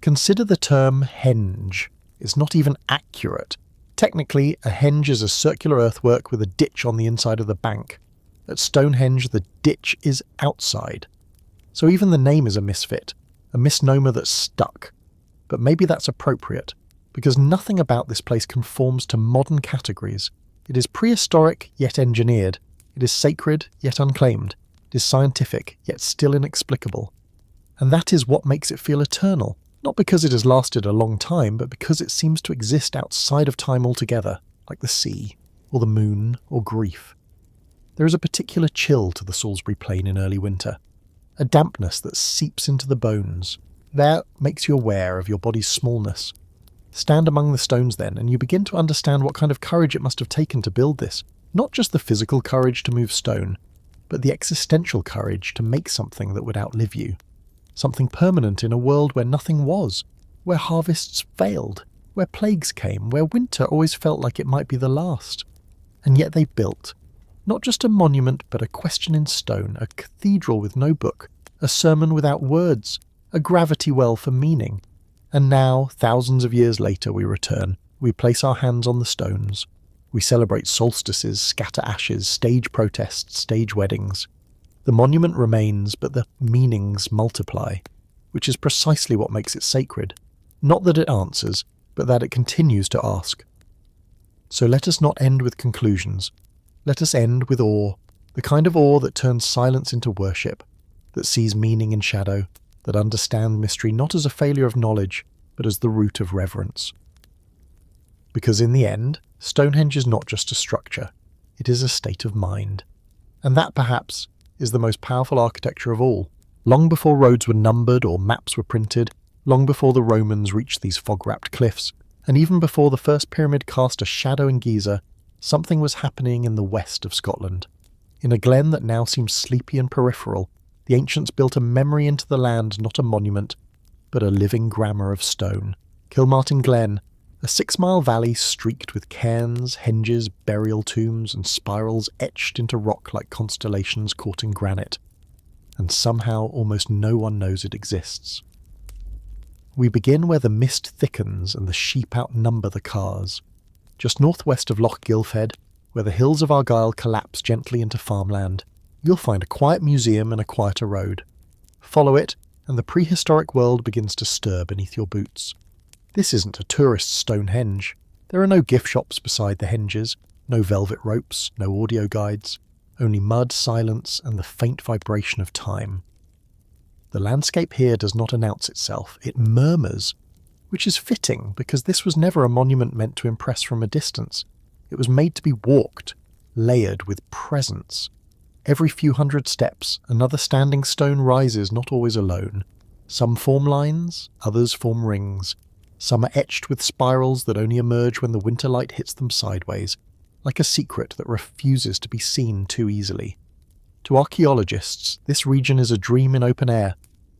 Consider the term henge. It's not even accurate. Technically, a henge is a circular earthwork with a ditch on the inside of the bank. At Stonehenge, the ditch is outside. So even the name is a misfit, a misnomer that's stuck. But maybe that's appropriate, because nothing about this place conforms to modern categories. It is prehistoric, yet engineered. It is sacred, yet unclaimed. It is scientific, yet still inexplicable. And that is what makes it feel eternal. Not because it has lasted a long time, but because it seems to exist outside of time altogether, like the sea, or the moon, or grief. There is a particular chill to the Salisbury Plain in early winter, a dampness that seeps into the bones. That makes you aware of your body's smallness. Stand among the stones then, and you begin to understand what kind of courage it must have taken to build this. Not just the physical courage to move stone, but the existential courage to make something that would outlive you. Something permanent in a world where nothing was, where harvests failed, where plagues came, where winter always felt like it might be the last. And yet they built, not just a monument, but a question in stone, a cathedral with no book, a sermon without words, a gravity well for meaning. And now, thousands of years later, we return. We place our hands on the stones. We celebrate solstices, scatter ashes, stage protests, stage weddings. The monument remains, but the meanings multiply, which is precisely what makes it sacred. Not that it answers, but that it continues to ask. So let us not end with conclusions. Let us end with awe, the kind of awe that turns silence into worship, that sees meaning in shadow, that understands mystery not as a failure of knowledge, but as the root of reverence. Because in the end, Stonehenge is not just a structure, it is a state of mind. And that, perhaps, is the most powerful architecture of all. Long before roads were numbered or maps were printed, long before the Romans reached these fog-wrapped cliffs, and even before the first pyramid cast a shadow in Giza, something was happening in the west of Scotland. In a glen that now seems sleepy and peripheral, the ancients built a memory into the land, not a monument, but a living grammar of stone. Kilmartin Glen, A 6-mile valley streaked with cairns, henges, burial tombs, and spirals etched into rock like constellations caught in granite. And somehow almost no one knows it exists. We begin where the mist thickens and the sheep outnumber the cars. Just northwest of Loch 𝐓𝐈𝐌𝐿𝐄𝐒𝐒, where the hills of Argyll collapse gently into farmland, you'll find a quiet museum and a quieter road. Follow it, and the prehistoric world begins to stir beneath your boots. This isn't a tourist Stonehenge. There are no gift shops beside the henges, no velvet ropes, no audio guides, only mud, silence, and the faint vibration of time. The landscape here does not announce itself, it murmurs, which is fitting because this was never a monument meant to impress from a distance. It was made to be walked, layered with presence. Every few hundred steps, another standing stone rises, not always alone. Some form lines, others form rings. Some are etched with spirals that only emerge when the winter light hits them sideways, like a secret that refuses to be seen too easily. To archaeologists, this region is a dream in open air.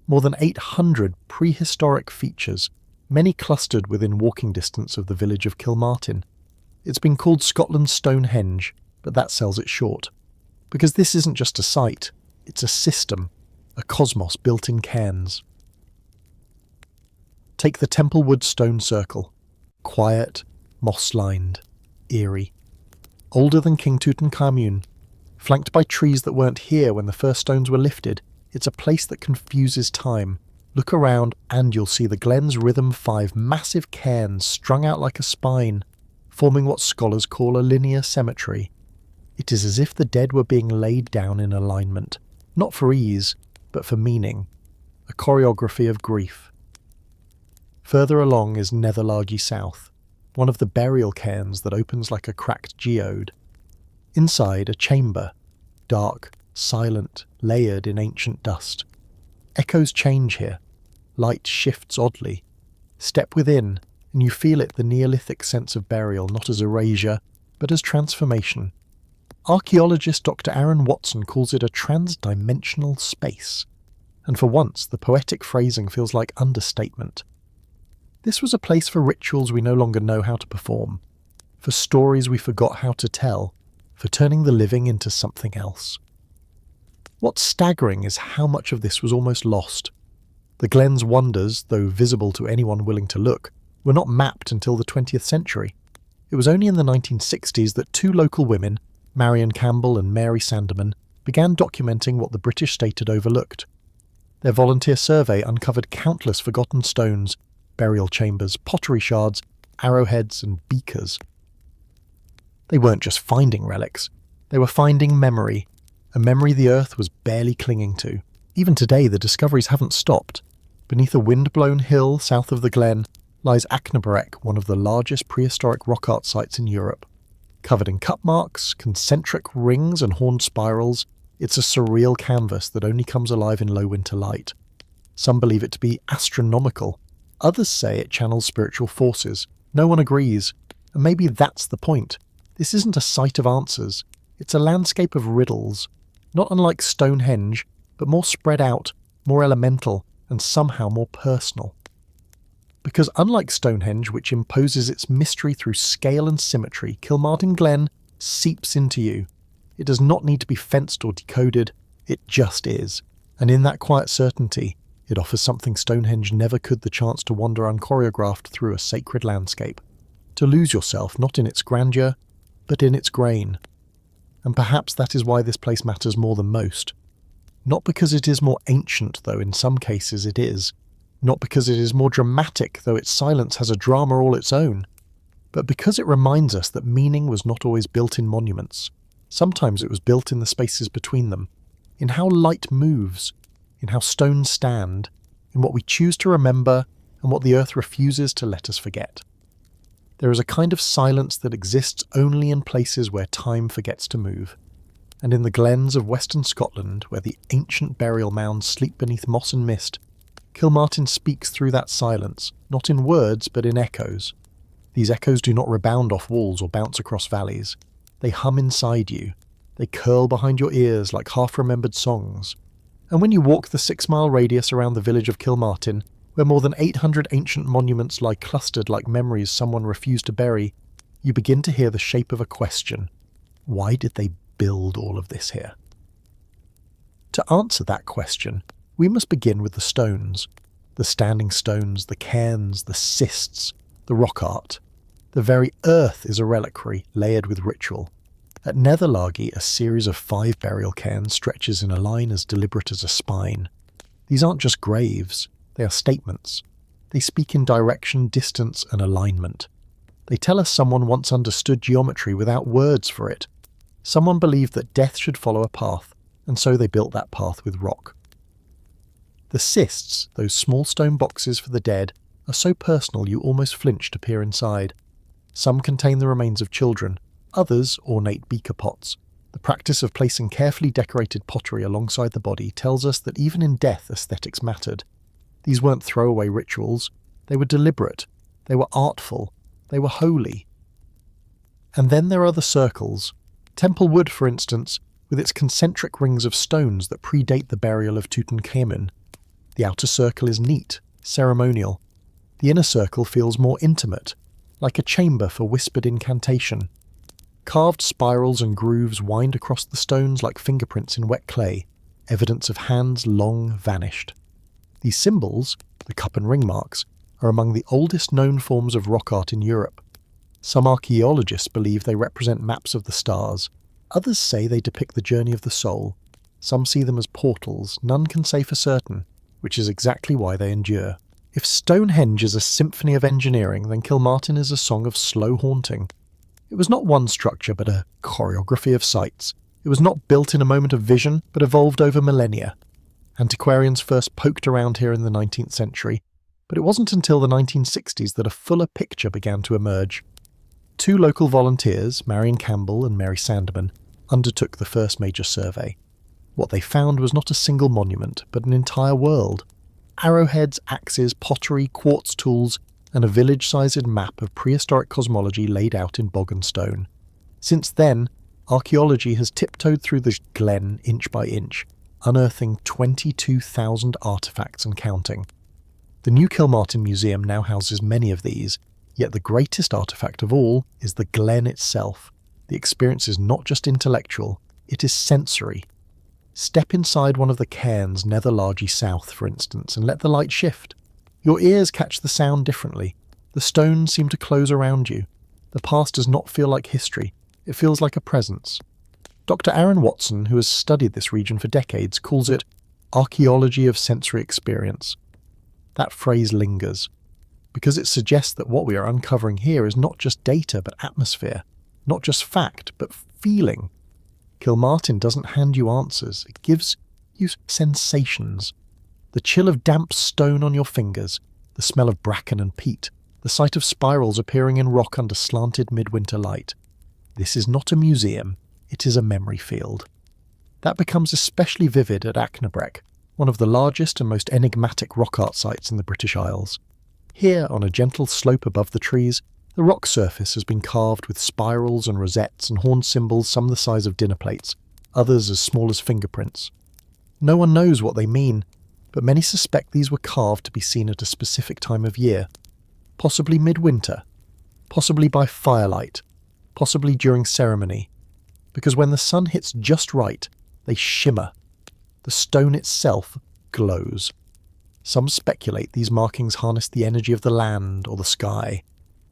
More than 800 prehistoric features, many clustered within walking distance of the village of Kilmartin. It's been called Scotland's Stonehenge, but that sells it short. Because this isn't just a site, it's a system, a cosmos built in cairns. Take the Templewood Stone Circle. Quiet, moss-lined, eerie. Older than King Tutankhamun. Flanked by trees that weren't here when the first stones were lifted, it's a place that confuses time. Look around and you'll see the Glen's Rhythm 5 massive cairns strung out like a spine, forming what scholars call a linear cemetery. It is as if the dead were being laid down in alignment, not for ease, but for meaning, a choreography of grief. Further along is Netherlargy South, one of the burial cairns that opens like a cracked geode. Inside, a chamber, dark, silent, layered in ancient dust. Echoes change here. Light shifts oddly. Step within, and you feel it, the Neolithic sense of burial, not as erasure, but as transformation. Archaeologist Dr. Aaron Watson calls it a trans-dimensional space. And for once, the poetic phrasing feels like understatement. This was a place for rituals we no longer know how to perform, for stories we forgot how to tell, for turning the living into something else. What's staggering is how much of this was almost lost. The Glen's wonders, though visible to anyone willing to look, were not mapped until the 20th century. It was only in the 1960s that 2 local women, Marion Campbell and Mary Sandeman, began documenting what the British state had overlooked. Their volunteer survey uncovered countless forgotten stones, burial chambers, pottery shards, arrowheads and beakers. They weren't just finding relics, they were finding memory, a memory the earth was barely clinging to. Even today the discoveries haven't stopped. Beneath a wind-blown hill south of the Glen lies 𝐓𝐈𝐌𝐿𝐄𝐒𝐌𝐏𝐻𝐒, one of the largest prehistoric rock art sites in Europe. Covered in cut marks, concentric rings and horned spirals, it's a surreal canvas that only comes alive in low winter light. Some believe it to be astronomical. Others say it channels spiritual forces. No one agrees. And maybe that's the point. This isn't a site of answers. It's a landscape of riddles. Not unlike Stonehenge, but more spread out, more elemental, and somehow more personal. Because unlike Stonehenge, which imposes its mystery through scale and symmetry, Kilmartin Glen seeps into you. It does not need to be fenced or decoded, it just is. And in that quiet certainty, it offers something Stonehenge never could: the chance to wander unchoreographed through a sacred landscape. To lose yourself not in its grandeur, but in its grain. And perhaps that is why this place matters more than most. Not because it is more ancient, though in some cases it is. Not because it is more dramatic, though its silence has a drama all its own. But because it reminds us that meaning was not always built in monuments. Sometimes it was built in the spaces between them, in how light moves, in how stones stand, in what we choose to remember and what the earth refuses to let us forget. There is a kind of silence that exists only in places where time forgets to move. And in the glens of western Scotland, where the ancient burial mounds sleep beneath moss and mist, Kilmartin speaks through that silence, not in words but in echoes. These echoes do not rebound off walls or bounce across valleys. They hum inside you. They curl behind your ears like half-remembered songs. And when you walk the 6-mile radius around the village of Kilmartin, where more than 800 ancient monuments lie clustered like memories someone refused to bury, you begin to hear the shape of a question. Why did they build all of this here? To answer that question, we must begin with the stones. The standing stones, the cairns, the cists, the rock art. The very earth is a reliquary layered with ritual. At 𝐓𝐈𝐌𝐿𝐄𝐒𝐒, a series of 5 burial cairns stretches in a line as deliberate as a spine. These aren't just graves, they are statements. They speak in direction, distance, and alignment. They tell us someone once understood geometry without words for it. Someone believed that death should follow a path, and so they built that path with rock. The cists, those small stone boxes for the dead, are so personal you almost flinch to peer inside. Some contain the remains of children, others ornate beaker pots. The practice of placing carefully decorated pottery alongside the body tells us that even in death aesthetics mattered. These weren't throwaway rituals, they were deliberate, they were artful, they were holy. And then there are the circles. Temple wood, for instance, with its concentric rings of stones that predate the burial of Tutankhamun. The outer circle is neat, ceremonial. The inner circle feels more intimate, like a chamber for whispered incantation. Carved spirals and grooves wind across the stones like fingerprints in wet clay, evidence of hands long vanished. These symbols, the cup and ring marks, are among the oldest known forms of rock art in Europe. Some archaeologists believe they represent maps of the stars. Others say they depict the journey of the soul. Some see them as portals, none can say for certain, which is exactly why they endure. If Stonehenge is a symphony of engineering, then Kilmartin is a song of slow haunting. It was not one structure, but a choreography of sites. It was not built in a moment of vision, but evolved over millennia. Antiquarians first poked around here in the 19th century, but it wasn't until the 1960s that a fuller picture began to emerge. 2 local volunteers, Marion Campbell and Mary Sandeman, undertook the first major survey. What they found was not a single monument, but an entire world. Arrowheads, axes, pottery, quartz tools, and a village-sized map of prehistoric cosmology laid out in bog and stone. Since then, archaeology has tiptoed through the glen inch by inch, unearthing 22,000 artefacts and counting. The new Kilmartin Museum now houses many of these, yet the greatest artefact of all is the glen itself. The experience is not just intellectual, it is sensory. Step inside one of the cairns 𝐓𝐈𝐿𝐄𝐒𝐒 South, for instance, and let the light shift. Your ears catch the sound differently. The stones seem to close around you. The past does not feel like history, it feels like a presence. Dr. Aaron Watson, who has studied this region for decades, calls it archaeology of sensory experience. That phrase lingers, because it suggests that what we are uncovering here is not just data but atmosphere, not just fact but feeling. Kilmartin doesn't hand you answers, it gives you sensations. The chill of damp stone on your fingers, the smell of bracken and peat, the sight of spirals appearing in rock under slanted midwinter light. This is not a museum, it is a memory field. That becomes especially vivid at Achnabrek, one of the largest and most enigmatic rock art sites in the British Isles. Here, on a gentle slope above the trees, the rock surface has been carved with spirals and rosettes and horn symbols, some the size of dinner plates, others as small as fingerprints. No one knows what they mean, but many suspect these were carved to be seen at a specific time of year, possibly midwinter, possibly by firelight, possibly during ceremony, because when the sun hits just right, they shimmer. The stone itself glows. Some speculate these markings harness the energy of the land or the sky.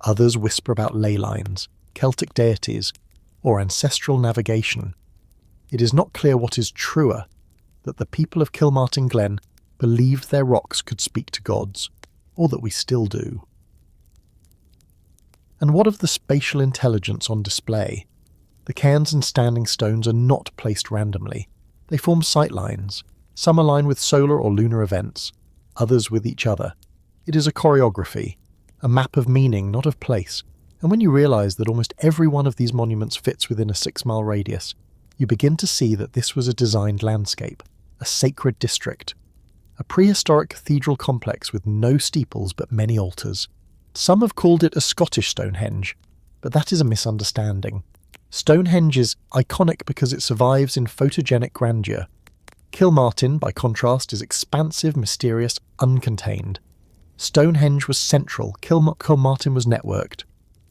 Others whisper about ley lines, Celtic deities, or ancestral navigation. It is not clear what is truer, that the people of Kilmartin Glen believed their rocks could speak to gods, or that we still do. And what of the spatial intelligence on display? The cairns and standing stones are not placed randomly. They form sightlines. Some align with solar or lunar events, others with each other. It is a choreography, a map of meaning, not of place. And when you realise that almost every one of these monuments fits within a 6-mile radius, you begin to see that this was a designed landscape, a sacred district, a prehistoric cathedral complex with no steeples but many altars. Some have called it a Scottish Stonehenge, but that is a misunderstanding. Stonehenge is iconic because it survives in photogenic grandeur. Kilmartin, by contrast, is expansive, mysterious, uncontained. Stonehenge was central, Kilmartin was networked.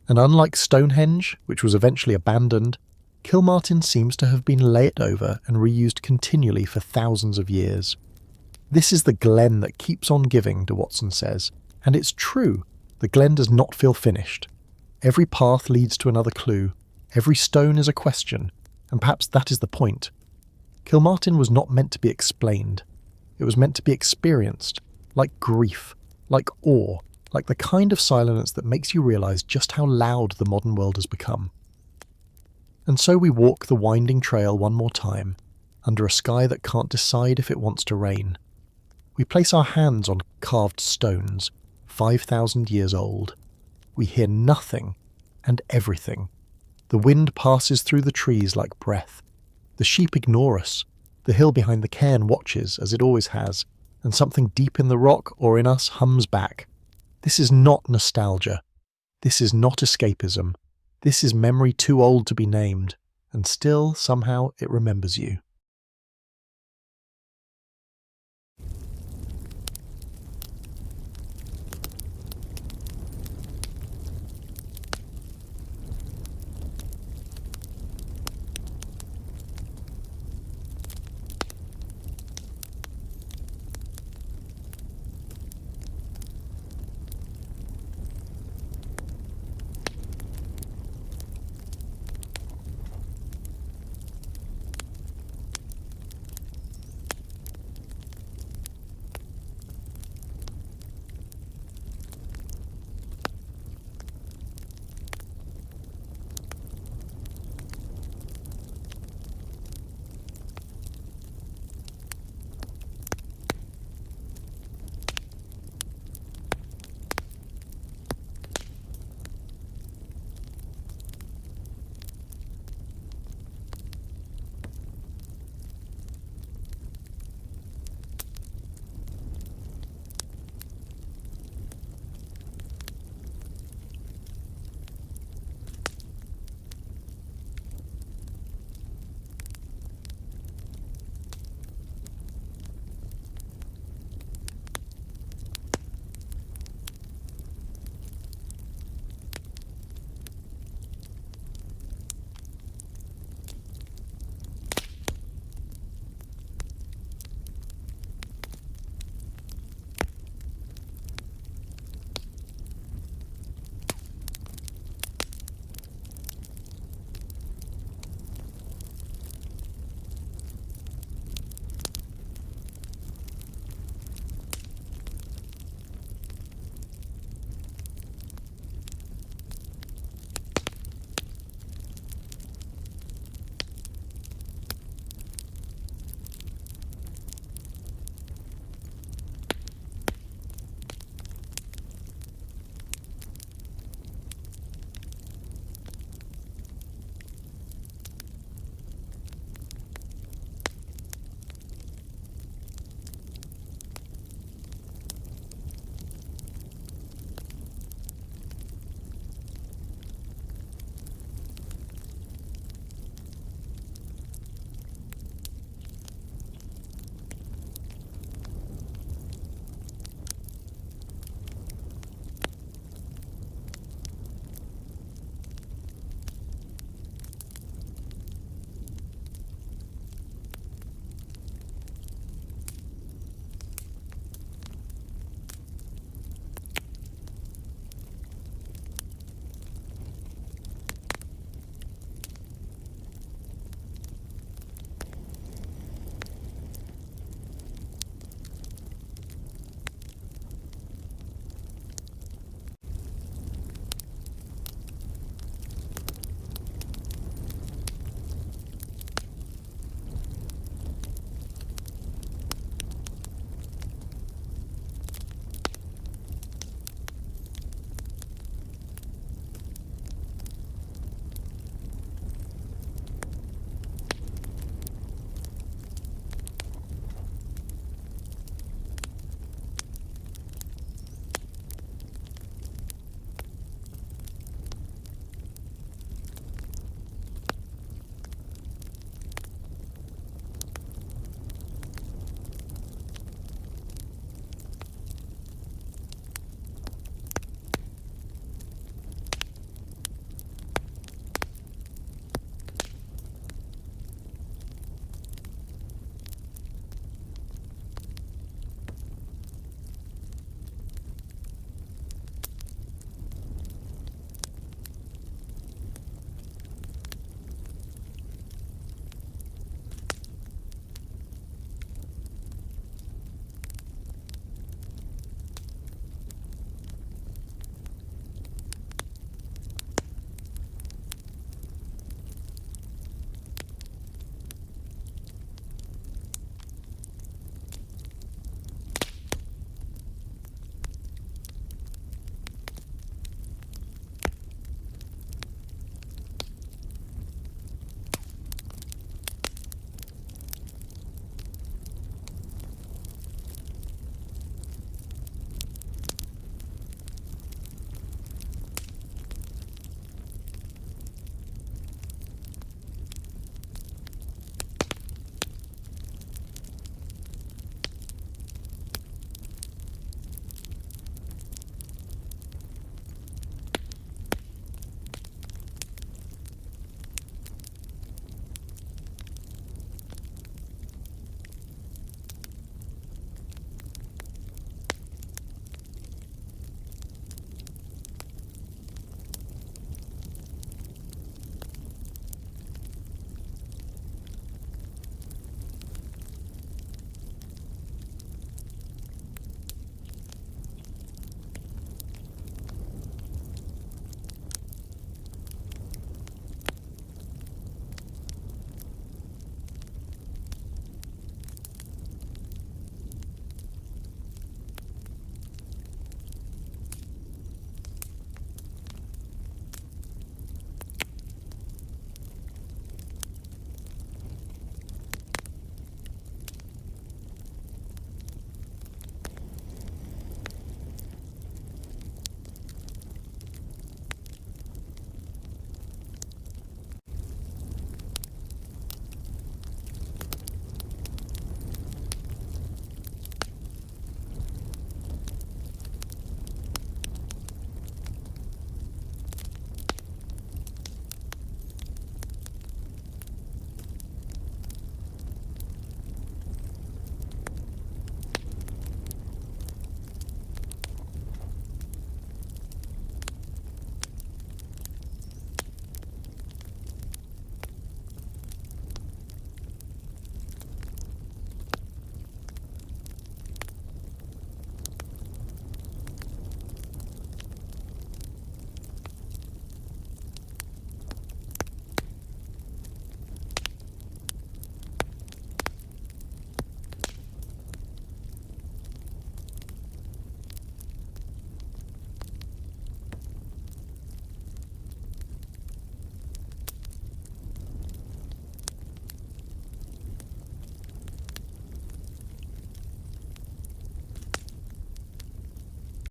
And unlike Stonehenge, which was eventually abandoned, Kilmartin seems to have been laid over and reused continually for thousands of years. This is the glen that keeps on giving, De Watson says, and it's true, the glen does not feel finished. Every path leads to another clue, every stone is a question, and perhaps that is the point. Kilmartin was not meant to be explained, it was meant to be experienced, like grief, like awe, like the kind of silence that makes you realise just how loud the modern world has become. And so we walk the winding trail one more time, under a sky that can't decide if it wants to rain. We place our hands on carved stones, 5,000 years old. We hear nothing and everything. The wind passes through the trees like breath. The sheep ignore us. The hill behind the cairn watches, as it always has, and something deep in the rock or in us hums back. This is not nostalgia. This is not escapism. This is memory too old to be named, and still, somehow, it remembers you.